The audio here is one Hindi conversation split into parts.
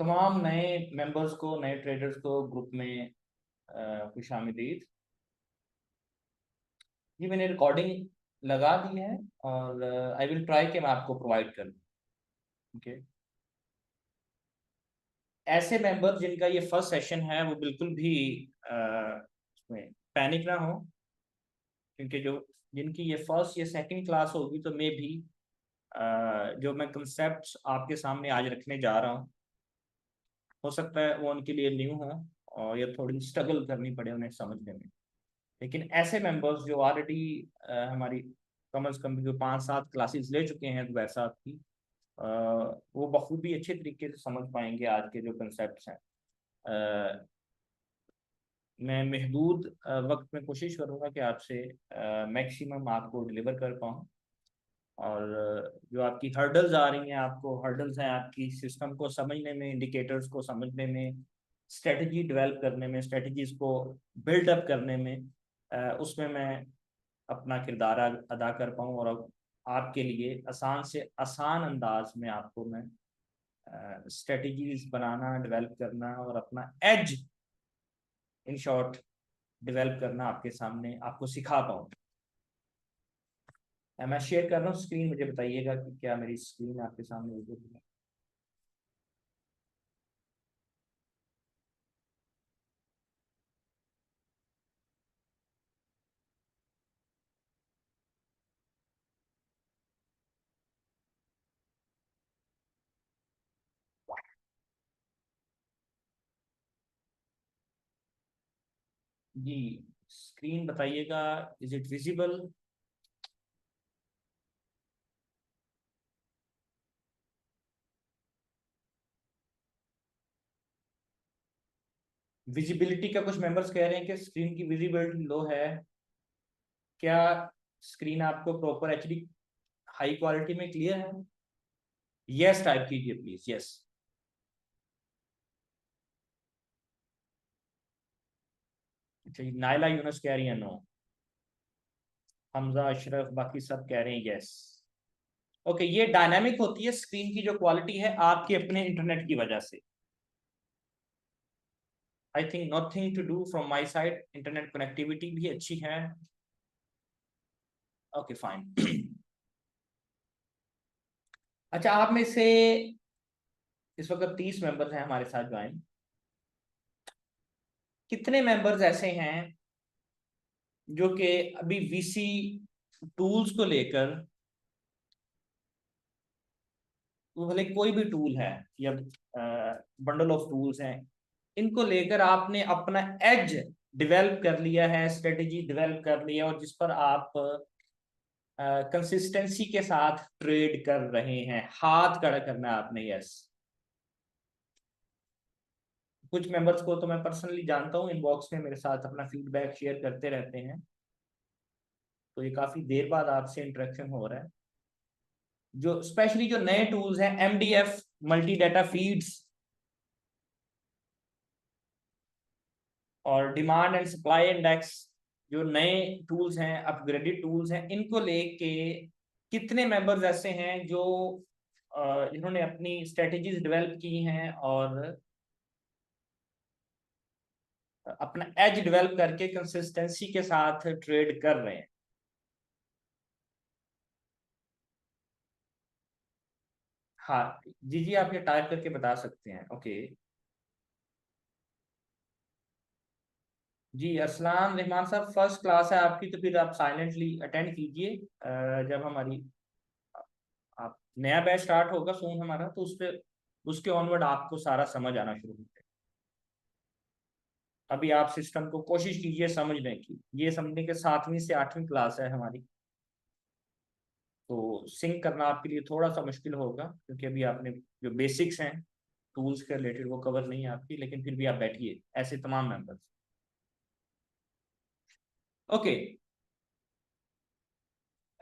तमाम नए मेंबर्स को, नए ट्रेडर्स को ग्रुप में खुशामदीद। ये मैंने रिकॉर्डिंग लगा दी है और आई विल ट्राई कि मैं आपको प्रोवाइड कर दूँ। ओके, ऐसे मेंबर जिनका ये फर्स्ट सेशन है वो बिल्कुल भी उसमें पैनिक ना हो, क्योंकि जो जिनकी ये फर्स्ट या सेकंड क्लास होगी तो मे भी जो मैं कंसेप्ट आपके सामने आज रखने जा रहा हूँ हो सकता है वो उनके लिए न्यू हो और ये थोड़ी स्ट्रगल करनी पड़े उन्हें समझने में। लेकिन ऐसे मेंबर्स जो ऑलरेडी हमारी कम अज़ कम जो 5-7 क्लासेस ले चुके हैं दुबैर साहब की, वो बखूबी अच्छे तरीके से समझ पाएंगे आज के जो कंसेप्ट हैं। मैं महदूद वक्त में कोशिश करूँगा कि आपसे मैक्सिमम आपको डिलीवर कर पाऊँ। और जो आपकी हर्डल्स आ रही हैं, आपको हर्डल्स हैं आपकी सिस्टम को समझने में, इंडिकेटर्स को समझने में, स्ट्रेटजी डेवलप करने में, स्ट्रेटजीज को बिल्डअप करने में, उसमें मैं अपना किरदार अदा कर पाऊँ और आपके लिए आसान से आसान अंदाज में आपको मैं स्ट्रेटजीज बनाना, डेवलप करना और अपना एज इन शॉर्ट डेवलप करना आपके सामने आपको सिखा पाऊँ। मैं शेयर कर रहा हूँ स्क्रीन, मुझे बताइएगा कि क्या मेरी स्क्रीन आपके सामने विजिबल है। जी, स्क्रीन बताइएगा, इज इट विजिबल? विजिबिलिटी का कुछ मेंबर्स कह रहे हैं कि स्क्रीन की विजिबिलिटी लो है। क्या स्क्रीन आपको प्रॉपर एचडी हाई क्वालिटी में क्लियर है? यस टाइप कीजिए प्लीज, यस। अच्छा, नाइला यूनस कह रही है नो, हमजा अशरफ बाकी सब कह रहे हैं यस। ओके, ये डायनामिक होती है स्क्रीन की जो क्वालिटी है आपके अपने इंटरनेट की वजह से। I think nothing to do from my side, internet connectivity भी अच्छी है। Okay fine. अच्छा, आप में से इस वक्त 30 मेंबर्स हैं हमारे साथ ज्वाइन। कितने मेंबर्स ऐसे हैं जो कि अभी वीसी टूल्स को लेकर, वो भले कोई भी टूल है या बंडल ऑफ टूल्स हैं, इनको लेकर आपने अपना एज डेवलप कर लिया है, स्ट्रेटेजी डेवलप कर लिया और जिस पर आप कंसिस्टेंसी के साथ ट्रेड कर रहे हैं, हाथ खड़ा करना है आपने, यस। कुछ मेंबर्स को तो मैं पर्सनली जानता हूँ, इनबॉक्स में मेरे साथ अपना फीडबैक शेयर करते रहते हैं, तो ये काफी देर बाद आपसे इंटरेक्शन हो रहा है। जो स्पेशली जो नए टूल्स हैं, एमडीएफ मल्टी डाटा फीड्स और डिमांड एंड सप्लाई इंडेक्स, जो नए टूल्स हैं, अपग्रेडेड टूल्स हैं, इनको लेके कितने मेंबर्स ऐसे हैं जो जिन्होंने अपनी स्ट्रेटेजीज डेवलप की हैं और अपना एज डेवलप करके कंसिस्टेंसी के साथ ट्रेड कर रहे हैं? हाँ जी जी, आप ये टाइप करके बता सकते हैं। ओके जी, अस्सलाम रहमान साहब, फर्स्ट क्लास है आपकी तो फिर आप साइलेंटली अटेंड कीजिए। जब हमारी आप नया बैच स्टार्ट होगा सून हमारा, तो उस पर उसके ऑनवर्ड आपको सारा समझ आना शुरू हो जाएगा। अभी आप सिस्टम को कोशिश कीजिए समझने की, ये समझने के 7वीं से 8वीं क्लास है हमारी, तो सिंक करना आपके लिए थोड़ा सा मुश्किल होगा क्योंकि अभी आपने जो बेसिक्स हैं टूल्स के रिलेटेड वो कवर नहीं है आपकी, लेकिन फिर भी आप बैठिए, ऐसे तमाम मेंबर्स। ओके,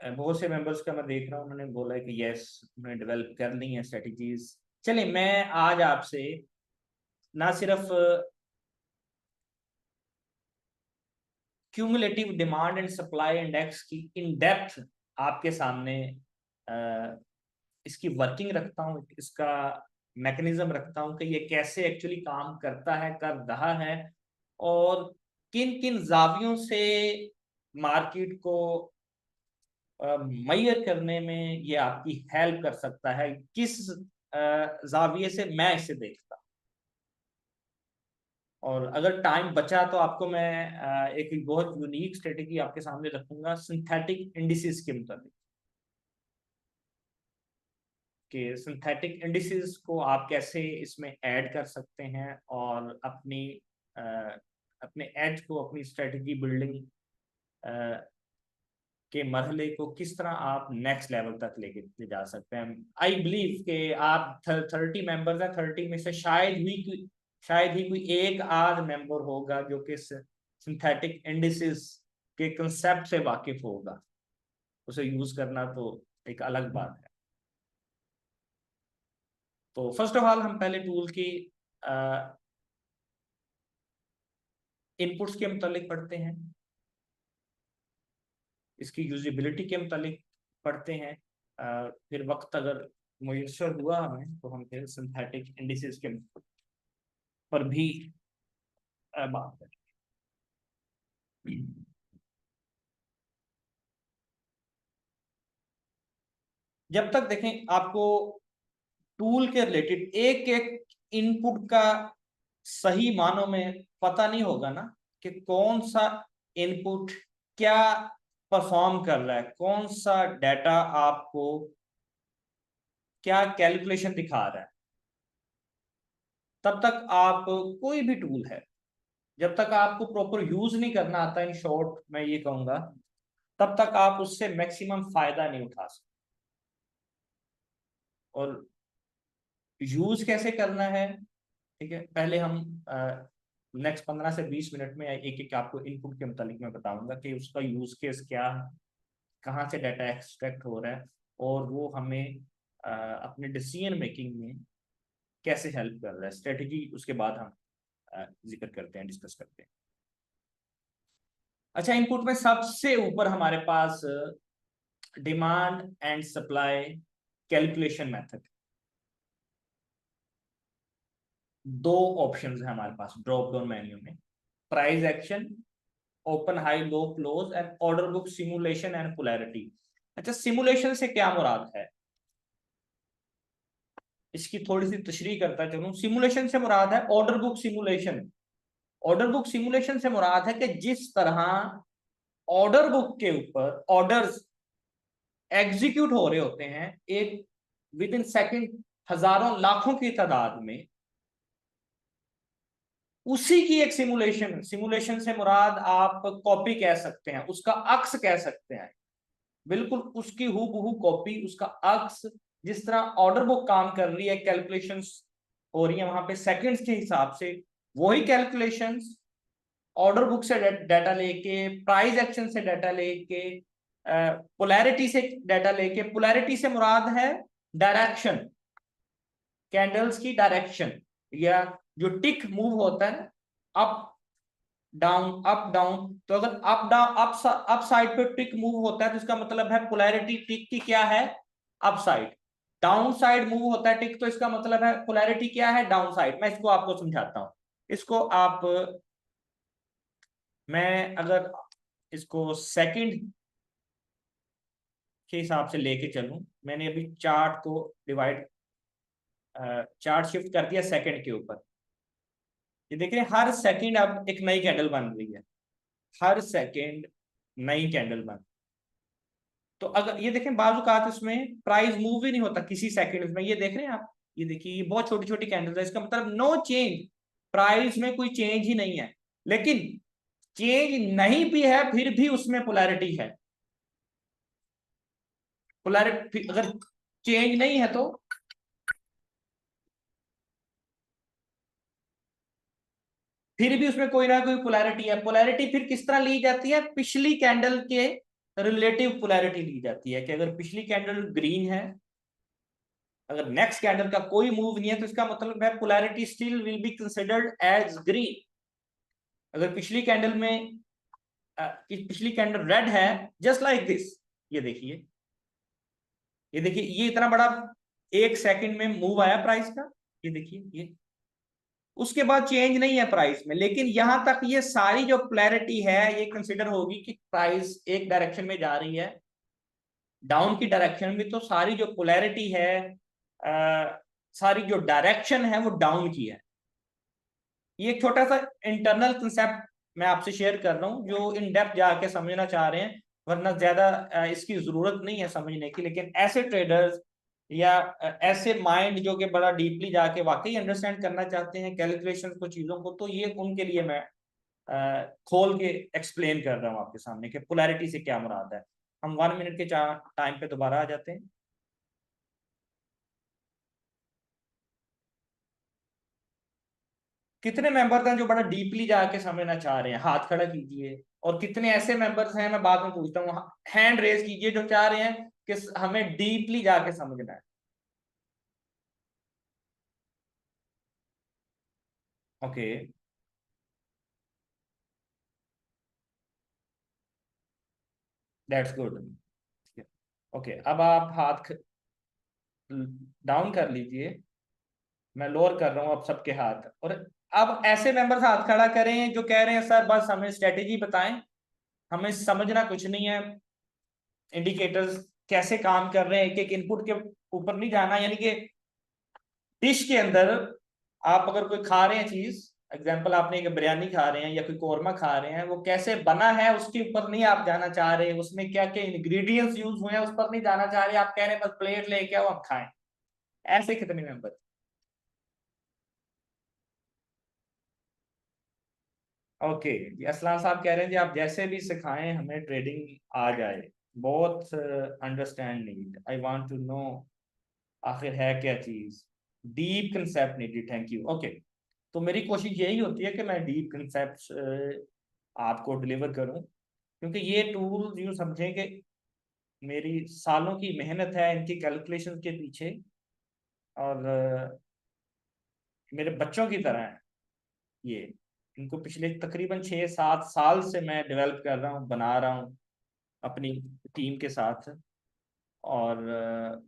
बहुत से मेंबर्स का मैं देख रहा हूँ, उन्होंने बोला है कि यस उन्होंने डेवलप कर ली है स्ट्रेटजीज। चलिए, मैं आज आपसे ना सिर्फ cumulative demand and supply index की इन डेप्थ आपके सामने इसकी वर्किंग रखता हूँ, इसका मैकेनिज्म रखता हूँ कि ये कैसे एक्चुअली काम करता है, कर रहा है, और किन किन जावियों से मार्केट को मैयर करने में ये आपकी हेल्प कर सकता है, किस जाविये से मैं इसे देखता। और अगर टाइम बचा तो आपको मैं एक बहुत यूनिक स्ट्रेटेजी आपके सामने रखूंगा सिंथेटिक इंडिसेस के मुताबिक, कि सिंथेटिक इंडिसेस को आप कैसे इसमें ऐड कर सकते हैं और अपने एज को, अपनी स्ट्रेटेजी बिल्डिंग के मरहले को किस तरह आप नेक्स्ट लेवल तक लेके ले जा सकते हैं। आई बिलीव कि आप 30 मेंबर्स हैं, 30 में से शायद ही कोई एक आध मेंबर होगा जो कि सिंथेटिक इंडिसेस के कंसेप्ट से वाकिफ होगा। उसे यूज करना तो एक अलग बात है। तो फर्स्ट ऑफ ऑल हम पहले टूल की इनपुट्स के मुतालिक पढ़ते हैं, इसकी यूजिबिलिटी के मुतालिक पढ़ते हैं, फिर वक्त अगर मुयसर हुआ हमें तो हम फिर सिंथेटिक इंडिसेस के पर भी बात करें। जब तक देखें आपको टूल के रिलेटेड एक एक इनपुट का सही मानों में पता नहीं होगा ना, कि कौन सा इनपुट क्या परफॉर्म कर रहा है, कौन सा डाटा आपको क्या कैलकुलेशन दिखा रहा है, तब तक आप कोई भी टूल है, जब तक आपको प्रॉपर यूज नहीं करना आता, इन शॉर्ट मैं ये कहूंगा, तब तक आप उससे मैक्सिमम फायदा नहीं उठा सकते। और यूज कैसे करना है, ठीक है, पहले हम नेक्स्ट 15 से 20 मिनट में एक एक आपको इनपुट के मुतालिक मैं बताऊंगा कि उसका यूज केस क्या, कहाँ से डाटा एक्सट्रैक्ट हो रहा है, और वो हमें अपने डिसीजन मेकिंग में कैसे हेल्प कर रहा है। स्ट्रेटेजी उसके बाद हम जिक्र करते हैं, डिस्कस करते हैं। अच्छा, इनपुट में सबसे ऊपर हमारे पास demand and supply calculation method, दो ऑप्शंस है हमारे पास ड्रॉप डाउन मेन्यू में, price action, open high low close and order book simulation and polarity. अच्छा, सिमुलेशन से क्या मुराद है, इसकी थोड़ी सी तशरीह करता चलूं। सिमुलेशन से मुराद है order book simulation. Order book simulation से मुराद है कि जिस तरह ऑर्डर बुक के ऊपर ऑर्डर्स एग्जीक्यूट हो रहे होते हैं एक विद इन सेकेंड, हजारों लाखों की तादाद में, उसी की एक सिमुलेशन। सिमुलेशन से मुराद आप कॉपी कह सकते हैं, उसका अक्स कह सकते हैं, बिल्कुल उसकी हूबहू कॉपी, उसका अक्स। जिस तरह ऑर्डर बुक काम कर रही है, कैलकुलेशंस हो रही है वहां पे सेकंड्स के हिसाब से, वही कैलकुलेशंस ऑर्डर बुक से डाटा लेके, प्राइस एक्शन से डाटा लेके, पोलैरिटी से डाटा लेके, पोलैरिटी से मुराद है डायरेक्शन, कैंडल्स की डायरेक्शन, या जो टिक मूव होता है अप डाउन अप डाउन, तो अगर अप डाउन अप साइड पे टिक मूव होता है तो इसका मतलब है पोलैरिटी टिक की क्या है, up side. Down side move होता है टिक, तो इसका मतलब है पोलैरिटी क्या है, डाउन साइड। मैं इसको आपको समझाता हूं। इसको आप, मैं अगर इसको सेकंड के हिसाब से लेके चलूं, मैंने अभी चार्ट को डिवाइड, चार्ट शिफ्ट कर दिया सेकंड के ऊपर। ये देख रहे हैं हर सेकंड अब एक नई कैंडल बन रही है, हर सेकंड नई कैंडल बन। तो अगर ये देखें बाजू का इसमें प्राइस मूव ही नहीं होता किसी सेकंड में, ये देख रहे हैं आप, ये देखिए ये बहुत छोटी छोटी कैंडल्स है, इसका मतलब नो चेंज, प्राइस में कोई चेंज ही नहीं है। लेकिन चेंज नहीं भी है फिर भी उसमें पोलैरिटी है। पोलैरिटी अगर चेंज नहीं है तो फिर भी उसमें कोई ना कोई पोलैरिटी है। पोलैरिटी फिर किस तरह ली जाती है, पिछली कैंडल के रिलेटिव पोलैरिटी ली जाती है, कि अगर पिछली कैंडल ग्रीन है, अगर नेक्स्ट कैंडल का कोई मूव नहीं है, तो इसका मतलब है polarity still will be considered as green. अगर पिछली कैंडल में पिछली कैंडल रेड है, जस्ट लाइक दिस, ये देखिए, ये देखिए, ये इतना बड़ा एक सेकंड में मूव आया प्राइस का, ये देखिए, ये उसके बाद चेंज नहीं है प्राइस में, लेकिन यहां तक ये सारी जो पोलैरिटी है ये कंसिडर होगी कि प्राइस एक डायरेक्शन में जा रही है, डाउन की डायरेक्शन में, तो सारी जो पोलैरिटी है, सारी जो डायरेक्शन है वो डाउन की है। ये एक छोटा सा इंटरनल कंसेप्ट मैं आपसे शेयर कर रहा हूँ, जो इन डेप्थ जाके समझना चाह रहे हैं, वरना ज्यादा इसकी जरूरत नहीं है समझने की। लेकिन ऐसे ट्रेडर्स या ऐसे माइंड जो कि बड़ा डीपली जाके वाकई अंडरस्टैंड करना चाहते हैं कैलकुलेशन को, चीजों को, तो ये उनके लिए मैं खोल के एक्सप्लेन कर रहा हूँ आपके सामने कि पोलैरिटी से क्या मुराद है। हम 1 मिनट के टाइम पे दोबारा आ जाते हैं। कितने मेंबर्स हैं जो बड़ा डीपली जाके समझना चाह रहे हैं, हाथ खड़ा कीजिए। और कितने ऐसे मेंबर्स हैं, मैं बाद में पूछता हूँ, हैंड रेज कीजिए, जो चाह रहे हैं कि हमें डीपली जाके समझना है। Okay, that's good. ओके, अब आप हाथ डाउन कर लीजिए। मैं लोअर कर रहा हूँ अब सबके हाथ। और अब ऐसे मेंबर्स हाथ खड़ा करें जो कह रहे हैं सर बस हमें स्ट्रेटेजी बताएं, हमें समझना कुछ नहीं है, इंडिकेटर्स कैसे काम कर रहे हैं, एक एक इनपुट के ऊपर नहीं जाना। यानी कि डिश के अंदर आप अगर कोई खा रहे हैं चीज, एग्जाम्पल आपने एक बिरयानी खा रहे हैं या कोई कौरमा खा रहे हैं, वो कैसे बना है उसके ऊपर नहीं आप जाना चाह रहे, उसमें क्या क्या इंग्रेडिएंट्स यूज हुए हैं उस पर नहीं जाना चाह रहे, आप कह रहे हैं बस प्लेट लेके आओ हम खाएं। ऐसे कितने मेंबर? ओके जी, असलाम साहब कह रहे हैं जी आप जैसे भी सिखाएं हमें ट्रेडिंग आ जाए, बहुत understand need, I want to know आखिर है क्या चीज, deep concept needed, thank you. Okay, तो मेरी कोशिश यही होती है कि मैं डीप कंसेप्ट आपको डिलीवर करूं, क्योंकि ये टूल यूं समझें कि मेरी सालों की मेहनत है इनकी कैलकुलेशन के पीछे, और मेरे बच्चों की तरह है ये। इनको पिछले तकरीबन 6-7 साल से मैं डेवलप कर रहा हूँ, बना रहा हूँ अपनी टीम के साथ। और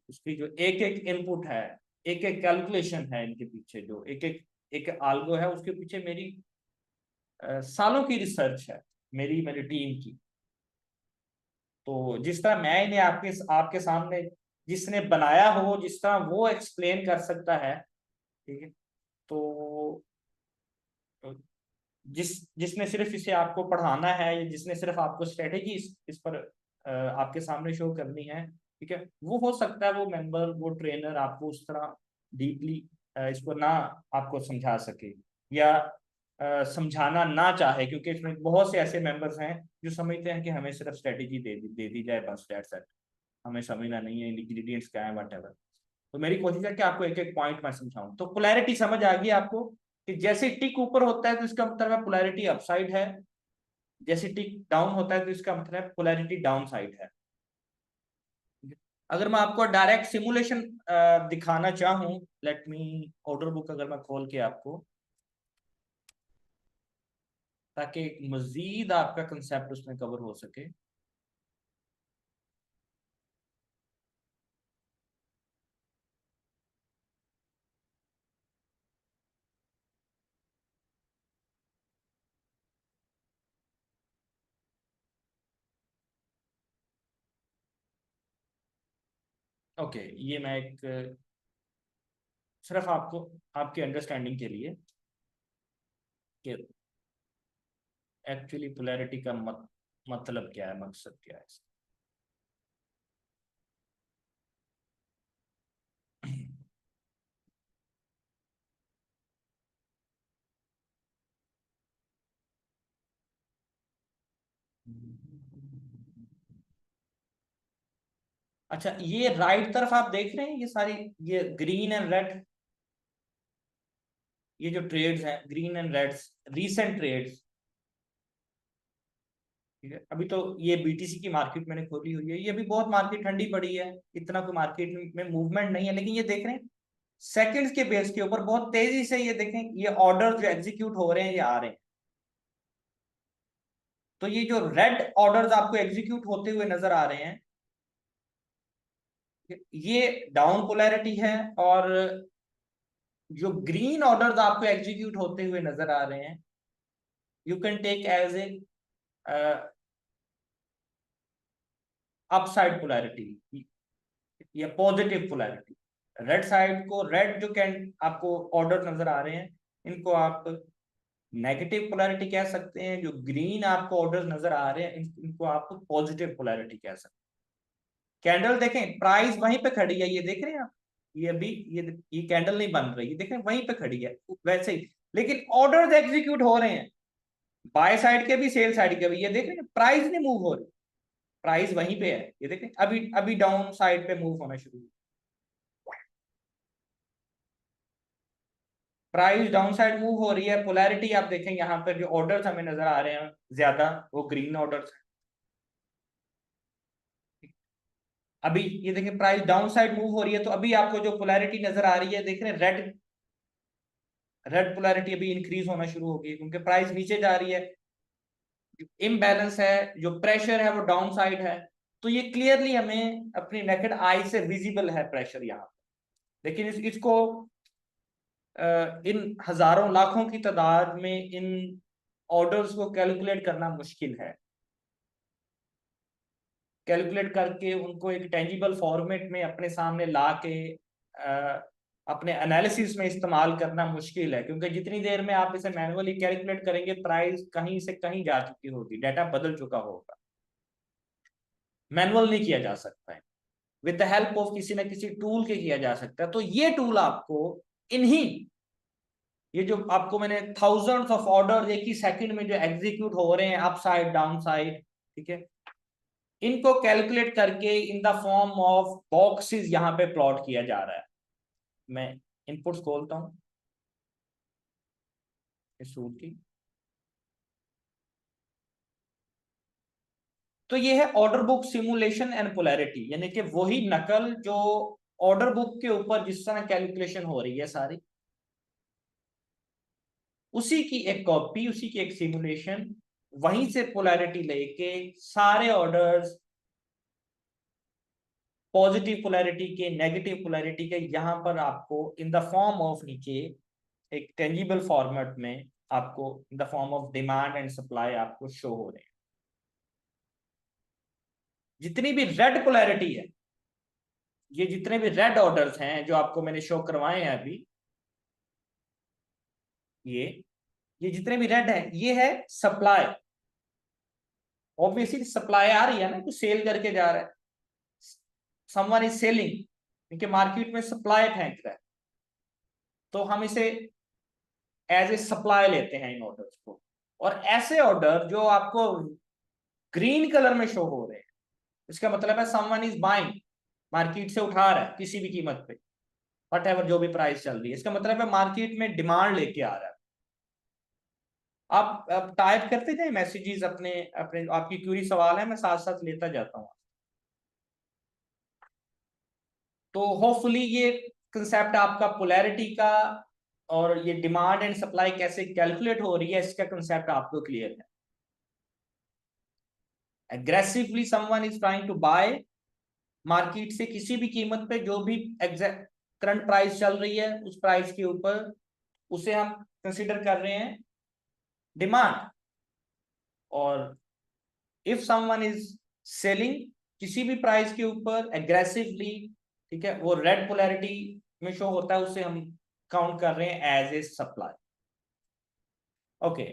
उसकी जो एक एक इनपुट है, एक एक कैलकुलेशन है इनके पीछे, जो एक एक एक आल्गो है, उसके पीछे मेरी सालों की रिसर्च है, मेरी मेरी टीम की। तो जिस तरह मैं इन्हें आपके आपके सामने, जिसने बनाया हो जिस तरह वो एक्सप्लेन कर सकता है, ठीक है, तो जिसने सिर्फ इसे आपको पढ़ाना है, या जिसने सिर्फ आपको स्ट्रेटेजी इस पर आपके सामने शो करनी है, ठीक है, वो हो सकता है वो मेंबर, वो ट्रेनर आपको उस तरह डीपली इसको ना आपको समझा सके, या समझाना ना चाहे, क्योंकि इसमें बहुत से ऐसे मेंबर्स हैं जो समझते हैं कि हमें सिर्फ स्ट्रेटेजी दे दी जाए बस, दैट्स इट, हमें समझना नहीं है इंग्रेडिएंट्स क्या है, वट। तो मेरी कोशिश है कि आपको एक एक पॉइंट मैं समझाऊं। तो पोलैरिटी समझ आ गई आपको कि जैसे टिक ऊपर होता है तो इसका मतलब है पोलैरिटी अपसाइड है, जैसे टिक डाउन होता है तो इसका मतलब है पोलैरिटी डाउन साइड है। अगर मैं आपको डायरेक्ट सिमुलेशन दिखाना चाहूं, लेट मी, ऑर्डर बुक अगर मैं खोल के आपको, ताकि मजीद आपका कंसेप्ट उसमें कवर हो सके। ओके, ये मैं एक सिर्फ आपको आपके अंडरस्टैंडिंग के लिए कि एक्चुअली पोलैरिटी का मतलब क्या है, मकसद क्या है इसका। अच्छा, ये राइट तरफ आप देख रहे हैं ये सारी, ये ग्रीन एंड रेड, ये जो ट्रेड्स हैं green and reds, recent trades, ठीक है, अभी तो ये बीटीसी की मार्केट मैंने खोली हुई है, ये अभी बहुत मार्केट ठंडी पड़ी है, इतना कोई मार्केट में मूवमेंट नहीं है, लेकिन ये देख रहे हैं सेकंड्स के बेस के ऊपर बहुत तेजी से ये देखें, ये ऑर्डर जो एग्जीक्यूट हो रहे हैं ये आ रहे हैं। तो ये जो रेड ऑर्डर्स आपको एग्जीक्यूट होते हुए नजर आ रहे हैं, ये डाउन पोलैरिटी है, और जो ग्रीन ऑर्डर्स आपको एग्जीक्यूट होते हुए नजर आ रहे हैं, you can take as a upside polarity या पॉजिटिव पोलैरिटी। रेड साइड को, रेड जो कैन आपको ऑर्डर नजर आ रहे हैं, इनको आप नेगेटिव पोलैरिटी कह सकते हैं। जो ग्रीन आपको ऑर्डर नजर आ रहे हैं, इनको आप पॉजिटिव पोलैरिटी कह सकते हैं। कैंडल देखें, प्राइस वहीं पे खड़ी है, ये देख रहे हैं आप, ये अभी ये कैंडल नहीं बन रही है, देखें वहीं पे खड़ी है वैसे ही, लेकिन ऑर्डर्स एग्जीक्यूट हो रहे हैं, बाय साइड के भी सेल साइड के भी। ये देख रहे हैं प्राइस नहीं मूव हो रही, प्राइस वहीं पे है, ये देखें अभी अभी डाउन साइड पे मूव होना शुरू हुआ, प्राइस डाउन साइड मूव हो रही है। पोलैरिटी आप देखें यहाँ पर जो ऑर्डर्स हमें नजर आ रहे हैं ज्यादा, वो ग्रीन ऑर्डर्स हैं। अभी ये देखें प्राइस डाउन साइड मूव हो रही है, तो अभी आपको जो पोलैरिटी नजर आ रही है, देख रहे हैं रेड, रेड पोलैरिटी अभी इंक्रीज होना शुरू हो गई, क्योंकि प्राइस नीचे जा रही है, इम्बैलेंस है, जो प्रेशर है वो डाउन साइड है। तो ये क्लियरली हमें अपनी नेकेड आई से विजिबल है प्रेशर यहाँ, लेकिन इसको इन हजारों लाखों की तादाद में इन ऑर्डर्स को कैलकुलेट करना मुश्किल है। कैलकुलेट करके उनको एक टेंजिबल फॉर्मेट में अपने सामने ला के अपने एनालिसिस में इस्तेमाल करना मुश्किल है, क्योंकि जितनी देर में आप इसे मैनुअली कैलकुलेट करेंगे, प्राइस कहीं से कहीं जा चुकी होगी, डाटा बदल चुका होगा, मैनुअल नहीं किया जा सकता है, विद द हेल्प ऑफ किसी न किसी टूल के किया जा सकता है। तो ये टूल आपको इन्हीं, ये जो आपको मैंने थाउजेंड्स ऑफ ऑर्डर एक ही सेकंड में जो एग्जीक्यूट हो रहे हैं अप साइड डाउन साइड, ठीक है, इनको कैलकुलेट करके इन द फॉर्म ऑफ बॉक्सेस यहां पे प्लॉट किया जा रहा है। मैं इनपुट्स खोलता हूं इस सूट की, तो ये है order book simulation and polarity, यानी कि वही नकल जो ऑर्डर बुक के ऊपर जिस तरह कैलकुलेशन हो रही है सारी, उसी की एक कॉपी, उसी की एक सिमुलेशन, वहीं से पोलैरिटी लेके सारे ऑर्डर्स पॉजिटिव पोलैरिटी के, नेगेटिव पोलैरिटी के, यहां पर आपको इन द फॉर्म ऑफ नीचे एक टेंजिबल फॉर्मेट में आपको इन the form of demand and supply आपको शो हो रहे हैं। जितनी भी रेड पोलैरिटी है, ये जितने भी रेड ऑर्डर्स हैं जो आपको मैंने शो करवाए हैं अभी, ये ये जितने भी रेड है, ये है सप्लाई। ऑब्वियसली सप्लाई आ रही है ना, कुछ सेल करके जा रहा है, समवन इज सेलिंग, क्योंकि मार्केट में सप्लाई फेंक रहा है, तो हम इसे एज ए सप्लाई लेते हैं इन ऑर्डर्स को। और ऐसे ऑर्डर जो आपको ग्रीन कलर में शो हो रहे हैं, इसका मतलब है समवन इज बाइंग, मार्केट से उठा रहा है किसी भी कीमत पे, वट एवर जो भी प्राइस चल रही है, इसका मतलब है मार्केट में डिमांड लेके आ रहा है। आप टाइप करते जाए मैसेजेस अपने अपने, आपकी क्यूरी सवाल है, मैं साथ साथ लेता जाता हूँ। तो होपफुली ये कंसेप्ट आपका पोलैरिटी का और ये डिमांड एंड सप्लाई कैसे कैलकुलेट हो रही है, इसका कंसेप्ट आपको क्लियर है। Aggressively someone is trying to buy, market से किसी भी कीमत पे जो भी एग्जैक्ट करंट प्राइस चल रही है उस प्राइस के ऊपर, उसे हम कंसिडर कर रहे हैं डिमांड। और इफ समवन इज सेलिंग किसी भी प्राइस के ऊपर एग्रेसिवली, ठीक है, वो रेड पोलैरिटी में शो होता है, उसे हम काउंट कर रहे हैं एज ए सप्लाई। ओके,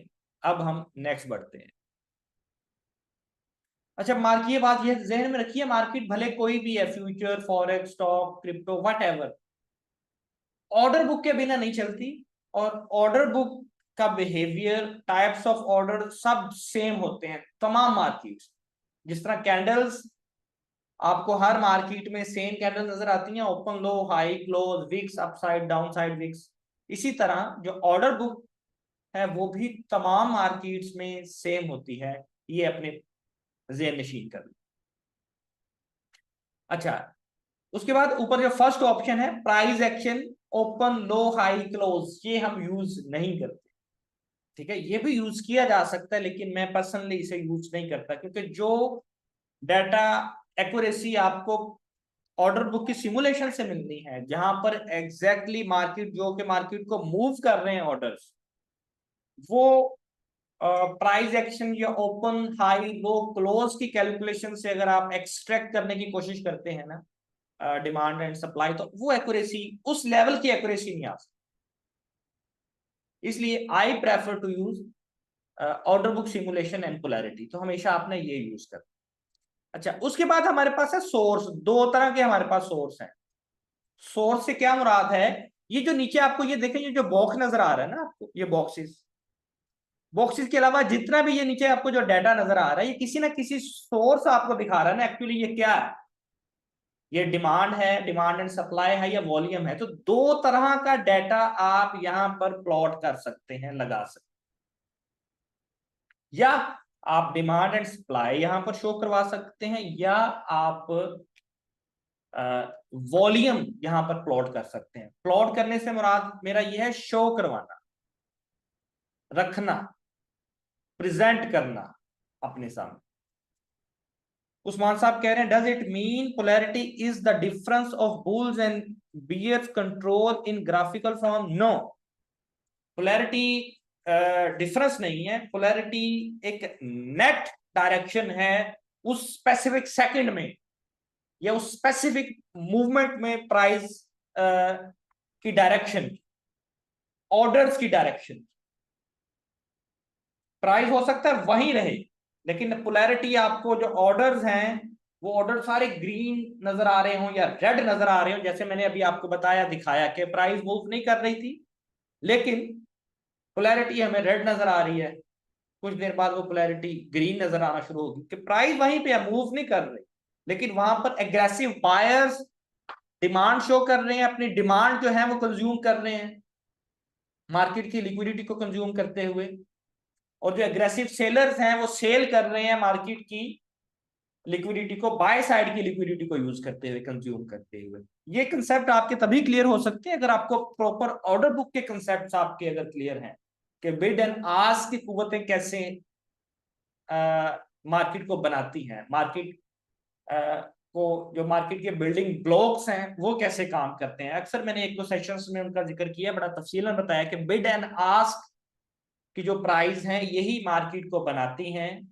अब हम नेक्स्ट बढ़ते हैं। अच्छा, मार्क ये बात ये जहन में रखिए, मार्केट भले कोई भी है, future, forex, stock, crypto, whatever, order book के बिना नहीं चलती। और ऑर्डर बुक का बिहेवियर, टाइप्स ऑफ ऑर्डर सब सेम होते हैं तमाम मार्केट्स। जिस तरह कैंडल्स आपको हर मार्केट में सेम कैंडल नजर आती हैं, open low high close wicks upside down side wicks, इसी तरह जो ऑर्डर बुक है वो भी तमाम मार्केट्स में सेम होती है। ये अपने ज़हन नशीन कर लो। अच्छा, उसके बाद ऊपर जो फर्स्ट ऑप्शन है price action, open low high close, ये हम यूज नहीं करते, ठीक है। ये भी यूज किया जा सकता है, लेकिन मैं पर्सनली इसे यूज नहीं करता, क्योंकि जो डाटा एक्यूरेसी आपको ऑर्डर बुक की सिमुलेशन से मिलनी है, जहां पर एग्जैक्टली मार्केट जो के मार्केट को मूव कर रहे हैं ऑर्डर्स, वो प्राइस एक्शन या ओपन हाई लो क्लोज की कैलकुलेशन से अगर आप एक्सट्रैक्ट करने की कोशिश करते हैं ना डिमांड एंड सप्लाई, तो वो एक्यूरेसी, उस लेवल की एक्यूरेसी नहीं आ सकती। इसलिए I prefer to use order book simulation and polarity, तो हमेशा आपने ये यूज करना। अच्छा, उसके बाद हमारे पास है सोर्स। दो तरह के हमारे पास सोर्स हैं। सोर्स से क्या मुराद है, ये जो नीचे आपको ये देखें, ये जो बॉक्स नजर आ रहा है ना आपको, ये बॉक्सेस, बॉक्सेस के अलावा जितना भी ये नीचे आपको जो डाटा नजर आ रहा है, ये किसी ना किसी सोर्स आपको दिखा रहा है ना एक्चुअली ये क्या है। ये डिमांड है, डिमांड एंड सप्लाई है, या वॉल्यूम है। तो दो तरह का डाटा आप यहां पर प्लॉट कर सकते हैं, लगा सकते हैं। या आप डिमांड एंड सप्लाई यहां पर शो करवा सकते हैं, या आप वॉल्यूम यहां पर प्लॉट कर सकते हैं। प्लॉट करने से मुराद मेरा यह है शो करवाना, रखना, प्रेजेंट करना अपने सामने। उस्मान साहब कह रहे हैं, does it mean polarity is the difference of bulls and bears control in graphical form? No, polarity difference नहीं है। पोलैरिटी एक नेट डायरेक्शन है उस स्पेसिफिक सेकंड में या उस स्पेसिफिक मूवमेंट में, प्राइस की डायरेक्शन, ऑर्डर्स की डायरेक्शन। प्राइस हो सकता है वहीं रहे, लेकिन पोलैरिटी आपको जो ऑर्डर्स हैं, वो ऑर्डर सारे ग्रीन नजर आ रहे हों या रेड नजर आ रहे हों, जैसे मैंने अभी आपको बताया, दिखाया कि प्राइस मूव नहीं कर रही थी, लेकिन पोलैरिटी हमें रेड नजर आ रही है। कुछ देर बाद वो पोलैरिटी ग्रीन नजर आना शुरू होगी कि प्राइस वहीं पे है, मूव नहीं कर रही, लेकिन वहां पर एग्रेसिव बायर्स डिमांड शो कर रहे हैं, अपनी डिमांड जो है वो कंज्यूम कर रहे हैं मार्केट की लिक्विडिटी को कंज्यूम करते हुए, और जो एग्रेसिव सेलर्स हैं वो सेल कर रहे हैं मार्केट की लिक्विडिटी को, बाय साइड की लिक्विडिटी को यूज करते हुए, कंज्यूम करते हुए। ये कंसेप्ट आपके तभी क्लियर हो सकते हैं अगर आपको प्रॉपर ऑर्डर बुक के कंसेप्ट आपके अगर क्लियर हैं कि बिड एंड आस्क की कुव्वतें कैसे मार्केट को बनाती हैं, मार्केट को जो मार्केट के बिल्डिंग ब्लॉक्स हैं वो कैसे काम करते हैं। अक्सर मैंने एक दो सेशंस में उनका जिक्र किया, बड़ा तफसीलन बताया कि बिड एंड आस्क की जो प्राइस हैं यही मार्केट को बनाती हैं,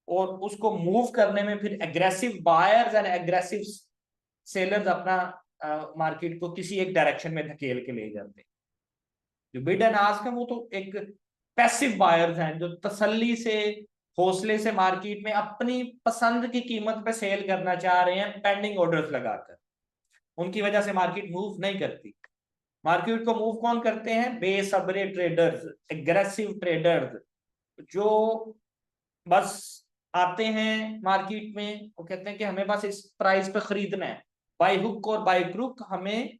और उसको मूव करने में फिर aggressive buyers and aggressive sellers अपना मार्केट को किसी एक डायरेक्शन में धकेल के ले जाते हैं। जो बिड एंड आस्क है वो तो एक पैसिव बायर्स हैं जो तसल्ली से, हौसले से मार्केट में अपनी पसंद की कीमत पे सेल करना चाह रहे हैं पेंडिंग ऑर्डर्स लगाकर। उनकी वजह से मार्केट मूव नहीं करती। मार्केट को मूव कौन करते हैं? बेसब्रे ट्रेडर्स, एग्रेसिव ट्रेडर्स, जो बस आते हैं मार्केट में, वो कहते हैं कि हमें बस इस प्राइस पे खरीदना है, बाय हुक और बाय क्रुक हमें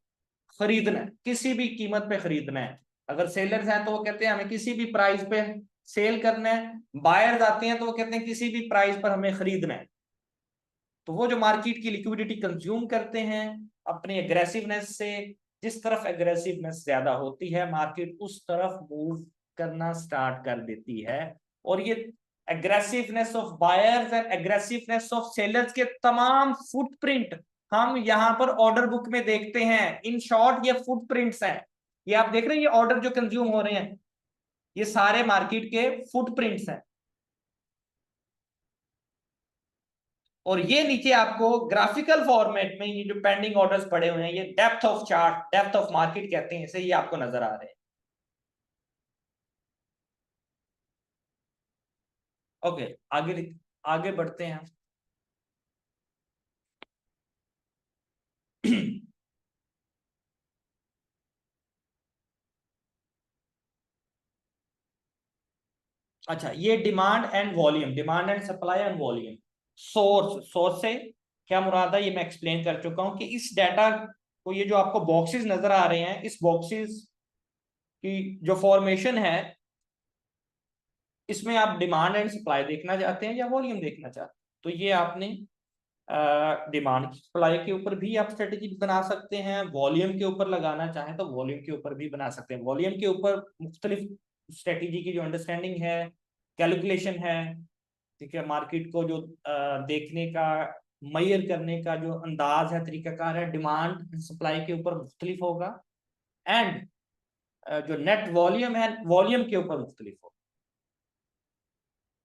खरीदना है, किसी भी कीमत पे खरीदना है। अगर सेलर्स हैं तो वो कहते हैं हमें किसी भी प्राइस पे सेल करना है, बायर्स आते हैं तो वो कहते हैं किसी भी प्राइस पर हमें खरीदना है। तो वो जो मार्केट की लिक्विडिटी कंज्यूम करते हैं अपनी एग्रेसिवनेस से, जिस तरफ एग्रेसिवनेस ज्यादा होती है मार्केट उस तरफ मूव करना स्टार्ट कर देती है। और ये aggressiveness of buyers and aggressiveness of sellers के तमाम फुटप्रिंट हम यहाँ पर ऑर्डर बुक में देखते हैं। इन शॉर्ट ये फुटप्रिंट्स हैं, ये आप देख रहे हैं, ये ऑर्डर जो कंज्यूम हो रहे हैं ये सारे मार्केट के फुटप्रिंट्स हैं। और ये नीचे आपको ग्राफिकल फॉर्मेट में ये जो पेंडिंग ऑर्डर्स पड़े हुए हैं, ये depth of chart, depth of market कहते हैं इसे, ये आपको नजर आ रहे हैं। ओके, आगे आगे बढ़ते हैं। अच्छा, ये demand and volume, demand and supply and volume. Source, source से क्या मुराद है ये मैं एक्सप्लेन कर चुका हूं कि इस डाटा को, ये जो आपको बॉक्सेस नजर आ रहे हैं, इस बॉक्सेस की जो फॉर्मेशन है, इसमें आप डिमांड एंड सप्लाई देखना चाहते हैं या वॉल्यूम देखना चाहते हैं, तो ये आपने डिमांड सप्लाई के ऊपर भी आप स्ट्रेटेजी बना सकते हैं, वॉल्यूम के ऊपर लगाना चाहें तो वॉल्यूम के ऊपर भी बना सकते हैं। वॉल्यूम के ऊपर मुख्तलिफ स्ट्रेटेजी की जो अंडरस्टैंडिंग है, कैलकुलेशन है, ठीक है, मार्केट को जो देखने का मेजर करने का जो अंदाज है, तरीकाकार है, डिमांड सप्लाई के ऊपर मुख्तलिफ होगा, एंड जो नेट वॉल्यूम है वॉल्यूम के ऊपर मुख्तलिफ होगा।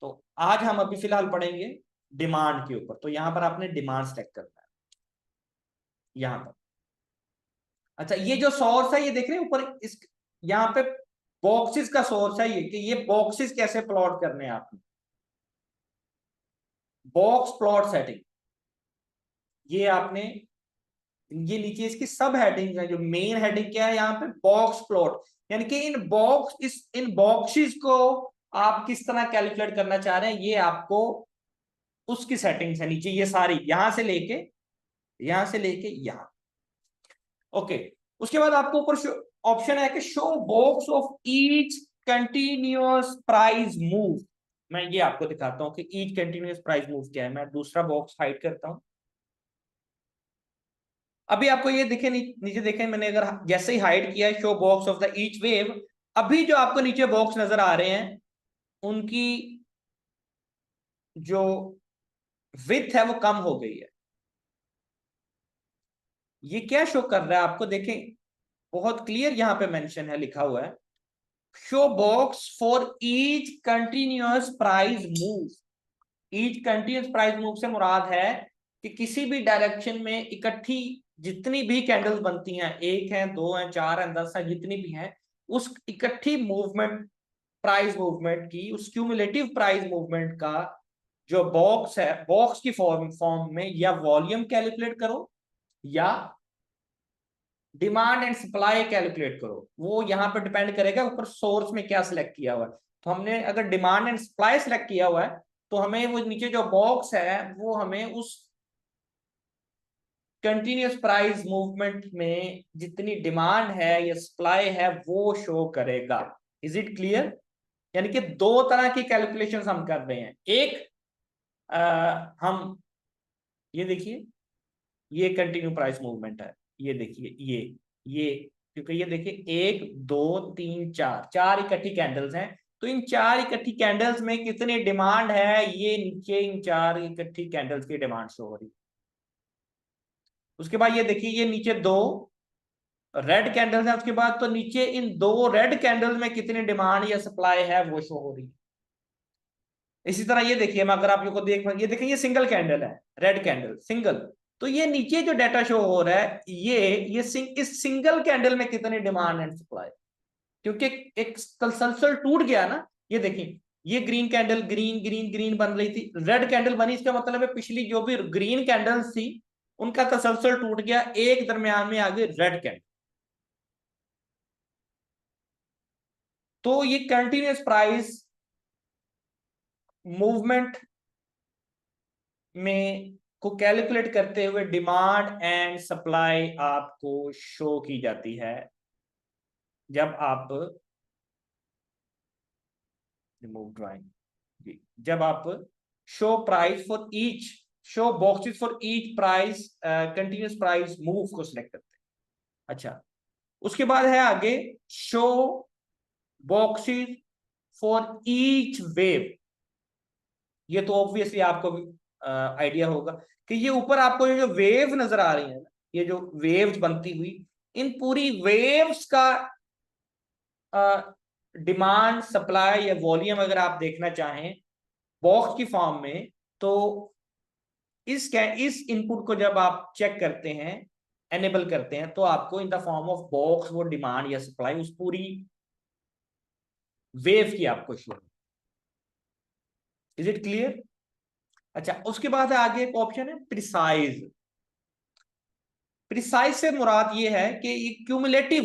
तो आज हम अभी फिलहाल पढ़ेंगे डिमांड के ऊपर। तो यहां पर आपने डिमांड सेलेक्ट करना है यहां पर। अच्छा, ये जो सोर्स है ये देख रहे हैं ऊपर, इस यहाँ पे बॉक्सेस का सोर्स है ये, कि ये बॉक्सेस कैसे प्लॉट करने हैं आपने। बॉक्स प्लॉट सेटिंग, ये आपने, ये नीचे इसकी सब हेडिंग है। जो मेन हेडिंग क्या है यहाँ पे, बॉक्स प्लॉट, यानी कि इन बॉक्सेस को आप किस तरह कैलकुलेट करना चाह रहे हैं, ये आपको उसकी सेटिंग्स है नीचे, ये सारी यहां से लेके यहां। ओके, उसके बाद आपको ऊपर ऑप्शन है कि show box of each continuous price move. मैं ये आपको दिखाता हूं कि ईच कंटिन्यूअस प्राइस मूव क्या है। मैं दूसरा बॉक्स हाइड करता हूं। अभी आपको ये दिखे नीचे देखें, मैंने अगर जैसे ही हाइड किया है show box of the each wave, अभी जो आपको नीचे बॉक्स नजर आ रहे हैं उनकी जो विड्थ है वो कम हो गई है। ये क्या शो कर रहा है आपको, देखें बहुत क्लियर यहां पे मेंशन है, लिखा हुआ है show box for each continuous price move. Each continuous price move से मुराद है कि किसी भी डायरेक्शन में इकट्ठी जितनी भी कैंडल्स बनती हैं, एक है, दो है, चार है, 10 है, जितनी भी हैं, उस इकट्ठी मूवमेंट, प्राइस मूवमेंट की, उस क्यूमुलेटिव प्राइस मूवमेंट का जो बॉक्स है, बॉक्स की फॉर्म में या वॉल्यूम कैलकुलेट करो या डिमांड एंड सप्लाई कैलकुलेट करो। वो यहां पर डिपेंड करेगा ऊपर सोर्स में क्या सिलेक्ट किया हुआ है। तो हमने अगर डिमांड एंड सप्लाई सिलेक्ट किया हुआ है तो हमें वो नीचे जो बॉक्स है वो हमें उस कंटिन्यूअस प्राइस मूवमेंट में जितनी डिमांड है या सप्लाई है वो शो करेगा। Is it clear? यानी कि दो तरह की कैलकुलेशंस हम कर रहे हैं। एक हम ये देखिए, ये कंटिन्यू प्राइस मूवमेंट है, ये देखिए ये क्योंकि ये देखिए एक दो तीन चार, चार इकट्ठी कैंडल्स हैं, तो इन चार इकट्ठी कैंडल्स में कितनी डिमांड है, ये नीचे इन चार इकट्ठी कैंडल्स की डिमांड शो हो रही है। उसके बाद ये देखिए, ये नीचे दो रेड कैंडल्स हैं, उसके बाद तो नीचे इन दो रेड कैंडल्स में कितनी डिमांड या सप्लाई है वो शो हो रही है। इसी तरह ये देखिए, मैं अगर आप लोग को ये देखिए, ये सिंगल कैंडल है, रेड कैंडल सिंगल, तो ये नीचे जो डाटा शो हो रहा है इस सिंगल कैंडल में कितनी डिमांड एंड सप्लाई, क्योंकि एक तसलसल टूट गया ना। ये देखिए, ये green candle green green green बन रही थी, रेड कैंडल बनी, इसका मतलब है पिछली जो भी ग्रीन कैंडल्स थी उनका तसलसल टूट गया, एक दरमियान में आ गई रेड कैंडल। तो ये कंटिन्यूअस प्राइस मूवमेंट में को कैलकुलेट करते हुए डिमांड एंड सप्लाई आपको शो की जाती है जब आप रिमूव ड्राइंग जी, जब आप show price for each, show boxes for each price continuous price move को सिलेक्ट करते हैं। अच्छा, उसके बाद है आगे show boxes for each wave. ये तो ऑब्वियसली आपको आइडिया होगा कि ये ऊपर आपको ये जो वेव नजर आ रही है ना, ये जो वेव्स बनती हुई, इन पूरी वेव्स का डिमांड सप्लाई या वॉल्यूम अगर आप देखना चाहें बॉक्स की फॉर्म में, तो इस इनपुट को जब आप चेक करते हैं, एनेबल करते हैं, तो आपको इन द फॉर्म ऑफ बॉक्स वो डिमांड या सप्लाई उस पूरी वेव की आपको शो। Is it clear? अच्छा, उसके बाद आगे एक ऑप्शन है प्रिसाइज। प्रिसाइज से मुराद ये है कि ये क्यूमुलेटिव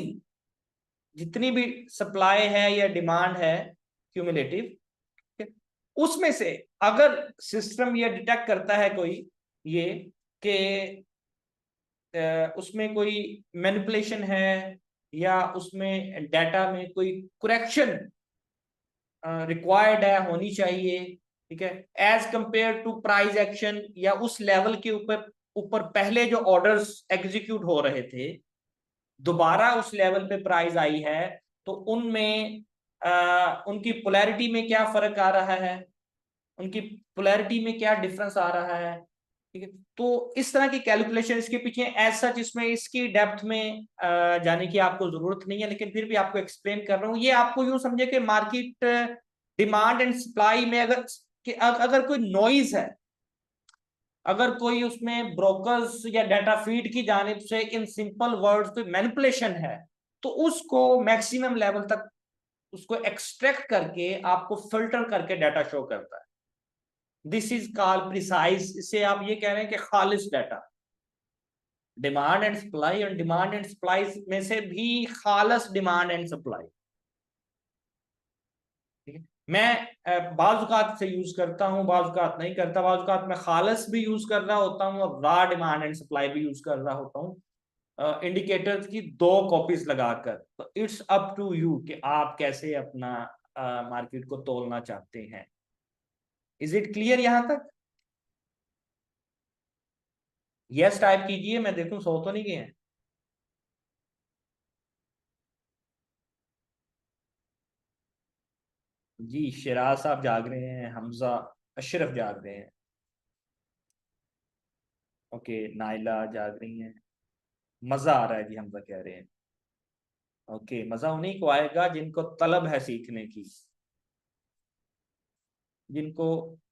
जितनी भी सप्लाई है या डिमांड है क्यूमुलेटिव, उसमें से अगर सिस्टम ये डिटेक्ट करता है कोई ये कि उसमें कोई मैनिपुलेशन है या उसमें डाटा में कोई करेक्शन रिक्वायर्ड है, होनी चाहिए, ठीक है, as compare to price action, या उस लेवल के ऊपर ऊपर पहले जो ऑर्डर्स एग्जीक्यूट हो रहे थे दोबारा उस लेवल पे प्राइस आई है, तो उनमें उनकी पोलैरिटी में क्या फर्क आ रहा है, उनकी पोलैरिटी में क्या डिफरेंस आ रहा है, ठीक है। तो इस तरह की कैलकुलेशन इसके पीछे ऐसा, जिसमें इसकी डेप्थ में जाने की आपको जरूरत नहीं है, लेकिन फिर भी आपको एक्सप्लेन कर रहा हूँ। ये आपको यूं समझे कि मार्केट डिमांड एंड सप्लाई में अगर कोई नॉइज है, अगर कोई उसमें ब्रोकर्स या डाटा फीड की जानिब से इन सिंपल वर्ड्स कोई मैनिपुलेशन है, तो उसको मैक्सिमम लेवल तक उसको एक्सट्रैक्ट करके आपको फिल्टर करके डाटा शो करता है। This is called precise. इससे आप ये कह रहे हैं कि खालिस डाटा। डिमांड एंड सप्लाई, और डिमांड एंड सप्लाई में से भी खालस डिमांड एंड सप्लाई। ठीक है। मैं बाजुकात से यूज करता हूँ, बाजुकात नहीं करता। बाजुकात मैं खालस भी यूज कर रहा होता हूँ और रा डिमांड एंड सप्लाई भी यूज कर रहा होता हूँ, इंडिकेटर्स की 2 कॉपीज लगाकर। तो इट्स अप टू यू कि आप कैसे अपना मार्केट को तोलना चाहते हैं। इज इट क्लियर यहां तक? यस टाइप कीजिए, मैं देखूं सो तो नहीं गए हैं। जी, शिराज साहब जाग रहे हैं, हमजा अशरफ जाग रहे हैं। ओके, नाइला जाग रही हैं। मजा आ रहा है जी, हमजा कह रहे हैं। ओके, मजा उन्हीं को आएगा जिनको तलब है सीखने की, जिनको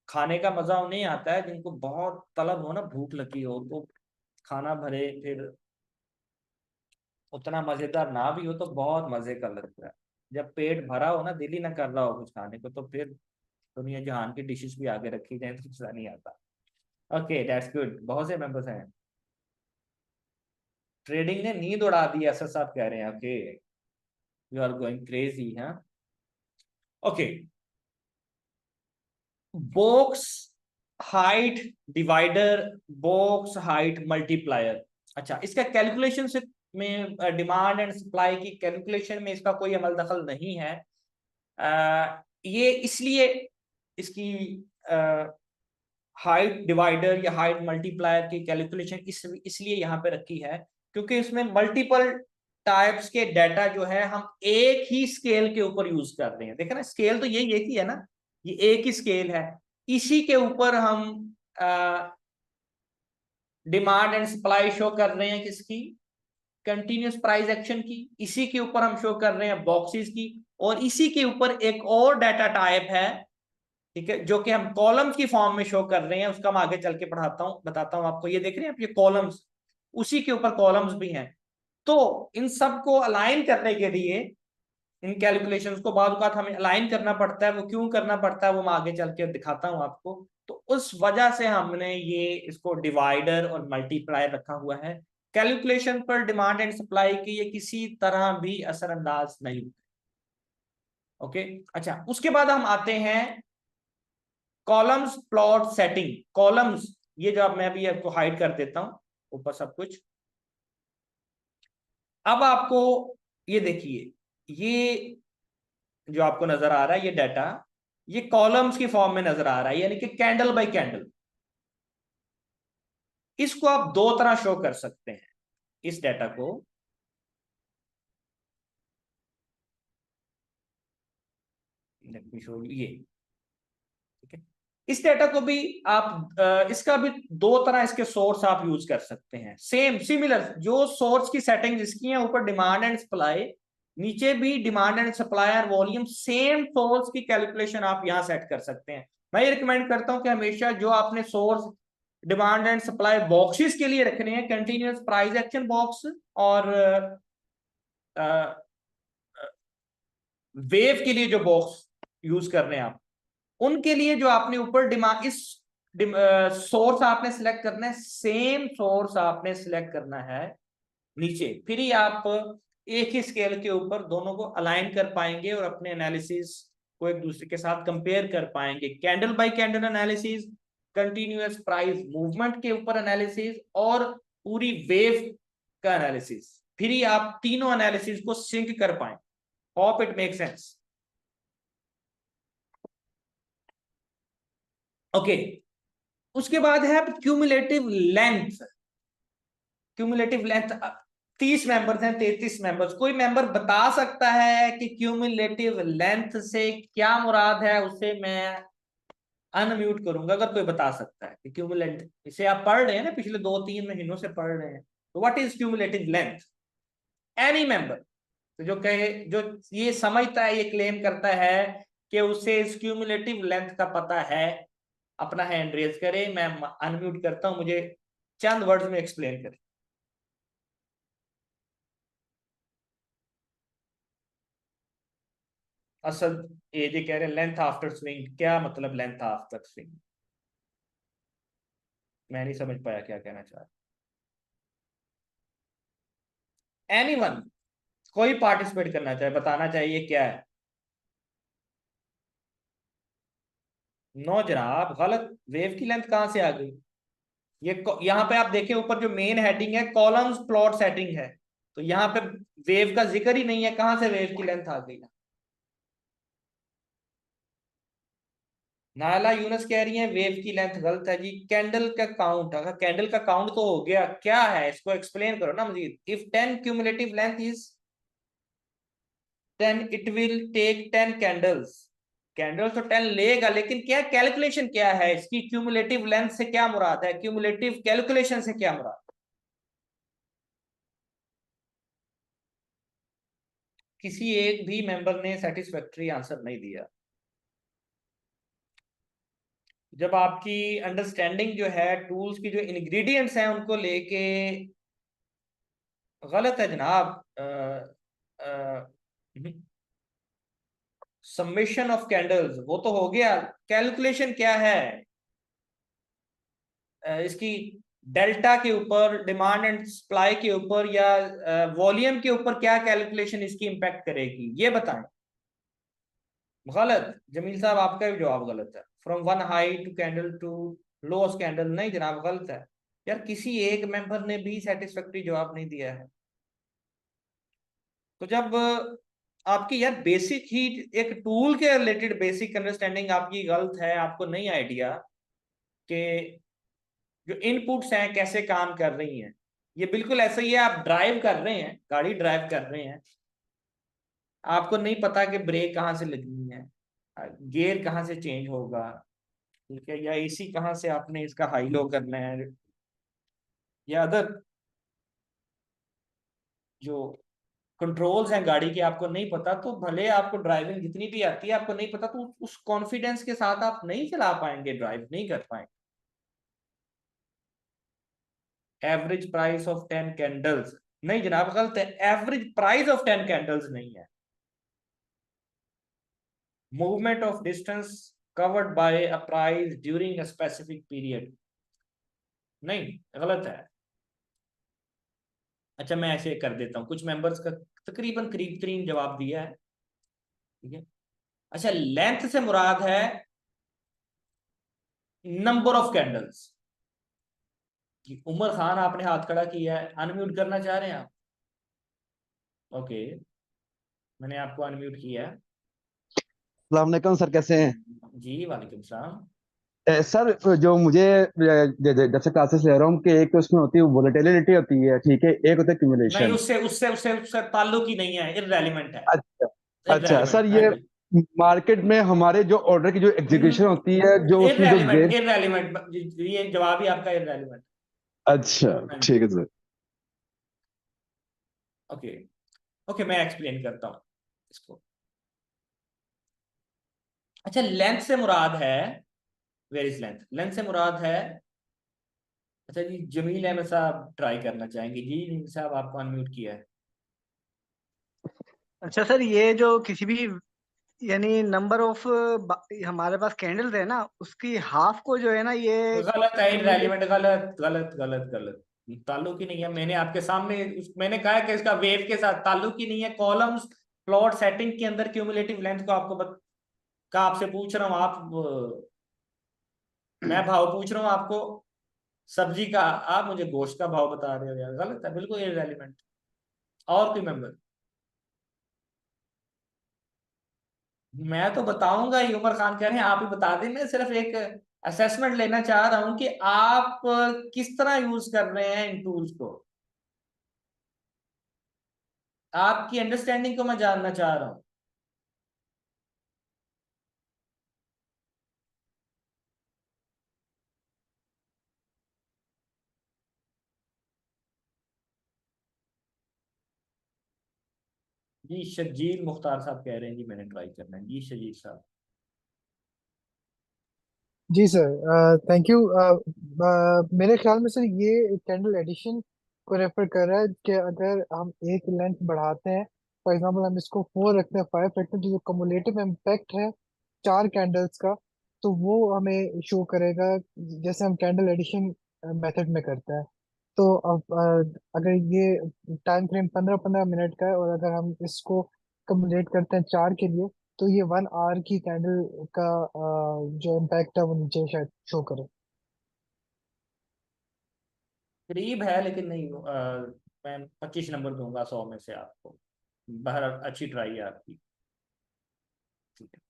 खाने का मजा उन्हें आता है, जिनको बहुत तलब हो ना, भूख लगी हो तो खाना भरे, फिर उतना मजेदार ना भी हो तो बहुत मजे का लगता है। जब पेट भरा हो ना, दिल ही ना कर रहा हो कुछ खाने को, तो फिर दुनिया जहान की डिशेस भी आगे रखी जाए तो मजा नहीं आता। Okay, that's good. बहुत से मेंबर्स हैं। ट्रेडिंग ने नींद उड़ा दी, ऐसा साहब कह रहे हैं। Okay, you are going crazy. हाँ, okay. Box height divider, box height multiplier. अच्छा, इसका कैलकुलेशन से में डिमांड एंड सप्लाई की कैलकुलेशन में इसका कोई अमल दखल नहीं है। ये इसलिए इसकी हाइट डिवाइडर या हाइट मल्टीप्लायर की कैलकुलेशन इसलिए यहाँ पे रखी है, क्योंकि इसमें मल्टीपल टाइप्स के डाटा जो है हम एक ही स्केल के ऊपर यूज कर रहे हैं। देखा ना, स्केल तो यही एक ही है ना, ये एक ही स्केल है। इसी के ऊपर हम डिमांड एंड सप्लाई शो कर रहे हैं, किसकी? कंटिन्यूस प्राइस एक्शन की। इसी के ऊपर हम शो कर रहे हैं बॉक्सेस की। और इसी के ऊपर एक और डाटा टाइप है, ठीक है, जो कि हम कॉलम्स की फॉर्म में शो कर रहे हैं। उसका मैं आगे चल के पढ़ाता हूं, बताता हूं आपको। ये देख रहे हैं आप, ये कॉलम्स, उसी के ऊपर कॉलम्स भी हैं। तो इन सबको अलाइन करने के लिए, इन कैलकुलेशंस को बाद औक़ात हमें अलाइन करना पड़ता है। वो क्यों करना पड़ता है वो मैं आगे चल के दिखाता हूं आपको। तो उस वजह से हमने ये इसको डिवाइडर और मल्टीप्लायर रखा हुआ है। कैलकुलेशन पर डिमांड एंड सप्लाई की ये किसी तरह भी असरअंदाज नहीं। ओके, अच्छा, उसके बाद हम आते हैं कॉलम्स प्लॉट सेटिंग। कॉलम्स, ये जो अब मैं भी आपको हाइड कर देता हूं ऊपर सब कुछ। अब आपको ये देखिए, ये जो आपको नजर आ रहा है ये डाटा, ये कॉलम्स की फॉर्म में नजर आ रहा है, यानी कि कैंडल बाय कैंडल। इसको आप 2 तरह शो कर सकते हैं, इस डाटा को। लेट मी शो यू ये। ठीक है, इस डाटा को भी आप इसका भी 2 तरह इसके सोर्स आप यूज कर सकते हैं। सेम सिमिलर जो सोर्स की सेटिंग्स इसकी हैं, ऊपर डिमांड एंड सप्लाई, नीचे भी डिमांड एंड सप्लाई और वॉल्यूम। सेम सोर्स की कैलकुलेशन आप यहां सेट कर सकते हैं। मैं ये रिकमेंड करता हूं कि हमेशा जो आपने source demand and supply boxes के लिए रखने हैं, कंटिन्यूअस प्राइस एक्शन बॉक्स और वेव के लिए जो बॉक्स यूज कर रहे हैं आप, उनके लिए जो आपने ऊपर डिमांड, इस सोर्स आपने सिलेक्ट करना है, सेम सोर्स आपने सिलेक्ट करना है नीचे। फिर ही आप एक ही स्केल के ऊपर दोनों को अलाइन कर पाएंगे और अपने एनालिसिस को एक दूसरे के साथ कंपेयर कर पाएंगे। Candle bye candle analysis, continuous price movement के ऊपर एनालिसिस और पूरी वेव का एनालिसिस। फिर ही आप तीनों एनालिसिस को सिंक कर पाए। Hope it make sense. Okay, उसके बाद है cumulative length. Cumulative length, 30 members हैं, 33 मेंबर्स। कोई मेंबर बता सकता है कि क्यूमुलेटिव लेंथ से क्या मुराद है? उसे मैं अनम्यूट करूंगा अगर कोई बता सकता है कि क्यूमुलेंट, इसे आप पढ़ रहे हैं ना, पिछले 2-3 महीनों से पढ़ रहे हैं, तो what is cumulative length? Any member तो जो कहे, जो ये समझता है, ये क्लेम करता है कि उसे इस क्यूमुलेटिव लेंथ का पता है, अपना हैंड रेज करे, मैं अनम्यूट करता हूं, मुझे चंद वर्ड्स में एक्सप्लेन करें। असल ये जो कह रहे हैं लेंथ आफ्टर स्विंग, क्या मतलब लेंथ आफ्टर स्विंग? मैं नहीं समझ पाया क्या कहना चाह रहे। एनीवन, कोई पार्टिसिपेट करना चाहे, बताना चाहिए क्या है। नो जनाब, गलत। वेव की लेंथ कहां से आ गई? यहाँ पे आप देखें, ऊपर जो मेन हेडिंग है कॉलम्स प्लॉट सेटिंग है, तो यहाँ पे वेव का जिक्र ही नहीं है, कहां से वेव की लेंथ आ गई? नायला यूनस कह रही है वेव की लेंथ गलत है जी। कैंडल का काउंट, अगर कैंडल का काउंट तो हो गया, क्या है इसको एक्सप्लेन करो ना Majeed. If 10 cumulative length is 10, it will take 10 candles. Candle तो 10 लेगा, लेकिन क्या कैलकुलेशन क्या है इसकी? क्यूमुलेटिव लेंथ से क्या मुराद है? क्यूमुलेटिव कैलकुलेशन से क्या मुराद? किसी एक भी मेंबर ने सेटिस्फैक्टरी आंसर नहीं दिया। जब आपकी अंडरस्टैंडिंग जो है टूल्स की, जो इंग्रेडिएंट्स हैं उनको लेके गलत है जनाब। समेशन ऑफ कैंडल्स वो तो हो गया, कैलकुलेशन क्या है इसकी? डेल्टा के ऊपर, डिमांड एंड सप्लाई के ऊपर, या वॉल्यूम के ऊपर क्या कैलकुलेशन इसकी इंपैक्ट करेगी, ये बताएं। गलत जमील साहब, आपका भी जवाब गलत है। From one high to candle to lowest candle, नहीं जनाब गलत है। यार किसी एक मेंबर ने भी सेटिस्फैक्टरी जवाब नहीं दिया है। तो जब आपकी यार बेसिक ही, एक टूल के रिलेटेड बेसिक अंडरस्टैंडिंग आपकी गलत है, आपको नहीं आइडिया कि जो इनपुट्स हैं कैसे काम कर रही हैं। ये बिल्कुल ऐसा ही है, आप ड्राइव कर रहे हैं, गाड़ी ड्राइव कर रहे हैं, आपको नहीं पता कि ब्रेक कहाँ से लगनी है, गियर कहाँ से चेंज होगा, ठीक है, या एसी कहाँ से आपने इसका हाई लो करना है, या अदर जो कंट्रोल्स हैं गाड़ी के आपको नहीं पता, तो भले आपको ड्राइविंग जितनी भी आती है, आपको नहीं पता, तो उस कॉन्फिडेंस के साथ आप नहीं चला पाएंगे, ड्राइव नहीं कर पाएंगे। एवरेज प्राइस ऑफ 10 कैंडल्स, नहीं जनाब गलत है, एवरेज प्राइस ऑफ 10 कैंडल्स नहीं है। Movement of distance covered by a price during a specific period, नहीं गलत है। अच्छा मैं ऐसे कर देता हूँ, कुछ मेंबर्स का तकरीबन करीब तरीन जवाब दिया है, ठीक है। अच्छा, लेंथ से मुराद है number of candles. Umar Khan आपने हाथ खड़ा किया है, अनम्यूट करना चाह रहे हैं आप? ओके, मैंने आपको अनम्यूट किया है। अलैक्म सर, कैसे हैं? जी वालेकुम सलाम। सर, जो मुझे जैसे क्लासेस ले रहा हूँ कि एक तो उसमें होती है वोलेटिलिटी होती है, ठीक है, एक होता है नहीं, क्यूमुलेशन। उससे उससे उससे उससे ताल्लुक ही नहीं है, इररेलेवेंट है। अच्छा। अच्छा सर, इररेलेवेंट, हाँ ये जी। मार्केट में हमारे जो ऑर्डर की जो एग्जीक्यूशन होती है, जो उसमें जो इररेलेवेंट, वेव। इररेलेवेंट, ये जवाब ही आपका इररेलेवेंट। अच्छा। हाँ ठीक जी। है सर। ओके, ओके मैं एक्सप्लेन करता हूँ इसको। अच्छा, लेंथ से मुराद है, वेयर इज लेंथ, लेंथ से मुराद है। अच्छा जी, जमील अहमद साहब ट्राई करना चाहेंगे जी? जमील साहब आपको अनम्यूट किया है। अच्छा सर, ये जो किसी भी यानी नंबर ऑफ हमारे पास कैंडल्स है ना, उसकी हाफ को जो है ना ये गलत है, क्यूमुलेटिव। इररेलेवेंट, गलत गलत गलत गलत। ताल्लुक ही नहीं है, मैंने आपके सामने मैंने कहा कि इसका वेव के साथ ताल्लुक ही नहीं है। कॉलम्स प्लॉट सेटिंग के अंदर क्यूमुलेटिव लेंथ को आपको का आपसे पूछ रहा हूँ, मैं भाव पूछ रहा हूँ आपको सब्जी का, आप मुझे गोश्त का भाव बता रहे हो यार, गलत है, बिल्कुल इररेलेवेंट। और कोई मेंबर? मैं तो बताऊंगा ही, उमर खान कह रहे हैं आप ही बता दें, मैं सिर्फ एक असेसमेंट लेना चाह रहा हूं कि आप किस तरह यूज कर रहे हैं इन टूल्स को, आपकी अंडरस्टैंडिंग को मैं जानना चाह रहा हूं। जी शजील मुख्तार साहब कह रहे हैं जी मैंने ट्राई करना है। जी शजील साहब। जी सर, थैंक यू। मेरे ख्याल में सर ये कैंडल एडिशन को रेफर कर रहा है कि अगर हम एक लेंथ बढ़ाते हैं, फॉर एग्जांपल हम इसको 4 रखते हैं, 5 रखते हैं, तो जो कमुलेटिव इम्पैक्ट है 4 कैंडल्स का, तो वो हमें शो करेगा जैसे हम कैंडल एडिशन मेथड में करते हैं। तो अब अगर ये टाइम फ्रेम 15-15 मिनट का है और अगर हम इसको कम्युलेट करते हैं 4 के लिए, तो ये 1 आवर की कैंडल का जो इम्पैक्ट है वो नीचे शायद शो करे। करीब है लेकिन नहीं। मैं 25 नंबर दूंगा 100 में से आपको। बहरहाल अच्छी ट्राई है आपकी। ठीक है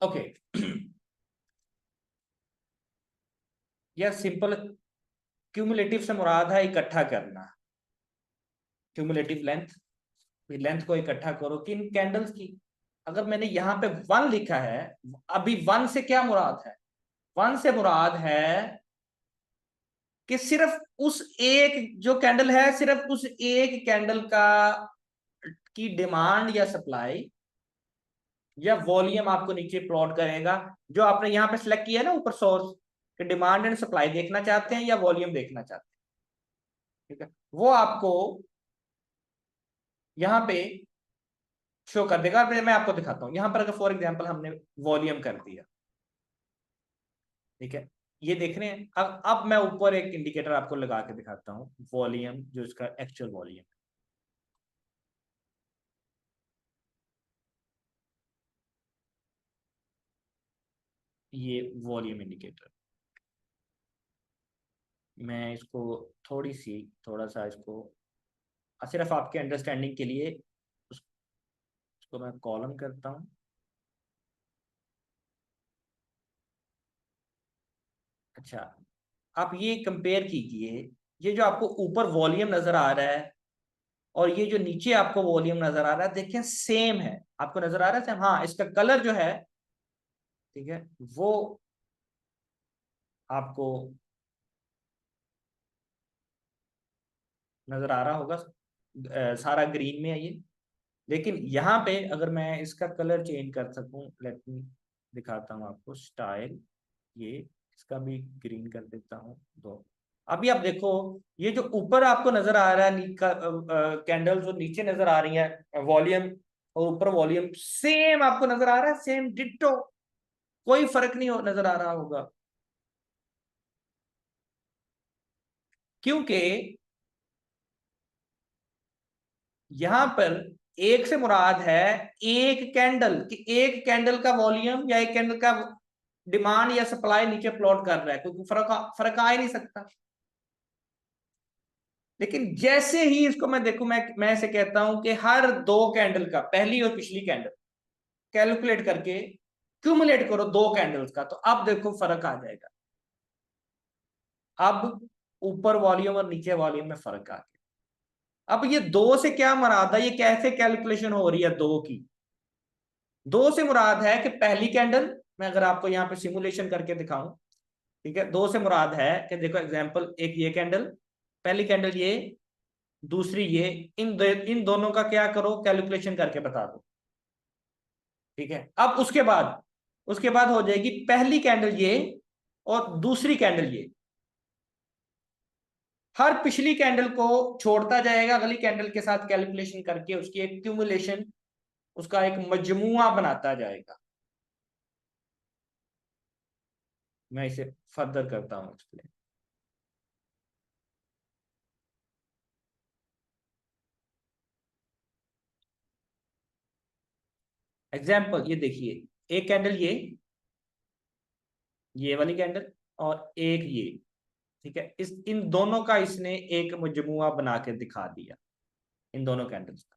ओके। यह सिंपल क्यूमुलेटिव से मुराद है इकट्ठा करना। क्यूमुलेटिव लेंथ, लेंथ को इकट्ठा करो किन कैंडल्स की। अगर मैंने यहाँ पे 1 लिखा है, अभी 1 से क्या मुराद है? 1 से मुराद है कि सिर्फ उस एक जो कैंडल है, सिर्फ उस एक कैंडल का की डिमांड या सप्लाई या वॉल्यूम आपको नीचे प्लॉट करेगा। जो आपने यहाँ पे सिलेक्ट किया है ना ऊपर सोर्स, कि डिमांड एंड सप्लाई देखना चाहते हैं या वॉल्यूम देखना चाहते हैं, ठीक है, वो आपको यहाँ पे शो कर देगा। मैं आपको दिखाता हूँ यहाँ पर। अगर फॉर एग्जांपल हमने वॉल्यूम कर दिया, ठीक है, ये देख रहे हैं। अब मैं ऊपर एक इंडिकेटर आपको लगा के दिखाता हूँ, वॉल्यूम, जो इसका एक्चुअल वॉल्यूम। ये वॉल्यूम इंडिकेटर, मैं इसको थोड़ा सा इसको सिर्फ आपके अंडरस्टैंडिंग के लिए उसको मैं कॉलम करता हूँ। अच्छा, आप ये कंपेयर कीजिए, ये जो आपको ऊपर वॉल्यूम नजर आ रहा है और ये जो नीचे आपको वॉल्यूम नजर आ रहा है, देखें सेम है। आपको नजर आ रहा है सेम? हाँ, इसका कलर जो है, ठीक है, वो आपको नजर आ रहा होगा। सारा ग्रीन में है ये। लेकिन यहाँ पे अगर मैं इसका कलर चेंज कर सकूं, लेट मी दिखाता हूँ आपको स्टाइल। ये इसका भी ग्रीन कर देता हूँ दो। अभी आप देखो, ये जो ऊपर आपको नजर आ रहा है कैंडल जो नीचे नजर आ रही है वॉल्यूम, और ऊपर वॉल्यूम सेम आपको नजर आ रहा है, सेम डिट्टो। कोई फर्क नहीं नजर आ रहा होगा, क्योंकि यहां पर एक से मुराद है एक कैंडल कि एक कैंडल का वॉल्यूम या एक कैंडल का डिमांड या सप्लाई नीचे प्लॉट कर रहा है, क्योंकि फर्क आ ही नहीं सकता। लेकिन जैसे ही इसको मैं देखूं, मैं ऐसे कहता हूं कि हर 2 कैंडल का, पहली और पिछली कैंडल कैलकुलेट करके क्यूमुलेट करो 2 कैंडल्स का, तो अब देखो फर्क आ जाएगा। अब ऊपर वॉल्यूम और नीचे वॉल्यूम में फर्क आ गया। अब ये 2 से क्या मुराद है, ये कैसे कैलकुलेशन हो रही है 2 की? 2 से मुराद है कि पहली कैंडल, मैं अगर आपको यहाँ पे सिमुलेशन करके दिखाऊं, ठीक है, 2 से मुराद है कि देखो एग्जांपल, एक ये कैंडल, पहली कैंडल ये, दूसरी ये, इन दोनों का क्या करो, कैलकुलेशन करके बता दो। ठीक है, अब उसके बाद हो जाएगी पहली कैंडल ये और दूसरी कैंडल ये। हर पिछली कैंडल को छोड़ता जाएगा, अगली कैंडल के साथ कैलकुलेशन करके उसकी एक क्यूमुलेशन, उसका एक मजमुआ बनाता जाएगा। मैं इसे फर्दर करता हूं एक्सप्लेन। एग्जाम्पल ये देखिए, एक कैंडल ये वाली कैंडल और एक ये, ठीक है, इन दोनों का इसने एक मजमुआ बना के दिखा दिया, इन दोनों कैंडल्स का।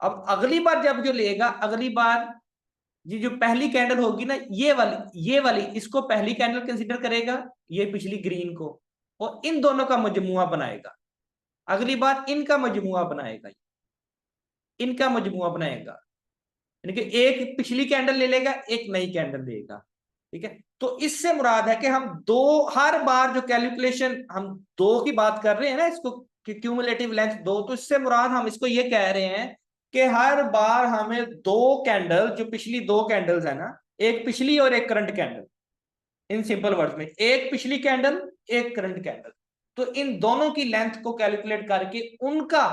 अब अगली बार जब जो लेगा, अगली बार ये जो पहली कैंडल होगी ना, ये वाली इसको पहली कैंडल कंसीडर करेगा, ये पिछली ग्रीन को, और इन दोनों का मजमुआ बनाएगा। अगली बार इनका मजमुआ बनाएगा, इनका मजमुआ बनाएगा, यानी कि एक पिछली कैंडल ले लेगा, एक नई कैंडल लेगा। ठीक है, तो इससे मुराद है कि हम हर बार जो कैलकुलेशन हम 2 की बात कर रहे हैं ना, इसको कि क्यूमुलेटिव लेंथ 2, तो इससे मुराद हम इसको ये कह रहे हैं कि हर बार हमें 2 कैंडल, जो पिछली 2 कैंडल्स है ना, एक पिछली और एक current candle, in simple words में एक पिछली कैंडल एक करंट कैंडल, तो इन दोनों की लेंथ को कैलकुलेट करके उनका,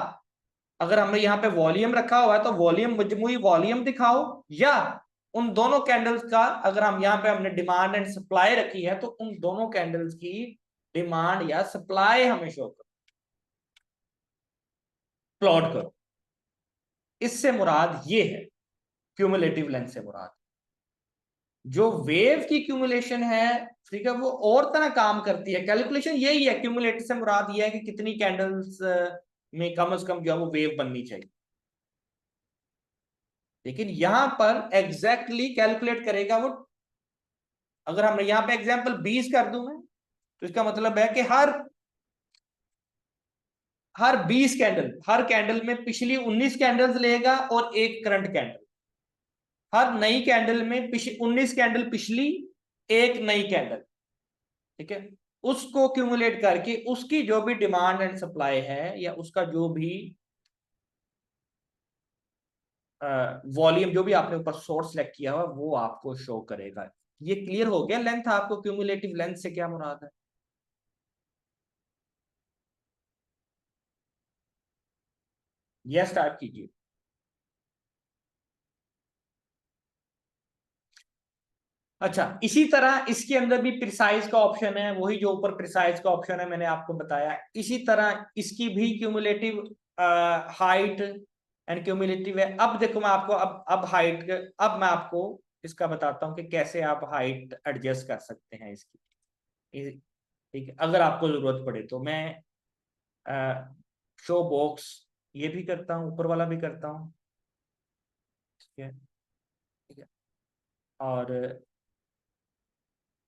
अगर हमने यहाँ पे वॉल्यूम रखा हुआ है तो वॉल्यूम, मजमूई वॉल्यूम दिखाओ, या उन दोनों कैंडल्स का, अगर हम यहाँ पे हमने डिमांड एंड सप्लाई रखी है तो उन दोनों कैंडल्स की डिमांड या सप्लाई हमें शो करो, प्लॉट करो। इससे मुराद ये है, क्यूमुलेटिव लेंथ से मुराद। जो वेव की क्यूमुलेशन है, ठीक है, वो और तरह काम करती है। कैलकुलेशन यही है, क्यूमुलेटिव से मुराद ये है कि कितनी कैंडल्स में कम से कम जो है वो वेव बननी चाहिए। लेकिन यहां पर एग्जैक्टली कैलकुलेट करेगा वो, अगर हम यहां पे एग्जांपल 20 कर दूं मैं, तो इसका मतलब है कि हर 20 कैंडल, हर कैंडल में पिछली 19 कैंडल्स लेगा और एक करंट कैंडल, हर नई कैंडल में 19 कैंडल पिछली, एक नई कैंडल, ठीक है, उसको क्यूमुलेट करके उसकी जो भी डिमांड एंड सप्लाई है, या उसका जो भी वॉल्यूम, जो भी आपने ऊपर सोर्स सेलेक्ट किया हुआ, वो आपको शो करेगा। ये क्लियर हो गया लेंथ, आपको क्यूमुलेटिव लेंथ से क्या मुराद है? यह स्टार्ट कीजिए। अच्छा, इसी तरह इसके अंदर भी प्रिसाइज का ऑप्शन है, वही जो ऊपर प्रिसाइज का ऑप्शन है मैंने आपको बताया। इसी तरह इसकी भी क्यूमुलेटिव हाइट एंड क्यूमुलेटिव है। अब देखो मैं आपको अब हाइट, अब मैं आपको इसका बताता हूं कि कैसे आप हाइट एडजस्ट कर सकते हैं इसकी। ठीक है, अगर आपको जरूरत पड़े तो मैं शो बॉक्स ये भी करता हूँ, ऊपर वाला भी करता हूँ, ठीक है, ठीक है, और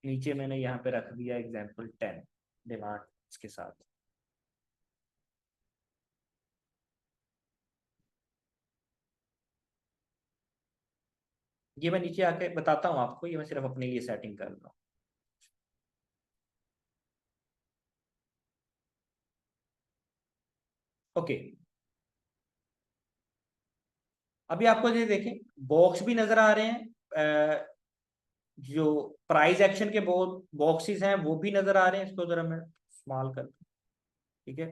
नीचे मैंने यहाँ पे रख दिया एग्जाम्पल 10 डिमांड इसके साथ। ये मैं नीचे आके बताता हूँ आपको, ये मैं सिर्फ अपने लिए सेटिंग कर रहा हूँ। ओके, अभी आपको ये देखें, बॉक्स भी नजर आ रहे हैं, जो प्राइस एक्शन के बॉक्सेस हैं वो भी नजर आ रहे हैं। इसको जरा मैं स्मॉल कर दूं, ठीक है,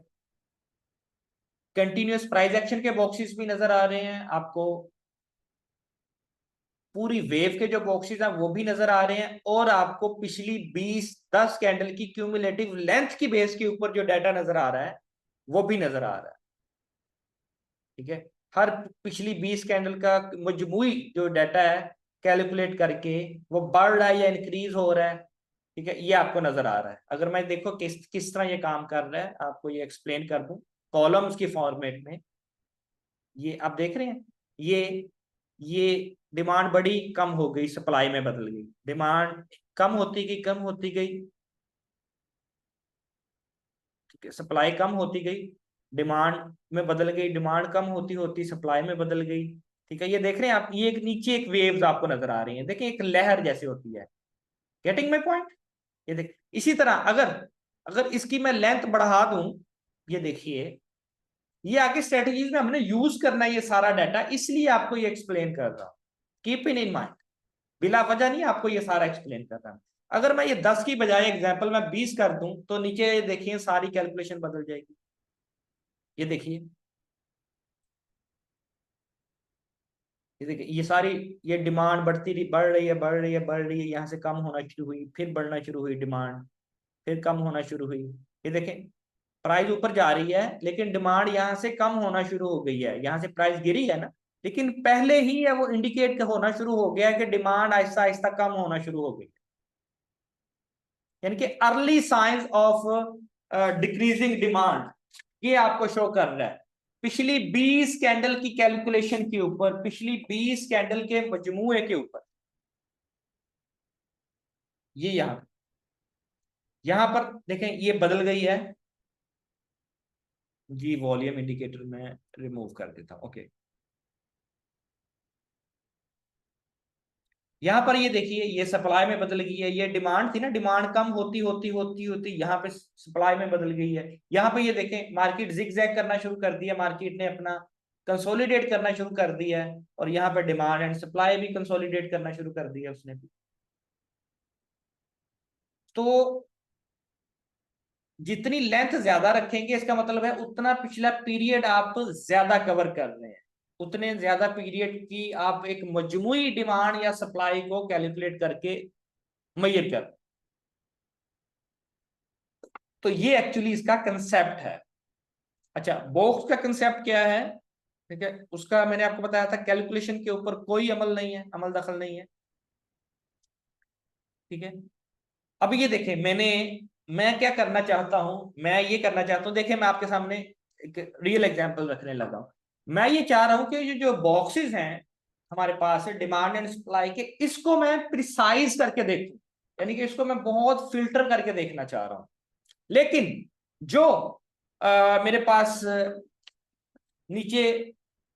कंटिन्यूअस प्राइस एक्शन के बॉक्सेस भी नजर आ रहे हैं आपको, पूरी वेव के जो बॉक्सेस हैं वो भी नजर आ रहे हैं, और आपको पिछली 10 कैंडल की क्यूमुलेटिव लेंथ की बेस के ऊपर जो डाटा नजर आ रहा है वो भी नजर आ रहा है, ठीक है। हर पिछली 20 कैंडल का मजमूई जो डाटा है कैलकुलेट करके वो बढ़ रहा है या इंक्रीज हो रहा है, ठीक है, ये आपको नजर आ रहा है। अगर मैं देखो किस किस तरह ये काम कर रहा है, आपको ये एक्सप्लेन कर दूं कॉलम्स की फॉर्मेट में। ये आप देख रहे हैं, ये डिमांड बड़ी कम हो गई, सप्लाई में बदल गई, डिमांड कम होती गई, कम होती गई, ठीक है, सप्लाई कम होती गई, डिमांड में बदल गई, डिमांड कम होती होती सप्लाई में बदल गई, ठीक है। ये देख रहे हैं आप, ये एक नीचे एक वेव्स आपको नजर आ रही है, देखिए एक लहर जैसे होती है। Getting my point? ये देख, इसी तरह अगर अगर इसकी मैं लेंथ बढ़ा दूं, ये देखिए, ये आगे स्ट्रेटजीज में हमने यूज करना है ये सारा डाटा, इसलिए आपको ये एक्सप्लेन कर रहा हूं। कीप इन माइंड, बिला वजह नहीं आपको ये सारा एक्सप्लेन कर रहा हूं। अगर मैं ये 10 की बजाय एग्जाम्पल मैं 20 कर दूं, तो नीचे देखिए सारी कैलकुलेशन बदल जाएगी। ये देखिए, ये देखिए, ये सारी, ये डिमांड बढ़ती रही, बढ़ रही है, बढ़ रही है, बढ़ रही है, यहाँ से कम होना शुरू हुई, फिर बढ़ना शुरू हुई डिमांड, फिर कम होना शुरू हुई। ये देखें, प्राइस ऊपर जा रही है लेकिन डिमांड यहाँ से कम होना शुरू हो गई है, यहाँ से प्राइस गिरी है ना, लेकिन पहले ही है वो इंडिकेट होना शुरू हो गया है कि डिमांड आहिस्ता आहिस्ता कम होना शुरू हो गई, यानी कि early signs of decreasing demand ये आपको शो कर रहा है। पिछली 20 कैंडल की कैलकुलेशन के ऊपर, पिछली 20 कैंडल के मजमूए के ऊपर, ये यहां पर देखें ये बदल गई है जी। वॉल्यूम इंडिकेटर में रिमूव कर देता हूं, ओके। यहाँ पर ये देखिए, ये सप्लाई में बदल गई है, ये डिमांड थी ना, डिमांड कम होती होती होती होती यहाँ पे सप्लाई में बदल गई है। यहाँ पे ये देखें मार्केट जिगजैग करना शुरू कर दिया, मार्केट ने अपना कंसोलिडेट करना शुरू कर दिया है, और यहाँ पे डिमांड एंड सप्लाई भी कंसोलिडेट करना शुरू कर दिया उसने भी। तो जितनी लेंथ ज्यादा रखेंगे इसका मतलब है उतना पिछला पीरियड आप ज्यादा कवर कर रहे हैं, उतने ज्यादा पीरियड की आप एक मजमूई डिमांड या सप्लाई को कैलकुलेट करके मैयर कर। तो ये एक्चुअली इसका कंसेप्ट है। अच्छा, बॉक्स का कंसेप्ट क्या है? ठीक है, उसका मैंने आपको बताया था, कैलकुलेशन के ऊपर कोई अमल नहीं है, अमल दखल नहीं है। ठीक है, अब ये देखें, मैं क्या करना चाहता हूं, मैं ये करना चाहता हूं, देखें मैं आपके सामने एक रियल एग्जांपल रखने लगा हूं। मैं ये चाह रहा हूं कि ये जो बॉक्सेस हैं हमारे पास डिमांड एंड सप्लाई के, इसको मैं प्रिसाइज करके देखूं, यानी कि इसको मैं बहुत फिल्टर करके देखना चाह रहा हूं। लेकिन जो मेरे पास नीचे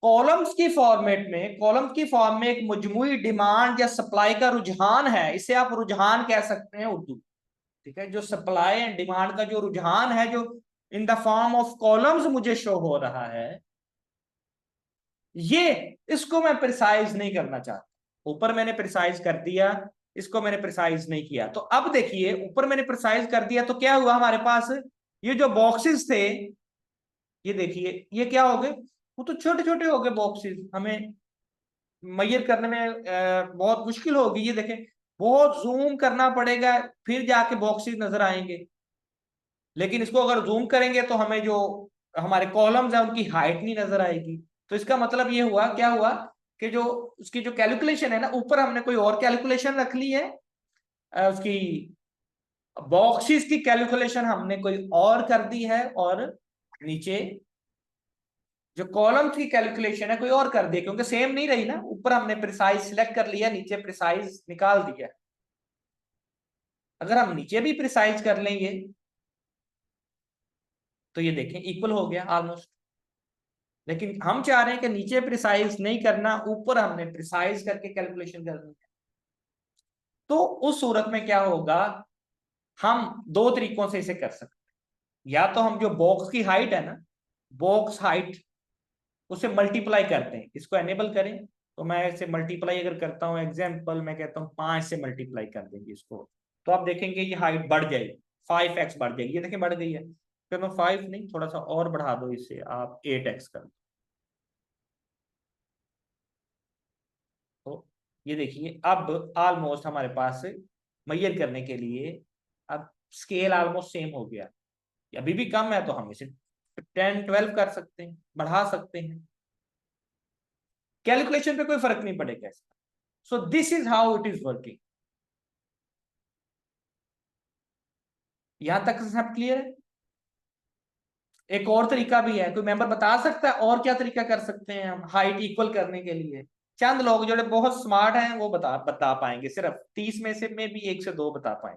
कॉलम्स की फॉर्मेट में, कॉलम की फॉर्म में एक मजमूई डिमांड या सप्लाई का रुझान है, इसे आप रुझान कह सकते हैं उर्दू। ठीक है, जो सप्लाई एंड डिमांड का जो रुझान है, जो इन द फॉर्म ऑफ कॉलम्स मुझे शो हो रहा है, ये इसको मैं प्रिसाइज नहीं करना चाहता। ऊपर मैंने प्रिसाइज कर दिया, इसको मैंने प्रिसाइज नहीं किया। तो अब देखिए, ऊपर मैंने प्रिसाइज कर दिया तो क्या हुआ हमारे पास, ये जो बॉक्सेस थे, ये देखिए ये क्या हो गए, वो तो छोटे छोटे हो गए बॉक्सेस, हमें मैयर करने में बहुत मुश्किल होगी। ये देखें, बहुत जूम करना पड़ेगा फिर जाके बॉक्सेस नजर आएंगे। लेकिन इसको अगर जूम करेंगे तो हमें जो हमारे कॉलम्स है उनकी हाइट नहीं नजर आएगी। तो इसका मतलब ये हुआ, क्या हुआ कि जो उसकी जो कैलकुलेशन है ना, ऊपर हमने कोई और कैलकुलेशन रख ली है, उसकी बॉक्सेस की कैलकुलेशन हमने कोई और कर दी है, और नीचे जो कॉलम्स की कैलकुलेशन है कोई और कर दी, क्योंकि सेम नहीं रही ना। ऊपर हमने प्रिसाइज सिलेक्ट कर लिया, नीचे प्रिसाइज निकाल दिया। अगर हम नीचे भी प्रिसाइज कर लेंगे तो ये देखें इक्वल हो गया ऑलमोस्ट। लेकिन हम चाह रहे हैं कि नीचे प्रिसाइज नहीं करना, ऊपर हमने प्रिसाइज करके कैलकुलेशन करनी है। तो उस सूरत में क्या होगा, हम दो तरीकों से इसे कर सकते हैं। या तो हम जो बॉक्स की हाइट है ना, बॉक्स हाइट, उसे मल्टीप्लाई करते हैं, इसको एनेबल करें। तो मैं इसे मल्टीप्लाई अगर करता हूं, एग्जाम्पल मैं कहता हूं 5 से मल्टीप्लाई कर देंगे इसको, तो आप देखेंगे ये हाइट बढ़ जाएगी, 5x बढ़ जाएगी। ये देखें बढ़ गई है। फिर मैं 5 नहीं, थोड़ा सा और बढ़ा दो इसे, आप 8x कर दो। तो ये देखिए अब ऑलमोस्ट हमारे पास मैयर करने के लिए अब स्केल ऑलमोस्ट सेम हो गया। अभी भी कम है तो हम इसे 10-12 कर सकते हैं, बढ़ा सकते हैं, कैलकुलेशन पे कोई फर्क नहीं पड़ेगा इसका। So this is how it is working. यहां तक सब क्लियर है? एक और तरीका भी है, कोई मेंबर बता सकता है और क्या तरीका कर सकते हैं हम हाइट इक्वल करने के लिए? चंद लोग जो बहुत स्मार्ट हैं वो बता पाएंगे, सिर्फ 30 में से भी 1 से 2 बता पाए,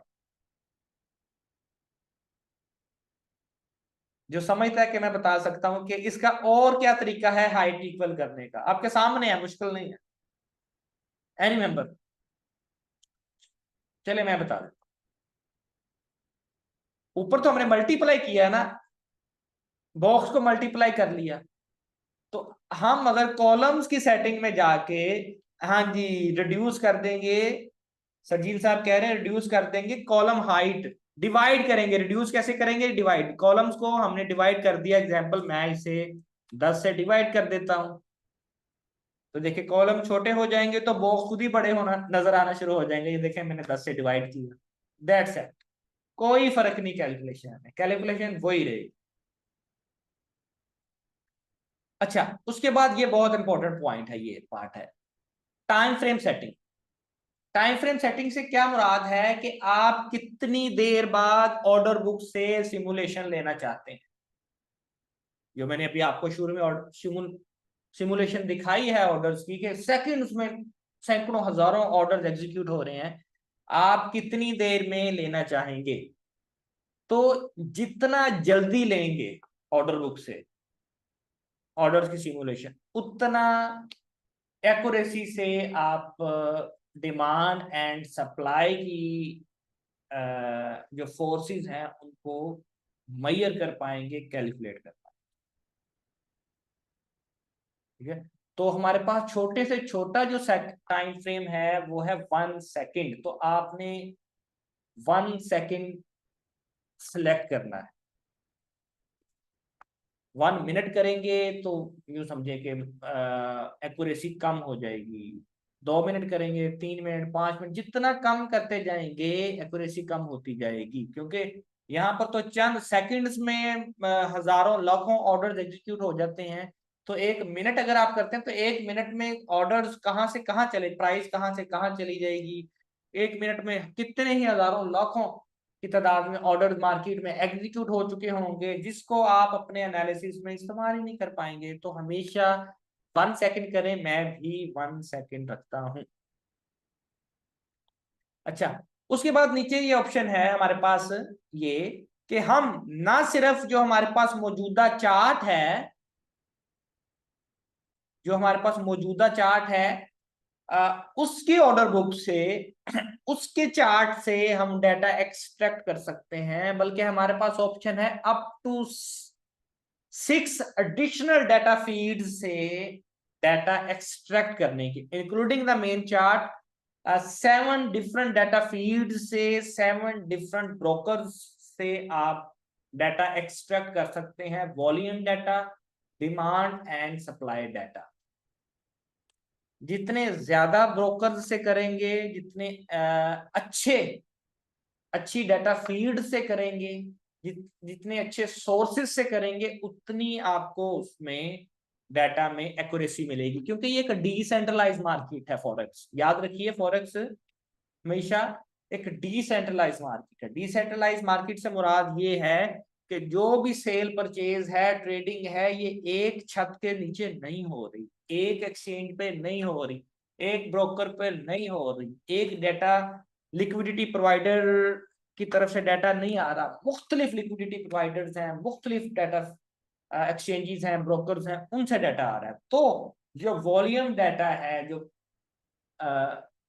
जो समझता है कि मैं बता सकता हूं कि इसका और क्या तरीका है हाइट इक्वल करने का। आपके सामने है, मुश्किल नहीं है। Any member? चले मैं बता देता हूं। ऊपर तो हमने मल्टीप्लाई किया है ना, बॉक्स को मल्टीप्लाई कर लिया। तो हम अगर कॉलम्स की सेटिंग में जाके, हाँ जी, रिड्यूस कर देंगे, सजील साहब कह रहे हैं रिड्यूस कर देंगे कॉलम हाइट, डिवाइड करेंगे। रिड्यूस कैसे करेंगे? डिवाइड, कॉलम्स को हमने डिवाइड कर दिया। एग्जांपल मैं इसे 10 से डिवाइड कर देता हूं, तो देखिए कॉलम छोटे हो जाएंगे तो बॉक्स खुद ही बड़े होना नजर आना शुरू हो जाएंगे। ये देखें मैंने 10 से डिवाइड किया, दैट्स इट। कोई फर्क नहीं कैलकुलेशन में, कैलकुलेशन वही रहेगी। अच्छा, उसके बाद ये बहुत इंपॉर्टेंट पॉइंट है, ये पार्ट है time frame setting. Time frame setting से क्या मुराद है कि आप कितनी देर बाद ऑर्डर बुक से सिमुलेशन लेना चाहते हैं। जो मैंने अभी आपको शुरू में सिमुलेशन दिखाई है ऑर्डर्स की, कि सेकंड्स में सैकड़ों हजारों ऑर्डर्स एग्जीक्यूट हो रहे हैं, आप कितनी देर में लेना चाहेंगे? तो जितना जल्दी लेंगे ऑर्डर बुक से ऑर्डर्स की सिमुलेशन, उतना एक्यूरेसी से आप डिमांड एंड सप्लाई की जो फोर्सेस हैं उनको मेजर कर पाएंगे, कैलकुलेट कर पाएंगे। ठीक है, तो हमारे पास छोटे से छोटा जो टाइम फ्रेम है वो है 1 सेकेंड। तो आपने 1 सेकेंड सिलेक्ट करना है। 1 मिनट करेंगे तो यूं समझे कि एक्यूरेसी कम हो जाएगी। 2 मिनट करेंगे, 3 मिनट, 5 मिनट, जितना कम करते जाएंगे एक्यूरेसी कम होती जाएगी, क्योंकि यहाँ पर तो चंद सेकंड्स में हजारों लाखों ऑर्डर्स एग्जीक्यूट हो जाते हैं। तो 1 मिनट अगर आप करते हैं तो 1 मिनट में ऑर्डर्स कहाँ से कहाँ चले, प्राइस कहाँ से कहाँ चली जाएगी। 1 मिनट में कितने ही हजारों लाखों की तादाद में ऑर्डर मार्केट में एग्जीक्यूट हो चुके होंगे, जिसको आप अपने एनालिसिस में इस्तेमाल ही नहीं कर पाएंगे। तो हमेशा 1 सेकंड करें, मैं भी 1 सेकंड रखता हूं। अच्छा, उसके बाद नीचे ये ऑप्शन है हमारे पास, ये कि हम ना सिर्फ जो हमारे पास मौजूदा चार्ट है, जो हमारे पास मौजूदा चार्ट है उसके ऑर्डर बुक से उसके चार्ट से हम डाटा एक्सट्रैक्ट कर सकते हैं, बल्कि हमारे पास ऑप्शन है up to 6 additional data feed से डाटा एक्सट्रैक्ट करने की, including the main chart. 7 different data feed से 7 डिफरेंट ब्रोकर्स से आप डाटा एक्सट्रैक्ट कर सकते हैं, volume data, demand and supply data. जितने ज्यादा ब्रोकर से करेंगे, जितने अच्छी डाटा फीड से करेंगे, जितने अच्छे सोर्सेज से करेंगे, उतनी आपको उसमें डाटा में एक्यूरेसी मिलेगी, क्योंकि ये एक डिसेंट्रलाइज मार्केट है फॉरेक्स। याद रखिए, फॉरेक्स हमेशा एक डिसेंट्रलाइज मार्केट है। डिसेंट्रलाइज मार्केट से मुराद ये है कि जो भी सेल परचेज है, ट्रेडिंग है, ये एक छत के नीचे नहीं हो रही, एक एक्सचेंज पे नहीं हो रही, एक ब्रोकर पे नहीं हो रही, एक डाटा लिक्विडिटी प्रोवाइडर की तरफ से डाटा नहीं आ रहा। मुख्तलिफ लिक्विडिटी प्रोवाइडर्स हैं, मुख्तलिफ डाटा एक्सचेंजेस हैं, ब्रोकर्स हैं, उनसे डाटा आ रहा है। तो जो वॉल्यूम डाटा है, जो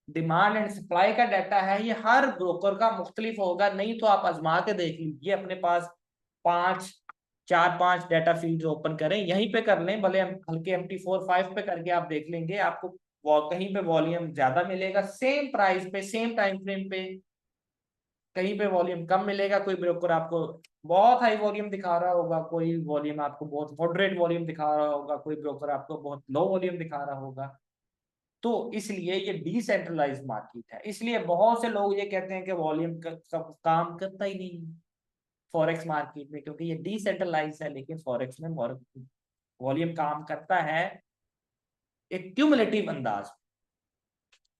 डिमांड एंड सप्लाई का डाटा है, ये हर ब्रोकर का मुख्तलिफ होगा। नहीं तो आप आजमा के देख लीजिए, अपने पास 4-5 डाटा फीड्स ओपन करें, यहीं पे कर लें, भले हम हल्के MT4 5 पे करके आप देख लेंगे, आपको कहीं पे वॉल्यूम ज्यादा मिलेगा सेम प्राइस पे, सेम टाइम फ्रेम पे, कहीं पे वॉल्यूम कम मिलेगा। कोई ब्रोकर आपको बहुत हाई वॉल्यूम दिखा रहा होगा, कोई वॉल्यूम आपको बहुत मॉडरेट वॉल्यूम दिखा रहा होगा, कोई ब्रोकर आपको बहुत लो वॉल्यूम दिखा रहा होगा। तो इसलिए ये डिसेंट्रलाइज मार्केट है। इसलिए बहुत से लोग ये कहते हैं कि वॉल्यूम काम करता ही नहीं फॉरेक्स मार्केट में, क्योंकि ये डिसेंट्रलाइज है। लेकिन फॉरेक्स में वॉल्यूम काम करता है एक क्यूमुलेटिव अंदाज,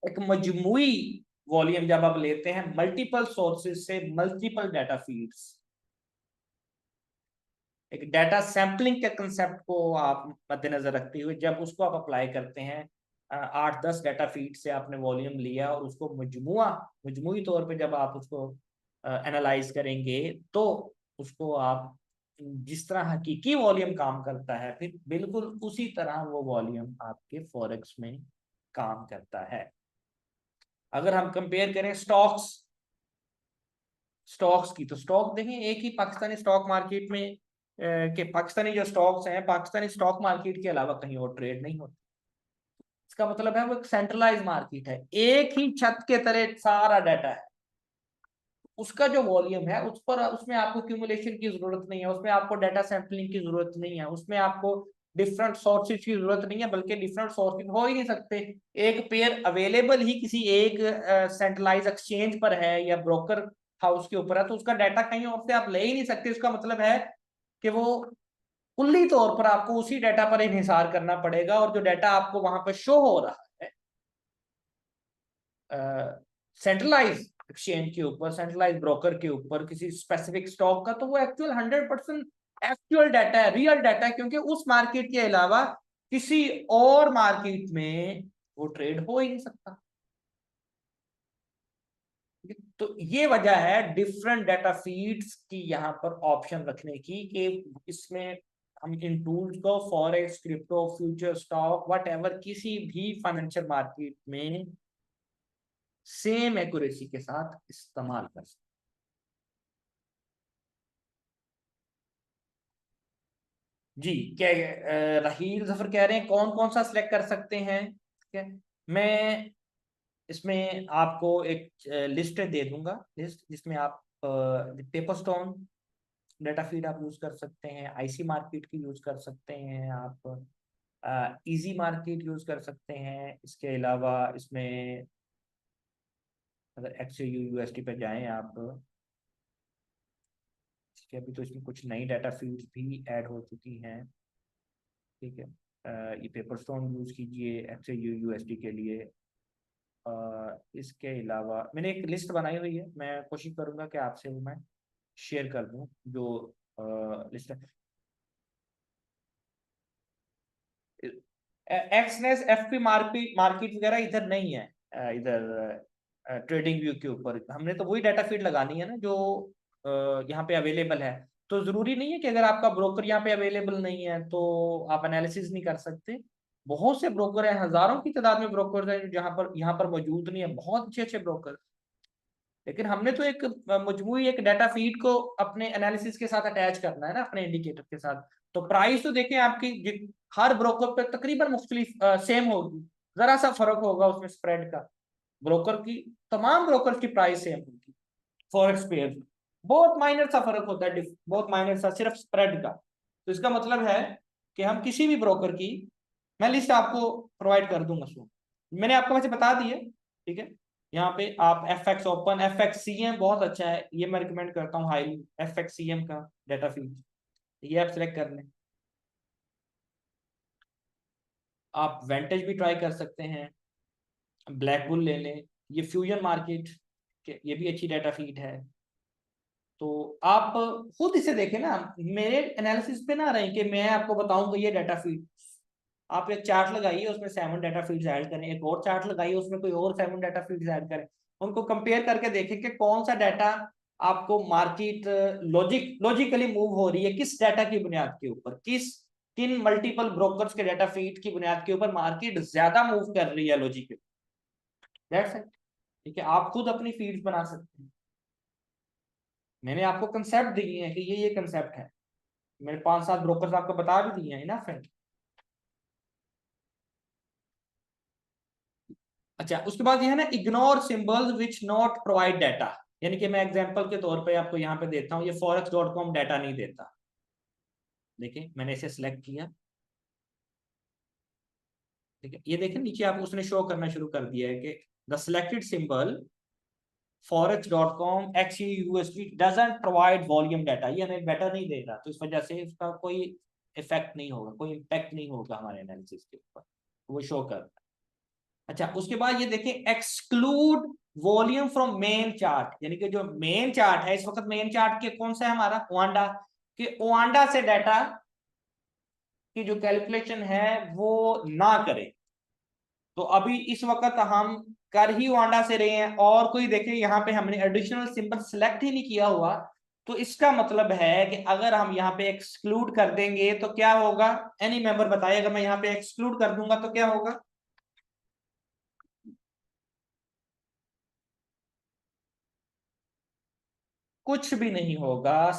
एक मजमुई वॉल्यूम जब आप लेते हैं मल्टीपल सोर्सेज से, मल्टीपल डाटा फीड्स, एक डाटा सैंपलिंग के कंसेप्ट को आप मद्देनजर रखते हुए जब उसको आप अप्लाई करते हैं, 8-10 डाटा फीड से आपने वॉल्यूम लिया और उसको मजमुई तौर पे जब आप उसको एनालाइज करेंगे, तो उसको आप जिस तरह हकीकी वॉल्यूम काम करता है, फिर बिल्कुल उसी तरह वो वॉल्यूम आपके फॉरेक्स में काम करता है। अगर हम कंपेयर करें स्टॉक्स की, तो स्टॉक देखें, एक ही पाकिस्तानी स्टॉक मार्केट में के पाकिस्तानी जो स्टॉक्स हैं, पाकिस्तानी स्टॉक मार्केट के अलावा कहीं और ट्रेड नहीं होते। इसका मतलब है वो एक सेंट्रलाइज मार्केट है, एक ही छत के तले सारा डाटा है। उसका जो वॉल्यूम है उस पर, उसमें आपको क्यूमुलेशन की जरूरत नहीं है, उसमें आपको डाटा सैंपलिंग की जरूरत नहीं है, उसमें आपको डिफरेंट सोर्सेज की जरूरत नहीं है, बल्कि डिफरेंट सोर्सेज हो ही नहीं सकते। एक पेयर अवेलेबल ही किसी एक सेंट्रलाइज एक्सचेंज पर है या ब्रोकर हाउस के ऊपर है, तो उसका डाटा कहीं और से आप ले ही नहीं सकते। उसका मतलब है कि वो कुल्ली तौर पर आपको उसी डाटा पर इन्हिसार करना पड़ेगा, और जो डाटा आपको वहां पर शो हो रहा है सेंट्रलाइज एक्सचेंज के ऊपर, सेंट्रलाइज ब्रोकर के ऊपर, किसी स्पेसिफिक स्टॉक का, तो वो एक्चुअल 100% एक्चुअल डाटा है, रियल डाटा है, क्योंकि उस मार्केट के अलावा किसी और मार्केट में वो ट्रेड हो ही नहीं सकता। तो ये वजह है डिफरेंट डाटा फीड्स की यहाँ पर ऑप्शन रखने की, कि इसमें हम इन टूल्स को forex, crypto, future, stock, whatever, किसी भी फाइनेंशियल मार्केट में सेम एक्यूरेसी के साथ इस्तेमाल कर सकते। जी, क्या राहील जफर कह रहे हैं कौन कौन सा सिलेक्ट कर सकते हैं? ठीक है, मैं इसमें आपको एक लिस्ट दे दूंगा, लिस्ट जिसमें आप पेपरस्टोन डाटा फीड आप यूज कर सकते हैं, आईसी मार्केट की यूज कर सकते हैं, आप इजी मार्केट यूज कर सकते हैं। इसके अलावा इसमें अगर XAU USD पे जाएं आप, ठीक है, अभी तो इसमें कुछ नई डाटा फीड्स भी ऐड हो चुकी हैं। ठीक है, ये पेपरस्टोन यूज कीजिए XAU USD के लिए। इसके अलावा मैंने एक लिस्ट बनाई हुई है, मैं कोशिश करूंगा कि आपसे वो मैं शेयर कर दूं जो लिस्ट है। एक्सनेस FP मार्केट मार्केट वगैरह इधर नहीं है, इधर ट्रेडिंग व्यू के ऊपर हमने तो वही डाटा फीड लगानी है ना जो यहाँ पे अवेलेबल है। तो जरूरी नहीं है कि अगर आपका ब्रोकर यहाँ पे अवेलेबल नहीं है तो आप एनालिसिस नहीं कर सकते। बहुत से ब्रोकर हैं, हजारों की तादाद में ब्रोकर हैं जो जहाँ पर यहाँ पर मौजूद नहीं है, बहुत अच्छे अच्छे ब्रोकर। लेकिन हमने तो एक मजमूई एक डाटा फीड को अपने एनालिसिस के साथ अटैच करना है ना, अपने इंडिकेटर के साथ। तो प्राइस तो देखें आपकी हर ब्रोकर पे तकरीबन मुख्तलिफ सेम होगी, जरा सा फर्क होगा उसमें स्प्रेड का। ब्रोकर की तमाम ब्रोकर की प्राइस सेम होगी, फॉरेक्स पेयर बहुत माइनर सा फर्क होता है, बहुत माइनर सा, सिर्फ स्प्रेड का। तो इसका मतलब है कि हम किसी भी ब्रोकर की, मैं लिस्ट आपको प्रोवाइड कर दूंगा सो, मैंने आपको वैसे बता दी है। ठीक है, यहाँ पे आप FX ओपन, FXCM बहुत अच्छा है, ये मैं रिकमेंड करता हूँ हाईली, FXCM का डाटा फीड, ये आप सिलेक्ट कर लें। आप वेंटेज भी ट्राई कर सकते हैं, ब्लैक बुल ले लें, ये फ्यूजन मार्केट, ये भी अच्छी डाटा फीड है। तो आप खुद इसे देखें ना, मेरे एनालिसिस पे ना रहे कि मैं आपको बताऊंगा ये डाटा फीड। आप एक चार्ट लगाइए उसमें 7 डाटा फीड्स ऐड करें, एक और चार्ट लगाइए उसमें कोई और 7 डाटा फीड्स ऐड करें, उनको कंपेयर करके देखें कि कौन सा डाटा आपको मार्केट लॉजिकली मूव हो रही है, किस डाटा की बुनियाद के ऊपर, किन मल्टीपल ब्रोकर्स के डाटा फीड की बुनियाद के ऊपर मार्केट ज्यादा मूव कर रही है लॉजिकली। That's it. ठीक है, आप खुद अपनी फीड्स बना सकते हैं। मैंने आपको कंसेप्ट दिए हैं कि ये कंसेप्ट है, मेरे 5-7 ब्रोकर्स आपको बता भी दिए हैं ना फ्रेंड। अच्छा, उसके बाद ये है ना, ignore symbols which not provide data, यानी कि मैं एग्जांपल के तौर पे आपको यहाँ पे देता हूँ, ये forex.com डाटा नहीं देता। देखिए मैंने इसे सिलेक्ट किया, ठीक है, ये देखें नीचे आप उसने शो करना शुरू कर दिया है कि the selected symbol forex.com XUSD doesn't provide volume data, ये हमें डाटा नहीं दे रहा, तो इस वजह से इसका कोई इफेक्ट नहीं होगा, कोई इम्पैक्ट नहीं होगा हमारे एनालिसिस के ऊपर, वो शो कर। अच्छा, उसके बाद ये देखें exclude volume from main chart, यानी कि जो मेन चार्ट है इस वक्त, मेन चार्ट के कौन सा है हमारा, ओआंडा, कि ओआंडा से डाटा की जो कैलकुलेशन है वो ना करें। तो अभी इस वक्त हम कर ही ओआंडा से रहे हैं, और कोई देखें यहाँ पे हमने एडिशनल सिंबल सेलेक्ट ही नहीं किया हुआ, तो इसका मतलब है कि अगर हम यहाँ पे एक्सक्लूड कर देंगे तो क्या होगा, एनी मेंबर बताइए, अगर मैं यहाँ पे एक्सक्लूड कर दूंगा तो क्या होगा? कुछ भी नहीं होगा,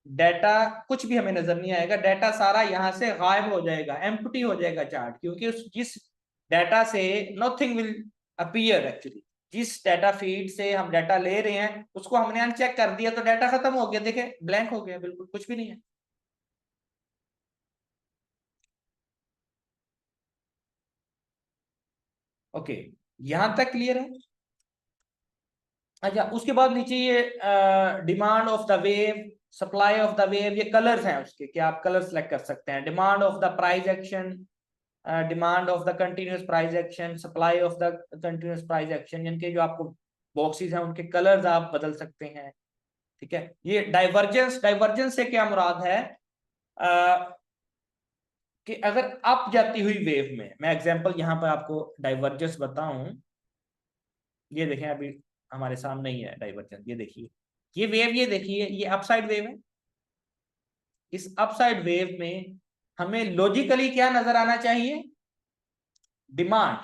डाटा कुछ भी हमें नजर नहीं आएगा, डाटा सारा यहां से गायब हो जाएगा, एम्प्टी हो जाएगा चार्ट, क्योंकि उस जिस डाटा से नथिंग विल अपीयर एक्चुअली, जिस डाटा फीड से हम डाटा ले रहे हैं उसको हमने अनचेक कर दिया तो डाटा खत्म हो गया, देखे ब्लैंक हो गया, बिल्कुल कुछ भी नहीं है। ओके, यहां तक क्लियर है? अच्छा, उसके बाद नीचे ये demand of the wave, supply of the wave, ये कलर्स हैं उसके, कि आप कलर सेलेक्ट कर सकते हैं। Demand of the price action, demand of the continuous price action, supply of the continuous price action, यानी कि जो आपको बॉक्सेस हैं उनके कलर्स आप बदल सकते हैं। ठीक है, ये डाइवर्जेंस, डाइवर्जेंस से क्या मुराद है, कि अगर अप जाती हुई वेव में, मैं एग्जांपल यहाँ पर आपको डाइवर्जेंस बताऊं, ये देखें अभी हमारे सामने ही है डाइवर्जेंस, ये देखिए ये वेव, ये देखिए ये अपसाइड वेव है। इस अपसाइड वेव में हमें लॉजिकली क्या नजर आना चाहिए, डिमांड,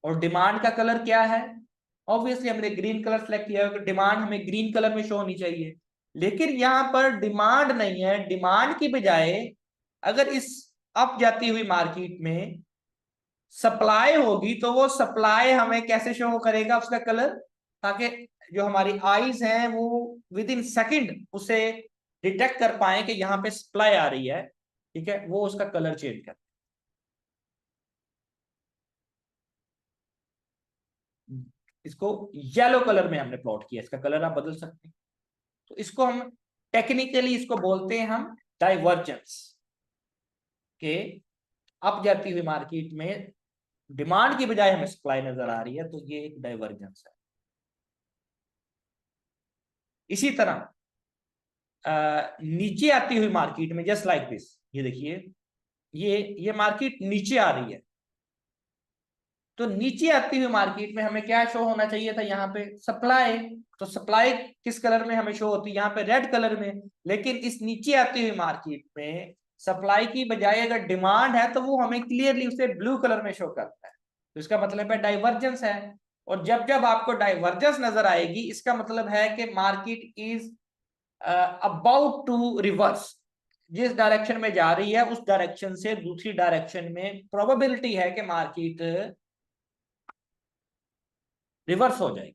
और डिमांड का कलर क्या है, ऑब्वियसली हमने ग्रीन कलर सेलेक्ट किया है, डिमांड हमें ग्रीन कलर में शो होनी चाहिए। लेकिन यहाँ पर डिमांड नहीं है, डिमांड की बजाय अगर इस अप जाती हुई मार्केट में सप्लाई होगी तो वो सप्लाई हमें कैसे शो करेगा उसका कलर, ताकि जो हमारी आईज हैं वो विद इन सेकेंड उसे डिटेक्ट कर पाए कि यहाँ पे सप्लाई आ रही है, ठीक है, वो उसका कलर चेंज कर। इसको येलो कलर में हमने प्लॉट किया, इसका कलर आप बदल सकते हैं। तो इसको हम टेक्निकली इसको बोलते हैं हम डाइवर्जेंस, के अप जाती हुई मार्केट में डिमांड की बजाय हमें सप्लाई नजर आ रही है, तो ये एक डाइवर्जेंस है। इसी तरह नीचे आती हुई मार्केट में जस्ट लाइक दिस, ये देखिए ये मार्केट नीचे आ रही है, तो नीचे आती हुई मार्केट में हमें क्या शो होना चाहिए था, यहाँ पे सप्लाई। तो सप्लाई किस कलर में हमें शो होती है, यहाँ पे रेड कलर में। लेकिन इस नीचे आती हुई मार्केट में सप्लाई की बजाय अगर डिमांड है तो वो हमें क्लियरली उसे ब्लू कलर में शो करता है, तो इसका मतलब है डाइवर्जेंस है। और जब जब आपको डाइवर्जेंस नजर आएगी इसका मतलब है कि market is about to reverse, जिस डायरेक्शन में जा रही है उस डायरेक्शन से दूसरी डायरेक्शन में प्रोबेबिलिटी है कि मार्केट रिवर्स हो जाएगी।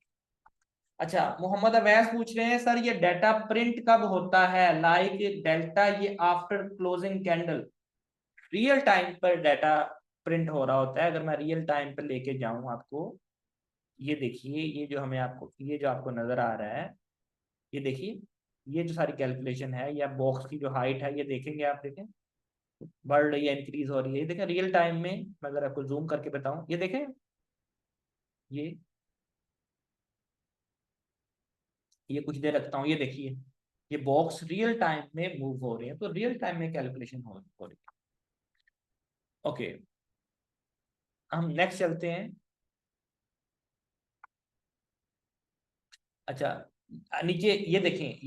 अच्छा, मोहम्मद अवैस पूछ रहे हैं सर ये डाटा प्रिंट कब होता है, लाइक डेल्टा ये after closing candle. Real time पर डाटा प्रिंट हो रहा होता है। अगर मैं रियल टाइम पर लेके जाऊं आपको, ये देखिए ये जो हमें आपको ये जो आपको नजर आ रहा है, ये देखिए ये जो सारी कैलकुलेशन है या बॉक्स की जो हाइट है, ये देखेंगे आप, देखें बढ़ रही है, इंक्रीज हो रही है, ये देखें रियल टाइम में। मैं अगर आपको जूम करके बताऊं, ये देखें ये कुछ देर रखता हूँ, ये देखिए ये बॉक्स रियल टाइम में मूव हो रही है, तो रियल टाइम में कैलकुलेशन हो रही है। ओके, हम नेक्स्ट चलते हैं। अच्छा, नीचे ये देखें,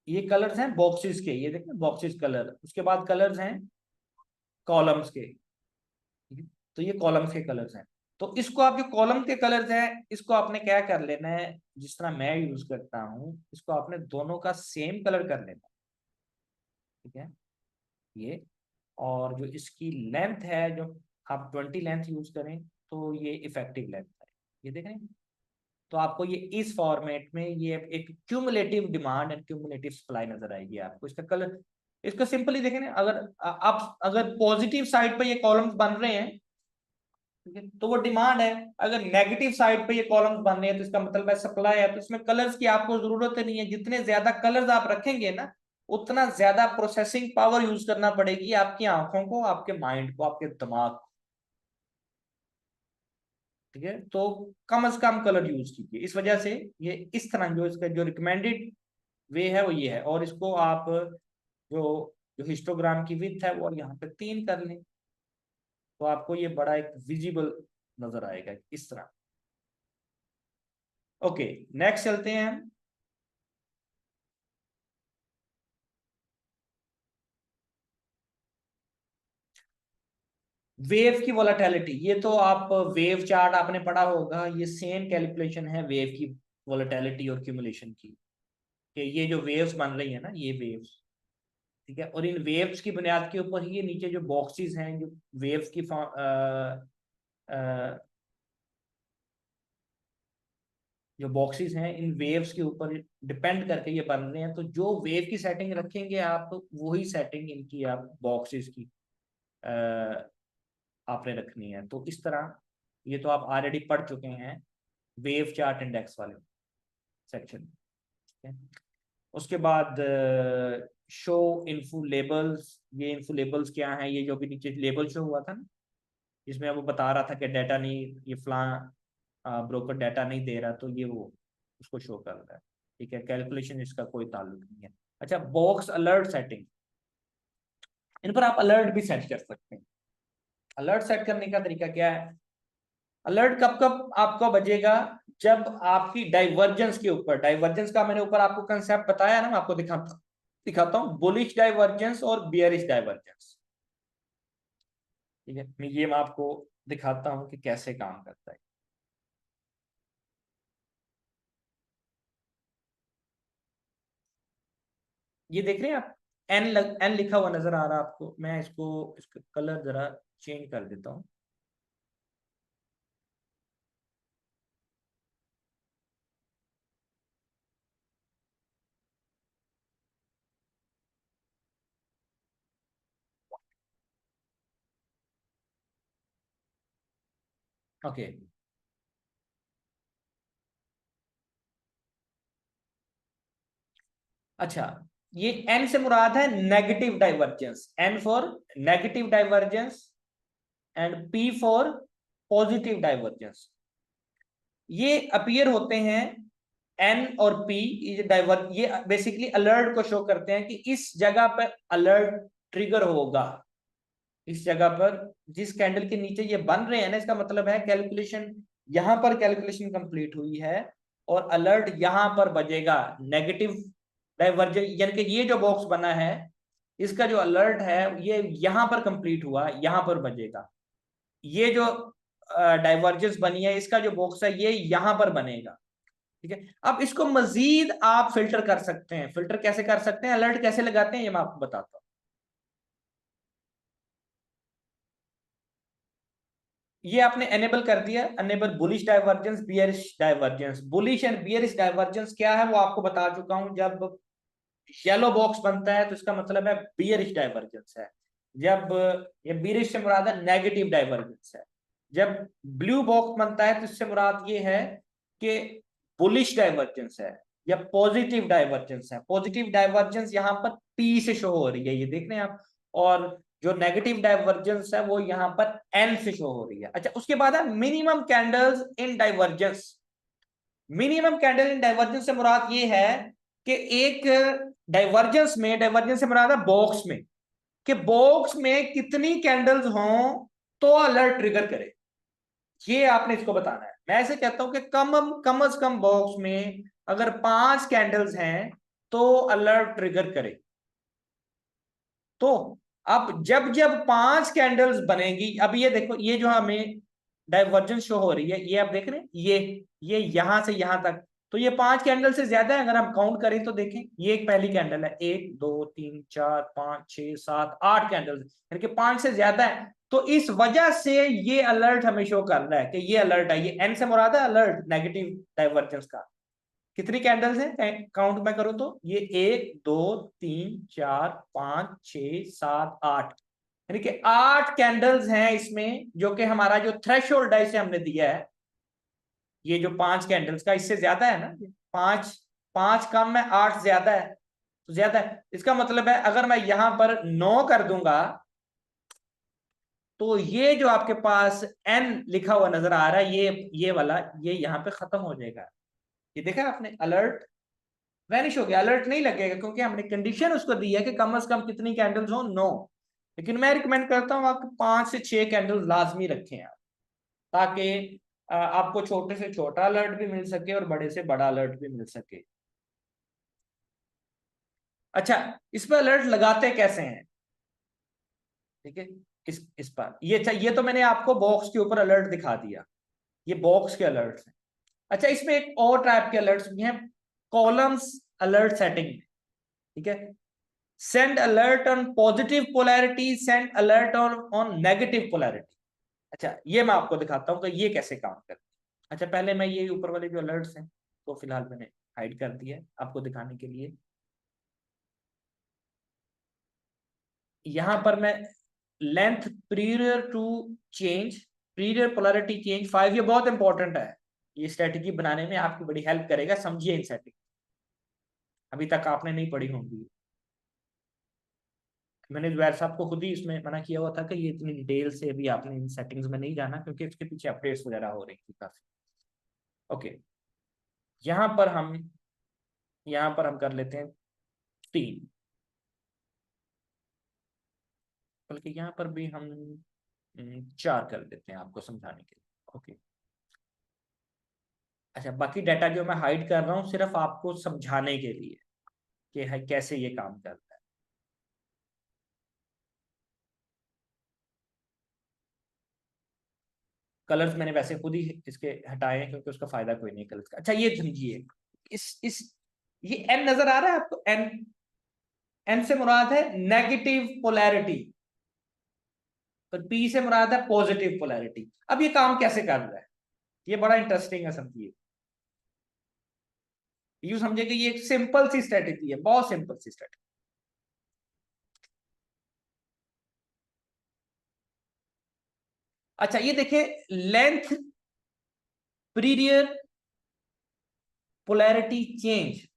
ये कलर्स हैं बॉक्सेस के, ये देखें बॉक्सेस कलर, उसके बाद कलर्स हैं कॉलम्स के, ठीक है? तो ये कॉलम्स के कलर्स हैं। तो इसको आप जो कॉलम के कलर्स हैं इसको आपने क्या कर लेना है, जिस तरह मैं यूज करता हूं, इसको आपने दोनों का सेम कलर कर लेना, ठीक है, ये। और जो इसकी लेंथ है, जो आप 20 लेंथ यूज करें तो ये इफेक्टिव लेंथ है, ये देख रहे हैं। तो आपको ये इस फॉर्मेट में ये एक cumulative demand and cumulative supply नजर आएगी आपको। इसका कलर, इसको सिंपली देखें ना, अगर आप अगर पॉजिटिव साइड पे ये कॉलम्स बन रहे हैं, ठीक है, तो वो डिमांड है। अगर नेगेटिव साइड पे ये कॉलम्स बन रहे हैं तो इसका मतलब है सप्लाई है। तो इसमें कलर्स की आपको जरूरत नहीं है, जितने ज्यादा कलर्स आप रखेंगे ना उतना ज्यादा प्रोसेसिंग पावर यूज करना पड़ेगी आपकी आंखों को, आपके माइंड को, आपके दिमाग को, ठीक है। तो कम से कम कलर यूज कीजिए। इस वजह से ये इस तरह जो इसका जो रिकमेंडेड वे है वो ये है। और इसको आप जो जो हिस्टोग्राम की विड्थ है वो यहाँ पे 3 कर लें, तो आपको ये बड़ा एक विजिबल नजर आएगा इस तरह। ओके, नेक्स्ट चलते हैं हम। वेव की वोलेटिलिटी, ये तो आप वेव चार्ट आपने पढ़ा होगा, ये सेम कैलकुलेशन है वेव की वोलेटिलिटी और क्यूमुलेशन की, कि ये जो वेव्स बन रही है ना, ये वेव्स, ठीक है, और इन वेव्स की बुनियाद के ऊपर ही ये नीचे जो बॉक्सेस हैं, जो वेव्स की जो बॉक्सेस हैं, इन वेव्स के ऊपर डिपेंड करके ये बन रहे हैं। तो जो वेव की सेटिंग रखेंगे आप, वही सेटिंग इनकी आप बॉक्सेस की आपने रखनी है। तो इस तरह ये तो आप ऑलरेडी पढ़ चुके हैं वेव चार्ट इंडेक्स वाले सेक्शन, ठीक है। उसके बाद शो इन्फो लेबल्स, ये इन्फो लेबल्स क्या हैं, ये जो भी नीचे लेबल शो हुआ था ना, जिसमें वो बता रहा था कि डाटा नहीं, ये फलां ब्रोकर डाटा नहीं दे रहा, तो ये वो उसको शो कर रहा है, ठीक है। कैलकुलेशन इसका कोई ताल्लुक नहीं है। अच्छा, बॉक्स अलर्ट सेटिंग, इन पर आप अलर्ट भी सेट कर सकते हैं। अलर्ट सेट करने का तरीका क्या है, अलर्ट कब कब आपको बजेगा, जब आपकी डाइवर्जेंस के ऊपर, डाइवर्जेंस का मैंने ऊपर आपको कंसेप्ट बताया ना, मैं आपको दिखाता हूं, बुलिश डाइवर्जेंस और बियरिश डाइवर्जेंस, ठीक है। ये मैं आपको दिखाता हूं कि कैसे काम करता है। ये देख रहे हैं आप, एन लिखा हुआ नजर आ रहा है आपको? मैं इसका कलर जरा चेंज कर देता हूँ। ओके, अच्छा, ये एन से मुराद है negative divergence, N for negative divergence and P for positive divergence. ये अपीयर होते हैं एन और पी, ये बेसिकली अलर्ट को शो करते हैं कि इस जगह पर अलर्ट ट्रिगर होगा। इस जगह पर जिस कैंडल के नीचे ये बन रहे हैं ना, इसका मतलब है कैलकुलेशन, यहां पर कैलकुलेशन कंप्लीट हुई है और अलर्ट यहां पर बजेगा नेगेटिव डाइवर्जेंस, यानी कि ये जो बॉक्स बना है इसका जो अलर्ट है ये यहां पर कंप्लीट हुआ, यहां पर बजेगा। ये जो डाइवर्जेंस बनी है इसका जो बॉक्स है ये यहां पर बनेगा। ठीक है, अब इसको मजीद आप फिल्टर कर सकते हैं। फिल्टर कैसे कर सकते हैं, अलर्ट कैसे लगाते हैं, ये मैं आपको बताता हूं। ये आपने एनेबल कर दिया, enable bullish divergence, bearish divergence. Bullish and bearish divergence क्या है वो आपको बता चुका हूं। जब येलो बॉक्स बनता है तो इसका मतलब है बियरिश डाइवर्जेंस है। जब ये बियरिश से मुराद है नेगेटिव डाइवर्जेंस है। जब ब्लू बॉक्स बनता है तो इससे मुराद ये है कि बुलिश डाइवर्जेंस है या पॉजिटिव डाइवर्जेंस है। पॉजिटिव डाइवर्जेंस यहां पर पी से शो हो रही है, ये देख रहे हैं आप, और जो नेगेटिव डाइवर्जेंस है वो यहां पर एन से शो हो रही है। अच्छा, उसके बाद है मिनिमम कैंडल्स इन डाइवर्जेंस। मिनिमम कैंडल इन डाइवर्जेंस से मुराद ये है कि एक डाइवर्जेंस से मुराद है बॉक्स में, कि बॉक्स में कितनी कैंडल्स हों तो अलर्ट ट्रिगर करे, ये आपने इसको बताना है। मैं ऐसे कहता हूं कि कम अज कम बॉक्स में अगर 5 कैंडल्स हैं तो अलर्ट ट्रिगर करे। तो अब जब जब 5 कैंडल्स बनेगी, अब ये देखो, ये जो हमें डाइवर्जेंस शो हो रही है ये आप देख रहे हैं, ये यहां से यहां तक, तो ये 5 कैंडल से ज्यादा है। अगर हम काउंट करें तो देखें, ये एक पहली कैंडल है, 1 2 3 4 5 6 7 8 कैंडल, यानी कि 5 से ज्यादा है। तो इस वजह से ये अलर्ट हमें शो कर रहा है कि ये अलर्ट है। ये एन से मुराद है अलर्ट नेगेटिव डाइवर्जेंस का। कितनी कैंडल्स हैं काउंट में करूं तो, ये 1 2 3 4 5 6 7 8, यानी कि 8 कैंडल्स हैं इसमें, जो कि हमारा जो थ्रेशोल्ड है इसे हमने दिया है। ये जो 5 कैंडल्स का, इससे ज्यादा है ना, 5 5 कम है 8 ज्यादा है, तो ज्यादा है। इसका मतलब है अगर मैं यहां पर 9 कर दूंगा तो ये जो आपके पास एन लिखा हुआ नजर आ रहा है, ये वाला, ये यहां पे खत्म हो जाएगा। ये देखा आपने, अलर्ट वैनिश हो गया, अलर्ट नहीं लगेगा, क्योंकि हमने कंडीशन उसको दी है कि कम से कम कितनी कैंडल्स हो, 9। लेकिन मैं रिकमेंड करता हूं आप 5 से 6 कैंडल लाजमी रखें आप, ताकि आपको छोटे से छोटा अलर्ट भी मिल सके और बड़े से बड़ा अलर्ट भी मिल सके। अच्छा, इस पर अलर्ट लगाते कैसे हैं, ठीक है, इस पर ये, अच्छा, ये तो मैंने आपको बॉक्स के ऊपर अलर्ट दिखा दिया, ये बॉक्स के अलर्ट्स हैं। अच्छा, इसमें एक और टाइप के अलर्ट्स भी हैं, कॉलम्स अलर्ट सेटिंग, ठीक है। Send alert on positive polarity, send alert on negative polarity. अच्छा, ये मैं आपको दिखाता हूं कि ये कैसे काम करते हैं। अच्छा, पहले मैं ये ऊपर वाले जो अलर्ट्स हैं तो फिलहाल मैंने हाइड कर दिया है आपको दिखाने के लिए। यहां पर मैं length prior to change, prior polarity change 5, ये बहुत इंपॉर्टेंट है, ये स्ट्रेटजी बनाने में आपकी बड़ी हेल्प करेगा, समझिए इन सेटिंग, अभी तक आपने नहीं पढ़ी होंगी। मैंने जुबैर साहब को खुद ही इसमें मना किया हुआ था कि ये इतनी डिटेल से भी आपने इन सेटिंग्स में नहीं जाना, क्योंकि इसके पीछे अपडेट्स वगैरह हो रही थी काफी। ओके, यहाँ पर हम कर लेते हैं 3, बल्कि यहाँ पर भी हम 4 कर देते हैं आपको समझाने के लिए। ओके, अच्छा, बाकी डाटा जो मैं हाइड कर रहा हूँ सिर्फ आपको समझाने के लिए कि है कैसे ये काम करता है। कलर्स मैंने वैसे खुद ही इसके हटाए हैं क्योंकि उसका फायदा कोई नहीं कलर्स का। अच्छा ये समझिए, इस ये एन नजर आ रहा है आपको? एन, एन से मुराद है नेगेटिव पोलैरिटी, तो पी से मुराद है पॉजिटिव पोलैरिटी। अब ये काम कैसे कर रहा है, ये बड़ा इंटरेस्टिंग है, समझिए। यूं समझे कि ये एक सिंपल सी स्ट्रेटेजी है, बहुत सिंपल सी स्ट्रेटेजी। अच्छा ये देखिए, length period polarity change,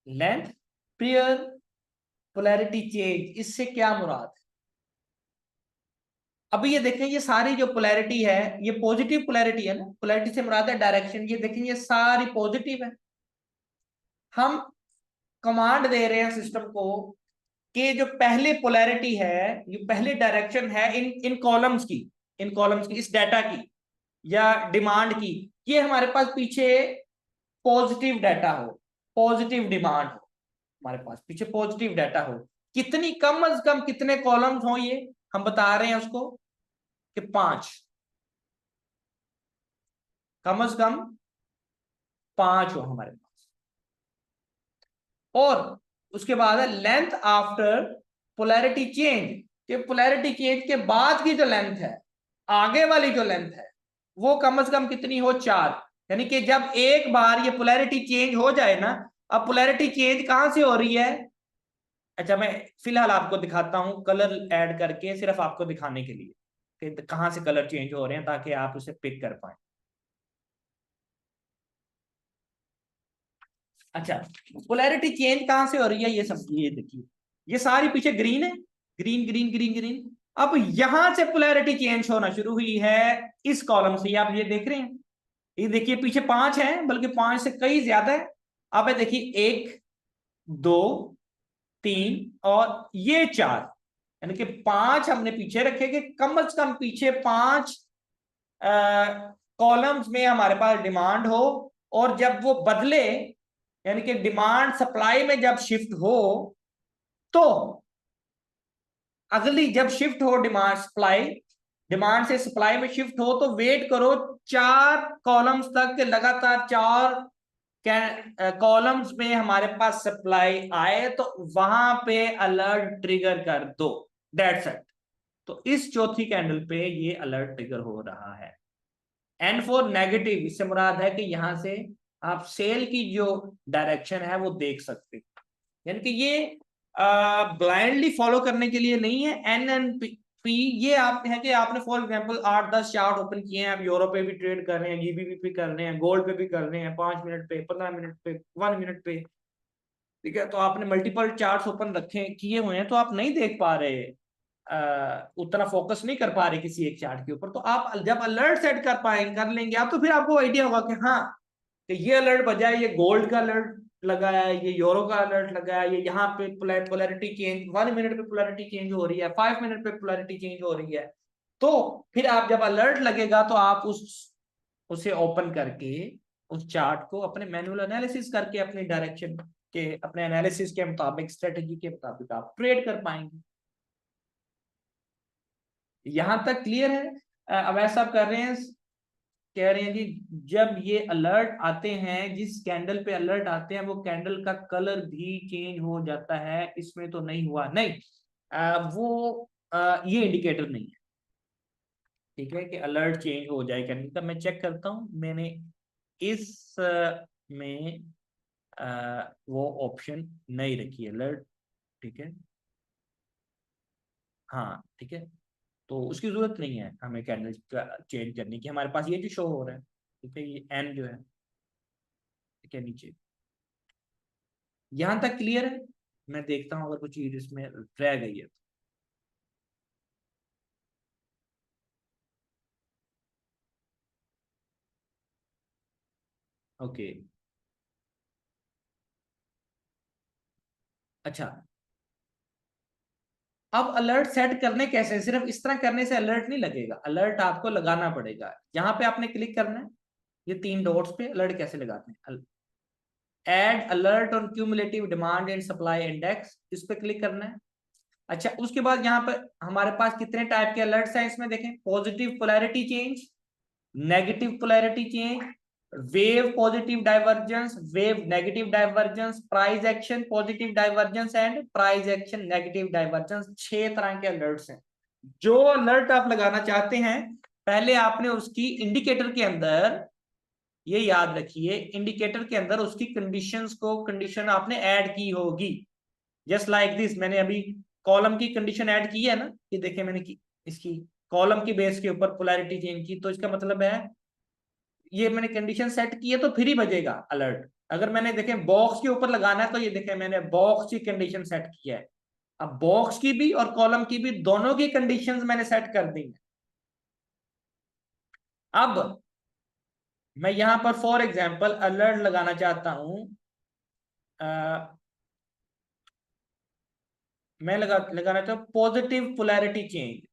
length period polarity change, इससे क्या मुराद है? अभी ये देखें, ये सारी जो पोलैरिटी है ये पॉजिटिव पोलैरिटी है ना, पोलैरिटी से मुराद है डायरेक्शन। ये देखें ये सारी पॉजिटिव है। हम कमांड दे रहे हैं सिस्टम को कि जो पहले पोलैरिटी है, ये पहले डायरेक्शन है इन इन कॉलम्स की, इन कॉलम्स की, इस डाटा की या डिमांड की, ये हमारे पास पीछे पॉजिटिव डाटा हो, पॉजिटिव डिमांड हो, हमारे पास पीछे पॉजिटिव डाटा हो। कितनी कम अज कम कितने कॉलम्स हो, ये हम बता रहे हैं उसको कि 5, कम अज कम 5 हो हमारे पास। और उसके बाद है लेंथ आफ्टर पोलैरिटी चेंज, कि पोलैरिटी चेंज के बाद की जो लेंथ है, आगे वाली जो लेंथ है, वो कम से कम कितनी हो, 4। यानी कि जब एक बार ये पोलैरिटी चेंज हो जाए ना, अब पोलैरिटी चेंज कहां से हो रही है? अच्छा मैं फिलहाल आपको दिखाता हूं कलर ऐड करके, सिर्फ आपको दिखाने के लिए कि कहां से कलर चेंज हो रहे हैं, ताकि आप उसे पिक कर पाए। अच्छा पोलैरिटी चेंज कहां से हो रही है, ये सब ये देखिए, ये सारी पीछे ग्रीन है, ग्रीन ग्रीन ग्रीन ग्रीन। अब यहां से पोलैरिटी चेंज होना शुरू हुई है इस कॉलम से, आप ये देख रहे हैं, ये देखिए पीछे 5 है, बल्कि 5 से कई ज्यादा है। अब देखिए 1 2 3 और ये 4, यानी कि 5 हमने पीछे रखे कि कम से कम पीछे 5 कॉलम्स में हमारे पास डिमांड हो, और जब वो बदले, यानी कि डिमांड सप्लाई में जब शिफ्ट हो, तो अगली जब शिफ्ट हो डिमांड सप्लाई, डिमांड से सप्लाई में शिफ्ट हो, तो वेट करो 4 कॉलम्स तक के लगातार 4 कॉलम्स में हमारे पास सप्लाई आए, तो वहां पे अलर्ट ट्रिगर कर दो, दैट्स इट। तो इस चौथी कैंडल पे ये अलर्ट ट्रिगर हो रहा है। एंड फॉर नेगेटिव, इससे मुराद है कि यहां से आप सेल की जो डायरेक्शन है वो देख सकते, यानी कि ये ब्लाइंडली फॉलो करने के लिए नहीं है। एन एन पी ये आप है कि आपने फॉर एग्जांपल 8-10 चार्ट ओपन किए हैं, आप यूरो पे भी ट्रेड कर रहे हैं, जीबीपी पे कर रहे हैं, गोल्ड पे भी कर रहे हैं, 5 मिनट पे, 15 मिनट पे, 1 मिनट पे, ठीक है, तो आपने मल्टीपल चार्ट्स ओपन रखे किए हुए हैं, तो आप नहीं देख पा रहे, उतना फोकस नहीं कर पा रहे किसी एक चार्ट के ऊपर। तो आप जब अलर्ट सेट कर पाएंगे, कर लेंगे आप, तो फिर आपको आइडिया होगा कि हाँ, कि ये अलर्ट बजा है, ये गोल्ड का अलर्ट लगाया है, ये यूरो का अलर्ट लगाया है, ये यहाँ पे पोलैरिटी चेंज 1 मिनट पे पोलैरिटी चेंज हो रही है, 5 मिनट पे पोलैरिटी चेंज हो रही है। तो फिर आप जब अलर्ट लगेगा, तो आप उसे ओपन करके उस चार्ट को अपने मैनुअल एनालिसिस करके अपनी डायरेक्शन के, अपने एनालिसिस के मुताबिक, स्ट्रेटेजी के मुताबिक आप ट्रेड कर पाएंगे। यहां तक क्लियर है? अब ऐसा कर रहे हैं, कह रहे हैं जी, जब ये अलर्ट आते हैं, जिस कैंडल पे अलर्ट आते हैं, वो कैंडल का कलर भी चेंज हो जाता है, इसमें तो नहीं हुआ, नहीं, वो ये इंडिकेटर नहीं है, ठीक है, कि अलर्ट चेंज हो जाए कैंडल का। मैं चेक करता हूं, मैंने इस में वो ऑप्शन नहीं रखी है अलर्ट, ठीक है, हाँ ठीक है, तो उसकी जरूरत नहीं है हमें कैंडल चेंज करने की, हमारे पास ये जो शो हो रहा है, ठीक है, ये एन जो है, ठीक है, नीचे। यहां तक क्लियर है? मैं देखता हूं अगर कुछ चीज इसमें रह गई है। ओके, अच्छा अब अलर्ट सेट करने कैसे? सिर्फ इस तरह करने से अलर्ट नहीं लगेगा, अलर्ट आपको लगाना पड़ेगा। यहाँ पे आपने क्लिक करना है, ये 3 डॉट्स पे अलर्ट कैसे लगाते हैं, add alert on cumulative demand and supply index, इस पे क्लिक करना है। अच्छा, उसके बाद यहाँ पर हमारे पास कितने टाइप के अलर्ट्स हैं इसमें देखें, positive polarity change, negative polarity change, wave positive divergence, wave negative divergence, price action positive divergence and price action negative divergence. 6 तरह के अलर्ट्स हैं। जो अलर्ट आप लगाना चाहते हैं, पहले आपने उसकी इंडिकेटर के अंदर, ये याद रखिए, इंडिकेटर के अंदर उसकी कंडीशंस को, कंडीशन आपने ऐड की होगी। जस्ट लाइक दिस, मैंने अभी कॉलम की कंडीशन ऐड की है ना, ये देखिए मैंने की, इसकी कॉलम की बेस के ऊपर पोलैरिटी चेंज की, तो इसका मतलब है ये मैंने कंडीशन सेट की है तो फिर ही बजेगा अलर्ट। अगर मैंने देखे बॉक्स के ऊपर लगाना है तो ये देखे मैंने बॉक्स की कंडीशन सेट की है। अब बॉक्स की भी और कॉलम की भी दोनों की कंडीशंस मैंने सेट कर दी है। अब मैं यहां पर फॉर एग्जांपल अलर्ट लगाना चाहता हूं, मैं लगाना चाहता हूं पॉजिटिव पोलैरिटी चेंज।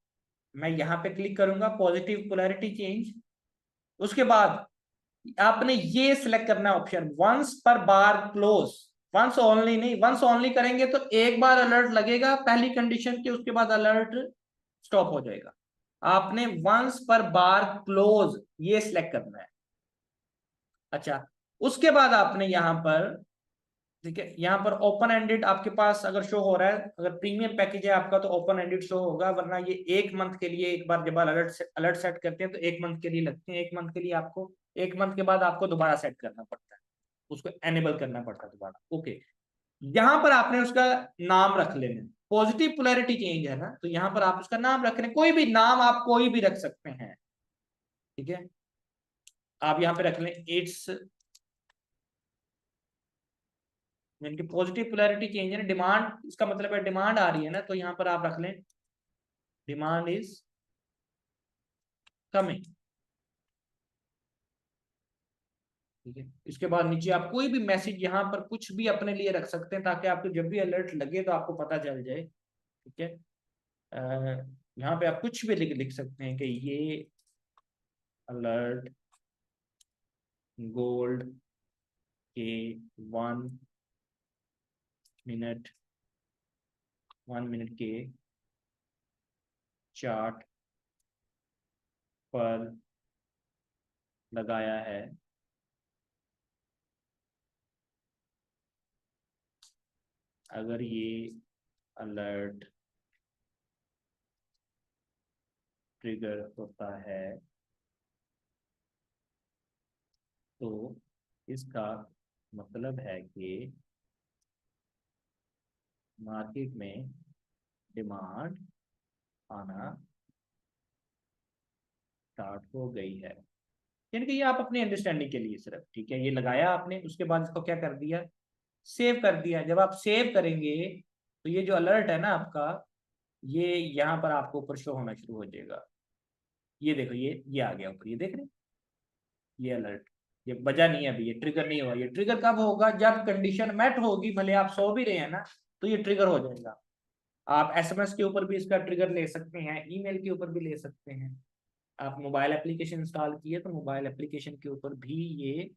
मैं यहां पे क्लिक करूंगा पॉजिटिव पोलैरिटी चेंज। उसके बाद आपने ये सिलेक्ट करना है ऑप्शन वंस पर बार क्लोज, वंस ओनली नहीं, वंस ओनली करेंगे तो एक बार अलर्ट लगेगा पहली कंडीशन के, उसके बाद अलर्ट स्टॉप हो जाएगा। आपने वंस पर बार क्लोज ये सिलेक्ट करना है। अच्छा, उसके बाद आपने यहां पर, ठीक है, यहाँ पर ओपन एंडेड आपके पास अगर शो हो रहा है, अगर प्रीमियम पैकेज है आपका तो ओपन एंडेड शो होगा, वरना ये 1 मंथ के लिए, एक बार जब अलर्ट सेट करते हैं तो 1 मंथ के लिए लगते हैं। 1 मंथ के लिए आपको, 1 मंथ के बाद आपको दोबारा सेट करना पड़ता है, उसको एनेबल करना पड़ता है दोबारा। ओके, यहाँ पर आपने उसका नाम रख लेना, पॉजिटिव पोलैरिटी चेंज है ना, तो यहाँ पर आप उसका नाम रख रहे हैं, कोई भी नाम आप कोई भी रख सकते हैं, ठीक है। आप यहाँ पे रख लें इट्स, यानी कि पॉजिटिव पोलैरिटी चेंज है ना, डिमांड, इसका मतलब है डिमांड आ रही है ना, तो यहां पर आप रख लें डिमांड इज कमिंग, ठीक है। इसके बाद नीचे आप कोई भी मैसेज यहां पर कुछ भी अपने लिए रख सकते हैं, ताकि आपको जब भी अलर्ट लगे तो आपको पता चल जाए, ठीक है। यहाँ पे आप कुछ भी लिख सकते हैं कि ये अलर्ट गोल्ड के 1 मिनट, 1 मिनट के चार्ट पर लगाया है, अगर ये अलर्ट ट्रिगर होता है तो इसका मतलब है कि मार्केट में डिमांड आना स्टार्ट हो गई है। यानी कि ये आप अपनी अंडरस्टैंडिंग के लिए सिर्फ, ठीक है, ये लगाया आपने, उसके बाद इसको क्या कर दिया, सेव कर दिया। जब आप सेव करेंगे तो ये जो अलर्ट है ना आपका, ये यहाँ पर आपको ऊपर शो होना शुरू हो जाएगा। ये देखो, ये आ गया ऊपर, ये देख रहे हैं, ये अलर्ट, ये बजा नहीं है अभी, ये ट्रिगर नहीं हुआ। ये ट्रिगर कब होगा, जब कंडीशन मेट होगी, भले आप सो भी रहे हैं ना, तो ये ट्रिगर हो जाएगा। आप एसएमएस के ऊपर भी इसका ट्रिगर ले सकते हैं, ईमेल के ऊपर भी ले सकते हैं। आप मोबाइल एप्लीकेशन इंस्टॉल किए तो मोबाइल एप्लीकेशन के ऊपर भी ये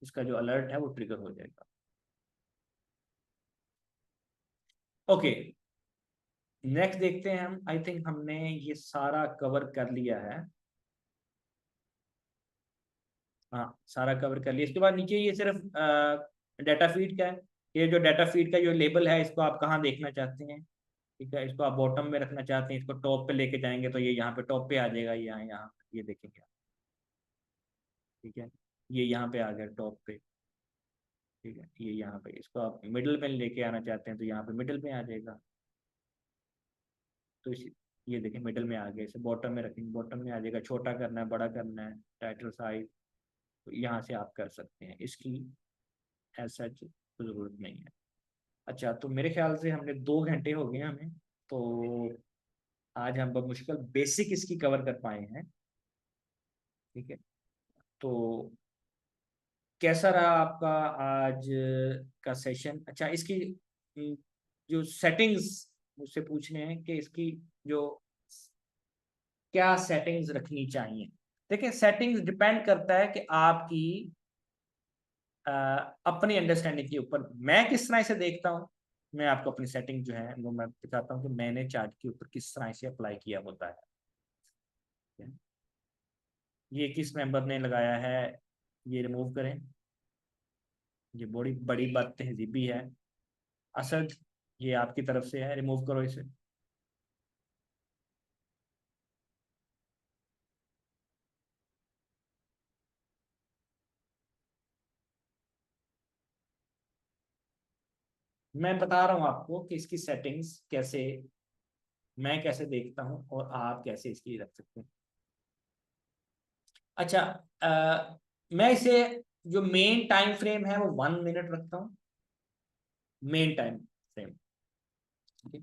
इसका जो अलर्ट है वो ट्रिगर हो जाएगा। ओके, नेक्स्ट देखते हैं हम। आई थिंक हमने ये सारा कवर कर लिया है, हाँ सारा कवर कर लिया। इसके बाद नीचे ये सिर्फ डाटा फीड का है। ये जो डाटा फीड का जो लेबल है, इसको आप कहाँ देखना चाहते हैं, ठीक है, इसको आप बॉटम में रखना चाहते हैं, इसको टॉप पे लेके जाएंगे तो ये यहाँ पे टॉप पे आ जाएगा, यहाँ यहाँ ये देखेंगे, ठीक है, ये यहाँ पे आ गया टॉप पे, ठीक है, ये यहाँ पे। इसको आप मिडिल में लेके आना चाहते हैं तो यहाँ पे मिडिल में आ जाएगा, तो इस, ये देखिए मिडिल में आ गया। इसे बॉटम में रखेंगे, बॉटम में आ जाएगा। छोटा करना है, बड़ा करना है, टाइटल साइज, तो यहाँ से आप कर सकते हैं, इसकी ऐसा जरूरत नहीं है। अच्छा, तो मेरे ख्याल से हमने 2 घंटे हो गए हमें, तो आज हम बमुश्किल बेसिक इसकी कवर कर पाए हैं, ठीक है। तो कैसा रहा आपका आज का सेशन? अच्छा, इसकी जो सेटिंग्स मुझसे पूछने हैं कि इसकी जो क्या सेटिंग्स रखनी चाहिए। देखिए, सेटिंग्स डिपेंड करता है कि आपकी अपनी अंडरस्टैंडिंग के ऊपर मैं किस तरह से देखता हूँ, मैं आपको अपनी सेटिंग जो है वो मैं बताता हूँ कि मैंने चार्ट के ऊपर किस तरह से अप्लाई किया होता है। ये किस मेंबर ने लगाया है, ये रिमूव करें, ये बड़ी बड़ी बात तहजीबी है। असद, ये आपकी तरफ से है, रिमूव करो इसे। मैं बता रहा हूँ आपको कि इसकी सेटिंग्स कैसे, मैं कैसे देखता हूँ और आप कैसे इसकी रख सकते हैं। अच्छा, मैं इसे जो मेन टाइम फ्रेम है वो 1 मिनट रखता हूँ, मेन टाइम फ्रेम। ठीक है,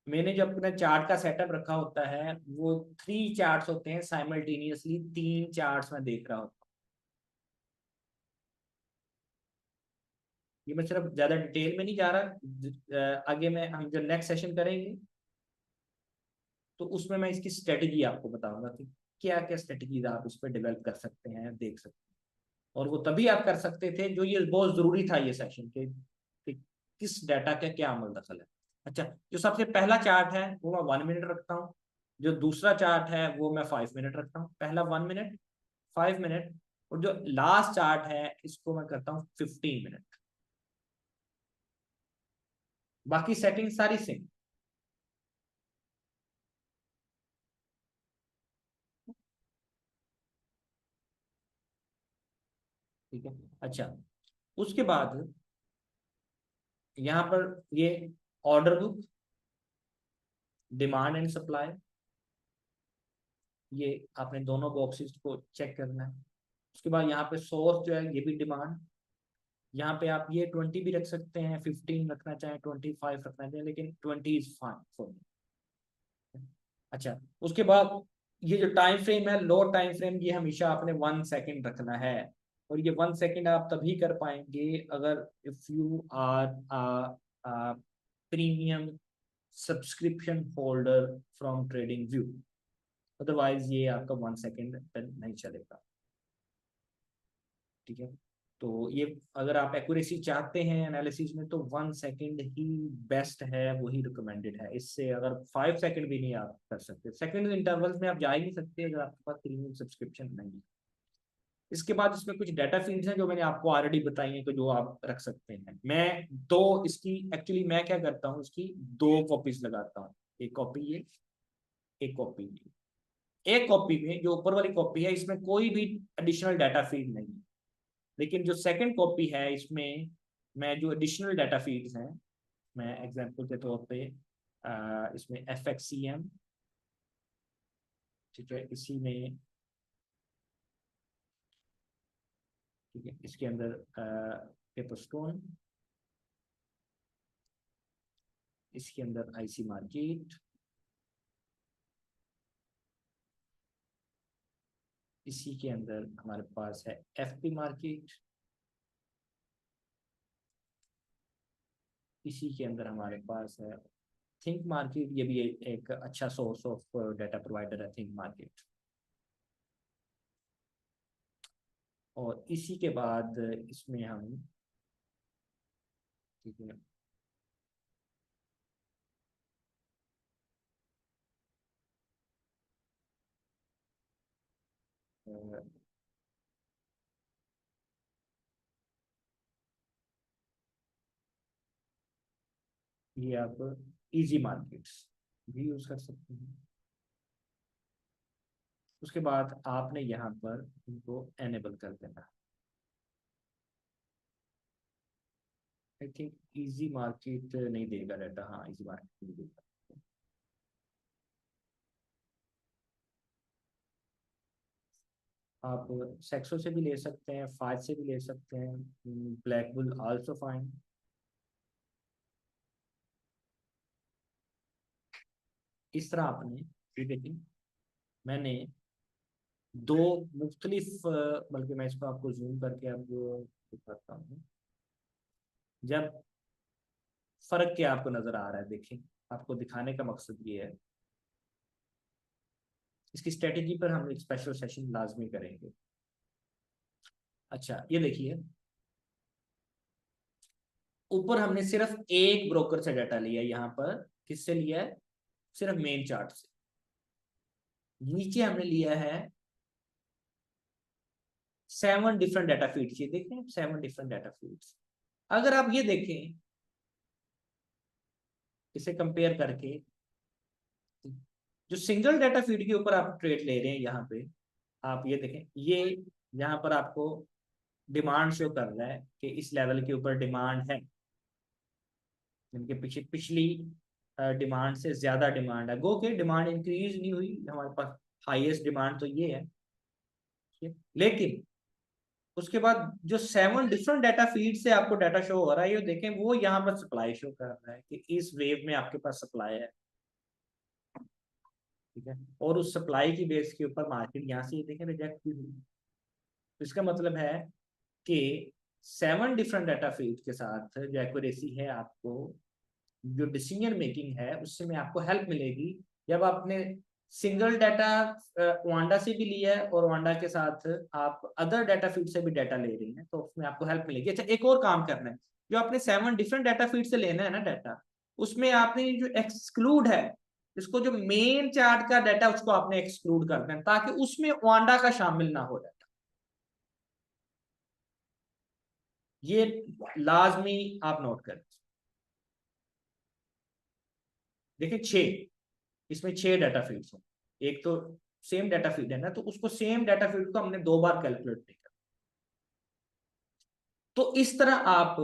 मैंने जो अपना चार्ट का सेटअप रखा होता है वो 3 चार्ट्स होते हैं साइमल्टेनियसली, 3 चार्ट्स में देख रहा होता हूँ। ये मैं सिर्फ ज्यादा डिटेल में नहीं जा रहा, आगे में हम जो नेक्स्ट सेशन करेंगे तो उसमें मैं इसकी स्ट्रेटजी आपको बताऊंगा कि क्या क्या स्ट्रेटजीज आप उस पर डेवलप कर सकते हैं, देख सकते हैं। और वो तभी आप कर सकते थे, जो ये बहुत जरूरी था ये सेशन के कि किस डाटा का क्या अमल दखल है। अच्छा, जो सबसे पहला चार्ट है वो मैं 1 मिनट रखता हूँ, जो दूसरा चार्ट है वो मैं 5 मिनट रखता हूँ। पहला 1 मिनट, 5 मिनट, और जो लास्ट चार्ट है इसको मैं करता हूँ 15 मिनट। बाकी सेटिंग सारी सेम। ठीक है, अच्छा, उसके बाद यहाँ पर ये order book, demand and supply, ये आपने दोनों बॉक्सेस को चेक करना है। उसके बाद यहाँ पे सोर्स जो है ये भी डिमांड, यहाँ पे आप ये 20 भी रख सकते हैं, 15 रखना चाहें, 25 रखना चाहें, लेकिन 20 इज फाइन फॉर मी। अच्छा, उसके बाद ये जो टाइम फ्रेम है, लो टाइम फ्रेम, ये हमेशा आपने 1 सेकेंड रखना है। और ये 1 सेकेंड आप तभी कर पाएंगे अगर if you are premium subscription holder from TradingView, otherwise ये आपका 1 सेकेंड नहीं चलेगा। ठीक है, तो ये अगर आप एक्यूरेसी चाहते हैं एनालिसिस में तो 1 सेकेंड ही बेस्ट है, वही रिकमेंडेड है। इससे अगर 5 सेकेंड भी नहीं आप कर सकते, सेकेंड इंटरवल्स में आप जा ही नहीं सकते अगर आपके पास प्रीमियम सब्सक्रिप्शन नहीं है। इसके बाद इसमें कुछ डाटा फील्ड्स हैं जो मैंने आपको ऑलरेडी बताई हैं, तो जो आप रख सकते हैं। मैं दो इसकी एक्चुअली मैं क्या करता हूँ, इसकी 2 कॉपीज लगाता हूँ, एक कॉपी ये, एक कॉपी ये। एक कॉपी में जो ऊपर वाली कॉपी है इसमें कोई भी एडिशनल डाटा फीड नहीं है, लेकिन जो सेकंड कॉपी है इसमें मैं जो एडिशनल डाटा फीड्स हैं, मैं एग्जांपल के तौर पे इसमें FXCM, ठीक है, इसी में, ठीक है, इसके अंदर पेपरस्टोन, इसके अंदर IC मार्केट, इसी के अंदर हमारे पास है FP मार्केट, इसी के अंदर हमारे पास है थिंक मार्केट। ये भी एक अच्छा सोर्स ऑफ डाटा प्रोवाइडर है थिंक मार्केट। और इसी के बाद इसमें हम, ठीक है, ये आप इजी मार्केट्स भी यूज कर सकते हैं। उसके बाद आपने यहाँ पर इनको एनेबल कर देना। आई थिंक इजी मार्केट नहीं देगा डाटा, हाँ इजी मार्केट नहीं देगा। आप सेक्सो से भी ले सकते हैं, फाइव से भी ले सकते हैं, ब्लैक बुल आल्सो फाइन। इस तरह आपने, ठीक है, मैंने दो मुख्तलिफ, बल्कि मैं इसको आपको जूम करके आपको दिखाता हूँ। जब फर्क क्या आपको नजर आ रहा है, देखें, आपको दिखाने का मकसद ये है। इसकी स्ट्रेटेजी पर हम एक स्पेशल सेशन लाजमी करेंगे। अच्छा ये देखिए, ऊपर हमने सिर्फ एक ब्रोकर से डाटा लिया, यहाँ पर किससे लिया है, सिर्फ मेन चार्ट से। नीचे हमने लिया है 7 डिफरेंट डाटा फीड्स, ये देखें 7 डिफरेंट डाटा फीड्स। अगर आप ये देखें इसे कंपेयर करके, जो सिंगल डाटा फीड के ऊपर आप ट्रेड ले रहे हैं, यहाँ पे आप ये देखें, ये यहाँ पर आपको डिमांड शो कर रहा है कि इस लेवल के ऊपर डिमांड है, जिनके पीछे पिछली डिमांड से ज्यादा डिमांड है। गो के डिमांड इंक्रीज नहीं हुई, हमारे पास हाईएस्ट डिमांड तो ये है, लेकिन उसके बाद जो 7 डिफरेंट डाटा फीड से आपको डाटा शो हो रहा है, ये देखें वो यहाँ पर सप्लाई शो कर रहा है कि इस वेव में आपके पास सप्लाई है, ठीक है, और उस सप्लाई की बेस के ऊपर मार्केट यहाँ से ये देखें रिजेक्ट भी हुई। तो इसका मतलब है कि 7 डिफरेंट डाटा फीड के साथ जो एक्यूरेसी है, आपको जो डिसीजन मेकिंग है उससे में आपको हेल्प मिलेगी। जब आपने सिंगल डाटा वांडा से भी लिया है और वांडा के साथ आप अदर डाटा फीड से भी डाटा ले रही हैं, तो उसमें आपको हेल्प मिलेगी। अच्छा एक और काम करना है, जो आपने 7 डिफरेंट डाटा फीड से लेना है ना डाटा, उसमें आपने जो एक्सक्लूड है, इसको जो मेन चार्ट का डाटा उसको आपने एक्सक्लूड करना है, ताकि उसमें वांडा का शामिल ना हो डाटा। ये लाजमी आप नोट करें। देखिए 6, इसमें 6 डाटा फीड्स हैं, एक तो सेम डाटा फीड है ना, तो उसको सेम डाटा फीड को हमने 2 बार कैलकुलेट नहीं किया। तो इस तरह आप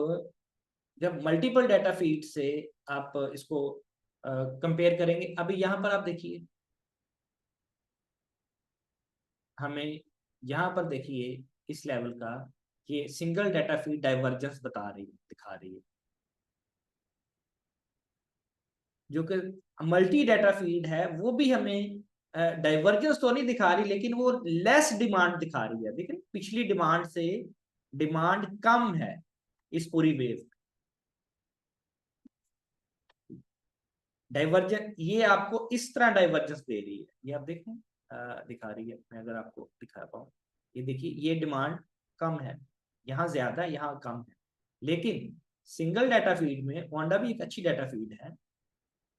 जब मल्टीपल डाटा फीड से आप इसको कंपेयर करेंगे। अभी यहां पर आप देखिए, हमें यहां पर देखिए इस लेवल का ये सिंगल डाटा फीड डाइवर्जेंस बता रही है, दिखा रही है, जो कि मल्टी डाटा फीड है वो भी हमें डाइवर्जेंस तो नहीं दिखा रही, लेकिन वो लेस डिमांड दिखा रही है। देखिए पिछली डिमांड से डिमांड कम है इस पूरी वेव। डाइवर्जेंस ये आपको इस तरह डाइवर्जेंस दे रही है, ये आप देखें दिखा रही है। मैं अगर आपको दिखा पाऊँ, ये देखिए ये डिमांड कम है, यहाँ ज्यादा है, यहाँ कम है। लेकिन सिंगल डाटा फीड में, वांडा भी एक अच्छी डाटा फीड है,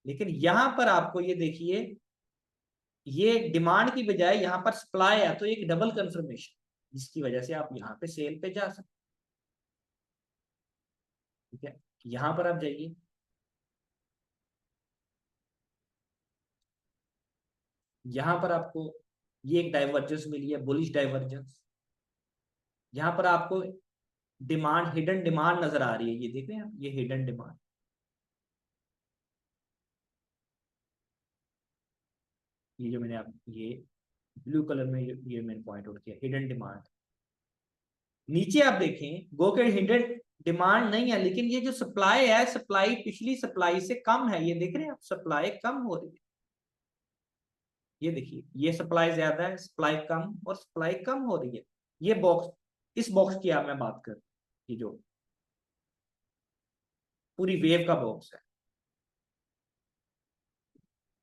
लेकिन यहाँ पर आपको ये देखिए, ये डिमांड की बजाय यहाँ पर सप्लाई है, तो एक डबल कंफर्मेशन, जिसकी वजह से आप यहाँ पे सेल पे जा सकते। ठीक है, यहाँ पर आप जाइए, यहाँ पर आपको ये एक डाइवर्जेंस मिली है, बुलिश डाइवर्जेंस। यहाँ पर आपको डिमांड, हिडन डिमांड नजर आ रही है, ये देख रहे हैं आप, ये हिडन डिमांड, ये जो मैंने आप ये ब्लू कलर में ये मैंने पॉइंट आउट किया, हिडन डिमांड। नीचे आप देखें गो के हिडन डिमांड नहीं है, लेकिन ये जो सप्लाई है, सप्लाई पिछली सप्लाई से कम है, ये देख रहे हैं आप, सप्लाई कम हो रही है। ये देखिए ये सप्लाई ज्यादा है, सप्लाई कम, और सप्लाई कम हो रही है। ये बॉक्स, इस बॉक्स की आप मैं बात कर, ये जो पूरी वेव का बॉक्स है।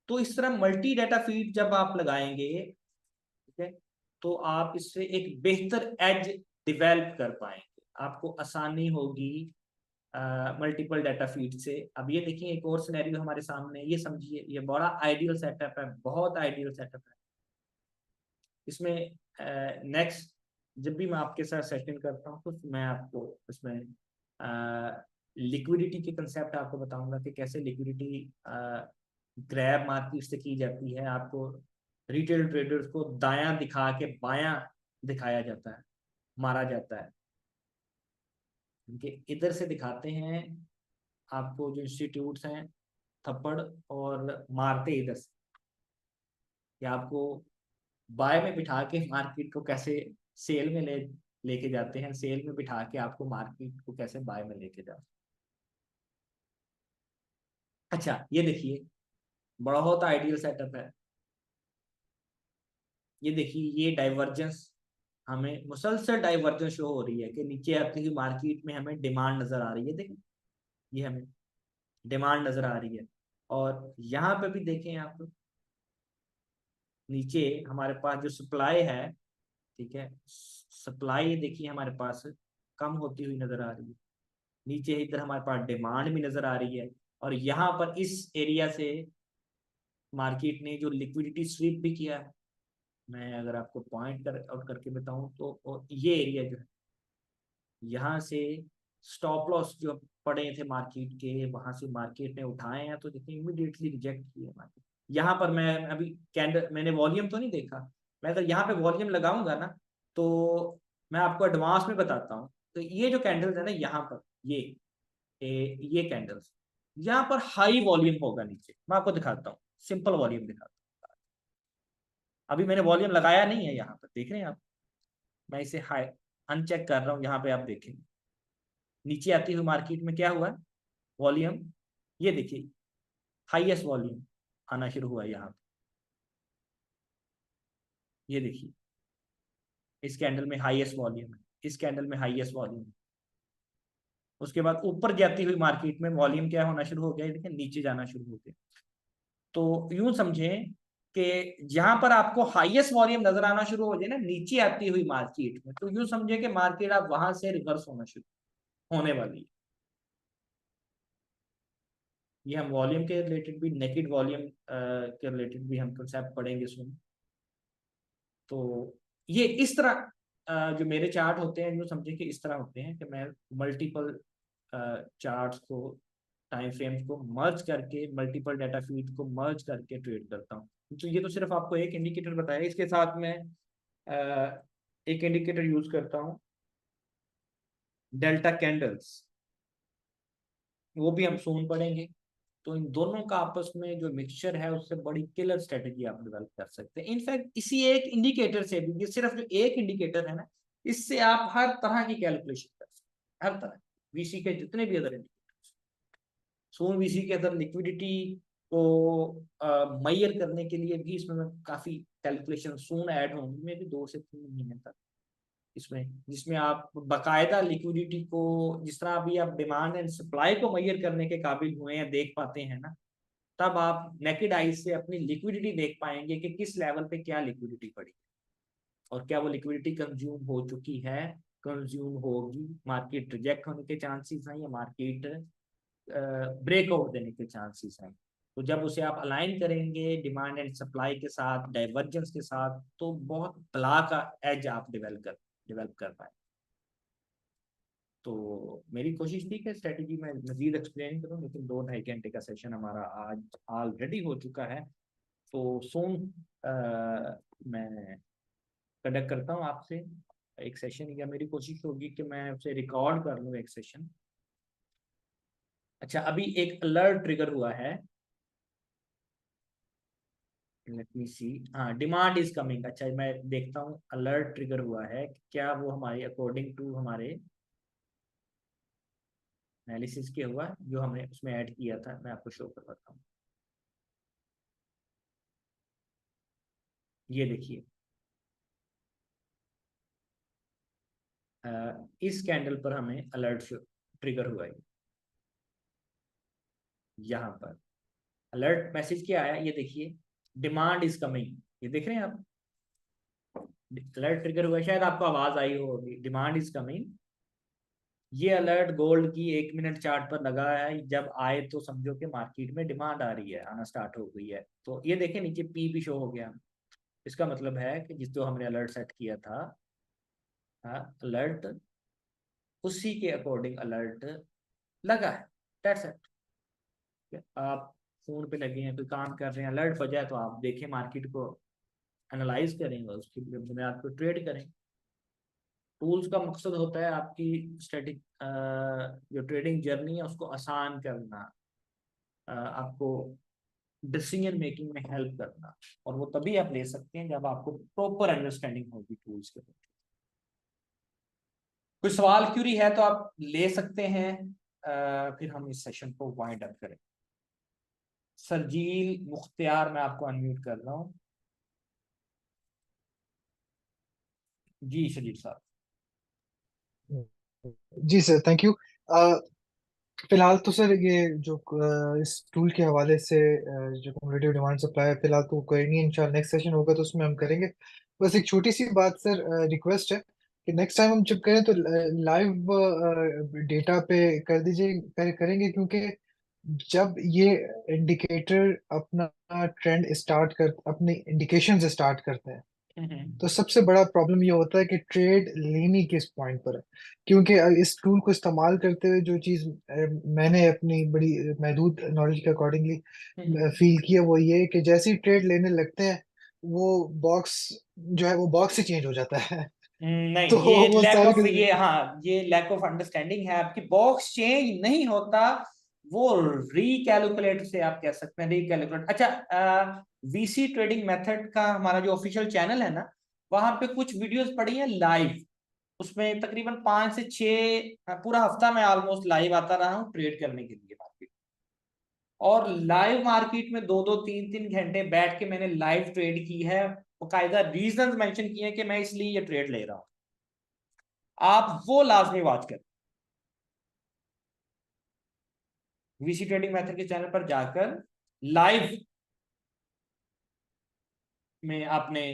तो इस तरह मल्टी डाटा फीड जब आप लगाएंगे, ठीक है, तो आप इससे एक बेहतर एज डिवेल्प कर पाएंगे, आपको आसानी होगी मल्टीपल डाटा फीड से। अब ये देखिए एक और सिनेरियो हमारे सामने, ये समझिए, ये बड़ा आइडियल सेटअप है, बहुत आइडियल सेटअप है। इसमें नेक्स्ट जब भी मैं आपके साथ सेशन करता हूँ, तो मैं आपको इसमें लिक्विडिटी के कंसेप्ट आपको बताऊंगा कि कैसे लिक्विडिटी ग्रैब मार्केट से की जाती है। आपको रिटेल ट्रेडर्स को दायां दिखा के बायां दिखाया जाता है, मारा जाता है। उनके इधर से दिखाते हैं आपको जो इंस्टीट्यूट्स हैं थप्पड़, और मारते इधर से, कि आपको बाय में बिठा के मार्केट को कैसे सेल में लेके जाते हैं, सेल में बिठा के आपको मार्केट को कैसे बाय में लेके जाते हैं। अच्छा ये देखिए बहुत आइडियल सेटअप है। ये देखिए ये डाइवर्जेंस, हमें मुसलसल डाइवर्जेंस शो हो रही है कि नीचे आती हुई मार्केट में हमें डिमांड नजर आ रही है। देखिए ये हमें डिमांड नजर आ रही है, और यहाँ पे भी देखें आप, नीचे हमारे पास जो सप्लाई है, ठीक है, सप्लाई देखिए हमारे पास कम होती हुई नजर आ रही है, नीचे इधर हमारे पास डिमांड भी नजर आ रही है, और यहाँ पर इस एरिया से मार्केट ने जो लिक्विडिटी स्वीप भी किया है, मैं अगर आपको पॉइंट कर आउट करके बताऊं तो ये एरिया जो है, यहाँ से स्टॉप लॉस जो पड़े थे मार्केट के, वहां से मार्केट ने उठाए हैं, तो देखिए इमीडिएटली रिजेक्ट किए मार्केट। यहाँ पर मैं अभी कैंडल, मैंने वॉल्यूम तो नहीं देखा, मैं अगर यहाँ पे वॉल्यूम लगाऊंगा ना, तो मैं आपको एडवांस में बताता हूँ। तो ये जो कैंडल्स है ना, यहाँ पर ये कैंडल्स, यहाँ पर हाई वॉल्यूम होगा नीचे, मैं आपको दिखाता हूँ, सिंपल वॉल्यूम दिखाता हूँ। अभी मैंने वॉल्यूम लगाया नहीं है, यहाँ पर देख रहे हैं आप, मैं इसे हाई अनचेक कर रहा हूँ, यहाँ पे आप देखेंगे नीचे आती हुई मार्केट में क्या हुआ, वॉल्यूम ये देखिए हाईएस्ट वॉल्यूम आना शुरू हुआ यहाँ पे, ये देखिए इस कैंडल में हाईएस्ट वॉल्यूम है, इस कैंडल में हाईएस्ट वॉल्यूम है। उसके बाद ऊपर जाती हुई मार्केट में वॉल्यूम क्या होना शुरू हो गया, देखिए नीचे जाना शुरू हो गया। तो यूं समझें कि जहां पर आपको हाईएस्ट वॉल्यूम नजर आना शुरू हो जाए ना नीचे आती हुई मार्केट में, तो यूं समझे कि मार्केट आप वहां से रिवर्स होना शुरू होने वाली है। ये हम वॉल्यूम के रिलेटेड भी, नेकेड वॉल्यूम के रिलेटेड भी हम कंसेप्ट पढ़ेंगे इसमें। तो ये इस तरह जो मेरे चार्ट होते हैं, जो समझे कि इस तरह होते हैं कि मैं मल्टीपल चार्ट्स को, टाइम फ्रेम्स को मर्ज करके, मल्टीपल डाटा फीड को मर्ज करके ट्रेड करता हूँ। तो ये तो सिर्फ आपको एक इंडिकेटर बताया, इसके साथ मैं एक इंडिकेटर यूज करता हूँ, डेल्टा कैंडल्स, वो भी हम सोन पढ़ेंगे। तो इन दोनों का आपस में जो मिक्सचर है, उससे बड़ी किलर स्ट्रेटेजी आप डेवलप कर सकते हैं। इनफैक्ट इसी एक इंडिकेटर से भी, ये सिर्फ जो एक इंडिकेटर है ना, इससे आप हर तरह की कैलकुलेशन कर सकते हैं, हर तरह वीसी के जितने भी अदर इंडिकेटर्स, सोन वीसी के अंदर लिक्विडिटी को मैयर करने के लिए भी इसमें काफी कैलकुलेशन सोन ऐड होंगी, में भी 2 से 3 महीने तक इसमें, जिसमें आप बकायदा लिक्विडिटी को, जिस तरह अभी आप डिमांड एंड सप्लाई को मैयर करने के काबिल हुए हैं, देख पाते हैं ना, तब आप नेकेड आइज से अपनी लिक्विडिटी देख पाएंगे कि किस लेवल पे क्या लिक्विडिटी पड़ी और क्या वो लिक्विडिटी कंज्यूम हो चुकी है, कंज्यूम होगी, मार्केट रिजेक्ट होने के चांसेस हैं या मार्केट ब्रेकआउट देने के चांसेस हैं। तो जब उसे आप अलाइन करेंगे डिमांड एंड सप्लाई के साथ, डाइवर्जेंस के साथ, तो बहुत बला का एज आप डेवलप कर पाए। तो मेरी कोशिश थी कि स्ट्रेटेजी में मजीद एक्सप्लेन करूं, लेकिन 2-2.5 घंटे का सेशन हमारा आज ऑलरेडी हो चुका है। तो सोन मैं कंडक्ट करता हूं आपसे एक सेशन, या मेरी कोशिश होगी कि मैं उसे रिकॉर्ड कर लूं एक सेशन। अच्छा, अभी एक अलर्ट ट्रिगर हुआ है, लेट मी सी, हाँ, डिमांड इज कमिंग। अच्छा, मैं देखता हूँ अलर्ट ट्रिगर हुआ है, क्या वो हमारे अकॉर्डिंग टू हमारे एनालिसिस के हुआ जो हमने उसमें ऐड किया था। मैं आपको शो करवाता हूँ, ये देखिए इस कैंडल पर हमें अलर्ट ट्रिगर हुआ है। यहाँ पर अलर्ट मैसेज क्या आया, ये देखिए, डिमांड इज कमिंग, ये देख रहे हैं आप, अलर्ट ट्रिगर हुआ है, शायद आपको आवाज आई होगी, डिमांड इज कमिंग। ये अलर्ट गोल्ड की 1 मिनट चार्ट पर लगा है, जब आए तो समझो कि मार्केट में डिमांड आ रही है, आना स्टार्ट हो गई है। तो ये देखें नीचे पी भी शो हो गया, इसका मतलब है कि जिस जो हमने अलर्ट सेट किया था, अलर्ट उसी के अकॉर्डिंग अलर्ट लगा है। That's it. आप फोन पे लगे हैं, कोई काम कर रहे हैं, अलर्ट बजा है, तो आप देखें मार्केट को, एनालाइज करेंगे, उसकी बुनियाद पर ट्रेड करें। टूल्स का मकसद होता है आपकी स्टैटिक जो ट्रेडिंग जर्नी है उसको आसान करना, आपको डिसीजन मेकिंग में हेल्प करना, और वो तभी आप ले सकते हैं जब आपको प्रॉपर अंडरस्टैंडिंग होगी टूल्स के। कोई सवाल क्यूरी है तो आप ले सकते हैं, फिर हम इस सेशन को वाइंड अप करें। सरजील मुख्तियार, मैं आपको अनम्यूट कर रहा हूँ। जी शरीफ साहब। जी सर, थैंक यू। फिलहाल तो सर ये जो इस टूल के हवाले से जो कम्युलेटिव डिमांड सप्लाई है, फिलहाल तो कोई नहीं, इंशाल्लाह नेक्स्ट सेशन होगा तो उसमें हम करेंगे। बस एक छोटी सी बात सर, रिक्वेस्ट है कि नेक्स्ट टाइम हम जब करें तो लाइव डेटा पे कर दीजिए, करेंगे, क्योंकि जब ये इंडिकेटर अपना ट्रेंड स्टार्ट कर अपने इंडिकेशन से स्टार्ट करते हैं, तो सबसे बड़ा प्रॉब्लम ये होता है कि ट्रेड लेनी किस पॉइंट पर है। क्योंकि इस टूल को इस्तेमाल करते हुए जो चीज मैंने अपनी बड़ी महदूद नॉलेज के अकॉर्डिंगली फील किया, वो ये कि जैसे ही ट्रेड लेने लगते हैं, वो बॉक्स जो है वो बॉक्स ही चेंज हो जाता है। तो नहीं, ये वो लैक सारी ऑफ, ये हाँ, ये लैक ऑफ अंडरस्टैंडिंग है आपकी। बॉक्स चेंज नहीं होता, वो रिकैलकुलेट से आप कह सकते हैं, रिकैलकुलेट। अच्छा, वीसी ट्रेडिंग मेथड का हमारा जो ऑफिशियल चैनल है ना, वहां पे कुछ वीडियोस पड़ी हैं लाइव। उसमें तकरीबन 5 से 6 पूरा हफ्ता मैं ऑलमोस्ट लाइव आता रहा हूँ ट्रेड करने के लिए मार्केट। और लाइव मार्केट में 2-2 3-3 घंटे बैठ के मैंने लाइव ट्रेड की है। बाकायदा रीजन मेंशन किए हैं कि मैं इसलिए ये ट्रेड ले रहा हूँ। आप वो लाजमी वॉच करें, वीसी ट्रेडिंग मेथड के चैनल पर जाकर लाइव में आपने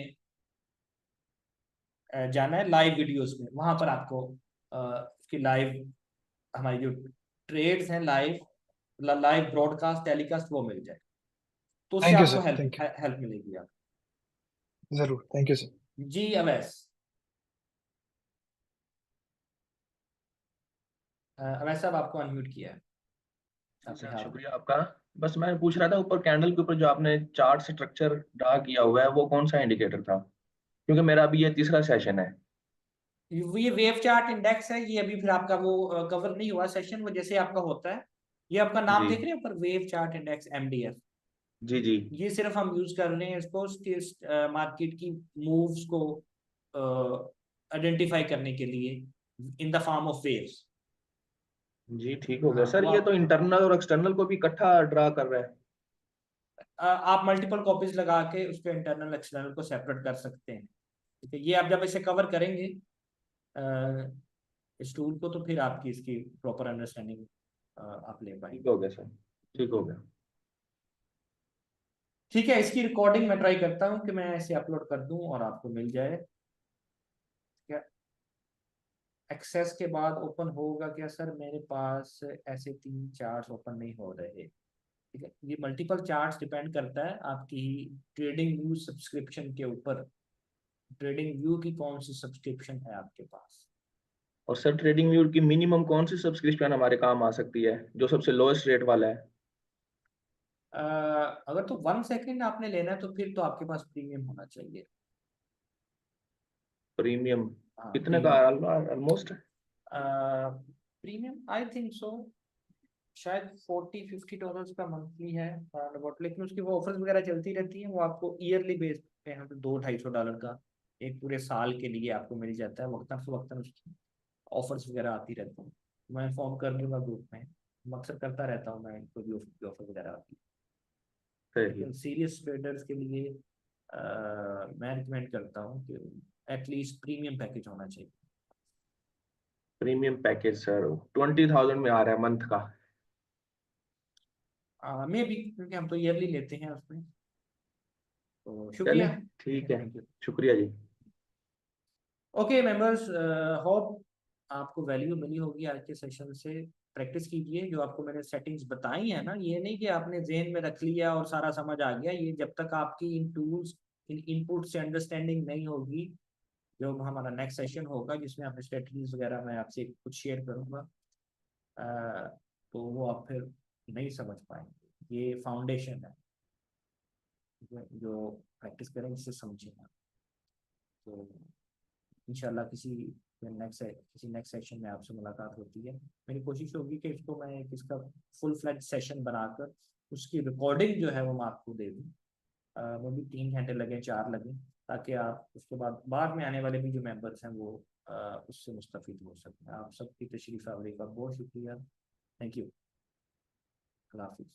जाना है, लाइव वीडियोस में। वहां पर आपको उसकी लाइव, हमारी जो ट्रेड्स हैं लाइव, लाइव ब्रॉडकास्ट टेलीकास्ट, वो मिल जाए, तो उससे थैंक यू आपको सर, हेल्प थैंक हेल्प मिलेगी आप। यू, जरूर, थैंक यू सर। जी अवैस, अवैस साहब आपको अनम्यूट किया है। अच्छा, आपने शुक्रिया आपका। बस मैं पूछ रहा था, ऊपर कैंडल के ऊपर जो आपने चार्ट स्ट्रक्चर ड्रा किया हुआ है, वो कौन सा इंडिकेटर था? क्योंकि मेरा अभी ये तीसरा सेशन है। ये वेव चार्ट इंडेक्स है, ये अभी फिर आपका वो कवर नहीं हुआ सेशन, वो जैसे आपका होता है। ये आपका नाम जी देख रहे हैं ऊपर, वेव चार्ट इंडेक्स MDF। जी जी। ये सिर्फ हम यूज कर रहे हैं इसको मार्केट की मूव्स को आइडेंटिफाई करने के लिए in the form of waves. जी ठीक हो गया हाँ, सर। वो ये तो इंटरनल और एक्सटर्नल को भी इकट्ठा ड्रा कर रहा है। आप मल्टीपल कॉपीज लगा के उस पर इंटरनल एक्सटर्नल को सेपरेट कर सकते हैं। ठीक है, ये आप जब इसे कवर करेंगे इस टूल को, तो फिर आपकी इसकी प्रॉपर अंडरस्टैंडिंग आप ले ठीक पाएंगे। हो गया सर, ठीक हो गया। ठीक है, इसकी रिकॉर्डिंग मैं ट्राई करता हूँ कि मैं इसे अपलोड कर दूं और आपको मिल जाए। क्या एक्सेस के बाद ओपन होगा क्या सर? मेरे पास ऐसे 3 चार्ट्स ओपन नहीं हो रहे। ठीक है, ये मल्टीपल चार्ट्स डिपेंड करता है आपकी ट्रेडिंग व्यू सब्सक्रिप्शन के ऊपर। ट्रेडिंग व्यू की कौन सी सब्सक्रिप्शन है आपके पास? और सर, ट्रेडिंग व्यू की मिनिमम कौन सी सब्सक्रिप्शन हमारे काम आ सकती है, जो सबसे लोएस्ट रेट वाला है? अगर तो 1 सेकेंड आपने लेना है तो फिर तो आपके पास प्रीमियम होना चाहिए। प्रीमियम हाँ, कितने का? Premium. Almost premium I think so शायद $40-50 का मंथली है अबाउट। लेकिन उसकी वो ऑफर्स वगैरह चलती रहती हैं, वो आपको ईयरली बेस पे यहाँ पे $200-250 का एक पूरे साल के लिए आपको मिल जाता है। वक्तन फवक्तन उसकी ऑफर्स वगैरह आती रहती हैं। मैं इन्फॉर्म कर दूंगा ग्रुप में, मकसद करता रहता हूँ मैं, कोई भी ऑफर वगैरह आती है। सही। लेकिन सीरियस ट्रेडर्स के लिए मैं रिकमेंड करता हूँ कि एटलीस्ट प्रीमियम पैकेज होना चाहिए। प्रीमियम पैकेज सर 20,000 में आ रहा है मंथ का। मे भी, क्योंकि हम तो ईयरली लेते हैं उसमें। तो चले, शुक्रिया। ठीक है। Thank you. शुक्रिया जी। ओके मेंबर्स, होप आपको वैल्यू मिली होगी आज के सेशन से। प्रैक्टिस कीजिए जो आपको मैंने सेटिंग्स बताई है ना, ये नहीं कि आपने जेहन में रख लिया और सारा समझ आ गया। ये जब तक आपकी इन टूल्स, इन इनपुट से अंडरस्टैंडिंग नहीं होगी, जो हमारा नेक्स्ट सेशन होगा जिसमें आपने स्ट्रेटजीज वगैरह मैं आपसे कुछ शेयर करूंगा, तो वो आप फिर नहीं समझ पाएंगे। ये फाउंडेशन है, जो प्रैक्टिस करें इससे समझेंगे। तो इंशाल्लाह किसी नेक्स्ट सेशन में आपसे मुलाकात होती है। मेरी कोशिश होगी कि इसको मैं इसका फुल फ्लैज सेशन बनाकर उसकी रिकॉर्डिंग जो है वो मैं आपको दे दूँ। वो भी 3 घंटे लगे, 4 लगे, ताकि आप उसके बाद में आने वाले भी जो मेंबर्स हैं वो उससे मुस्तफ़ीद हो सकें। आप सबकी तशरीफ़ आवरी का बहुत शुक्रिया। Thank you. अल्लाह हाफिज़।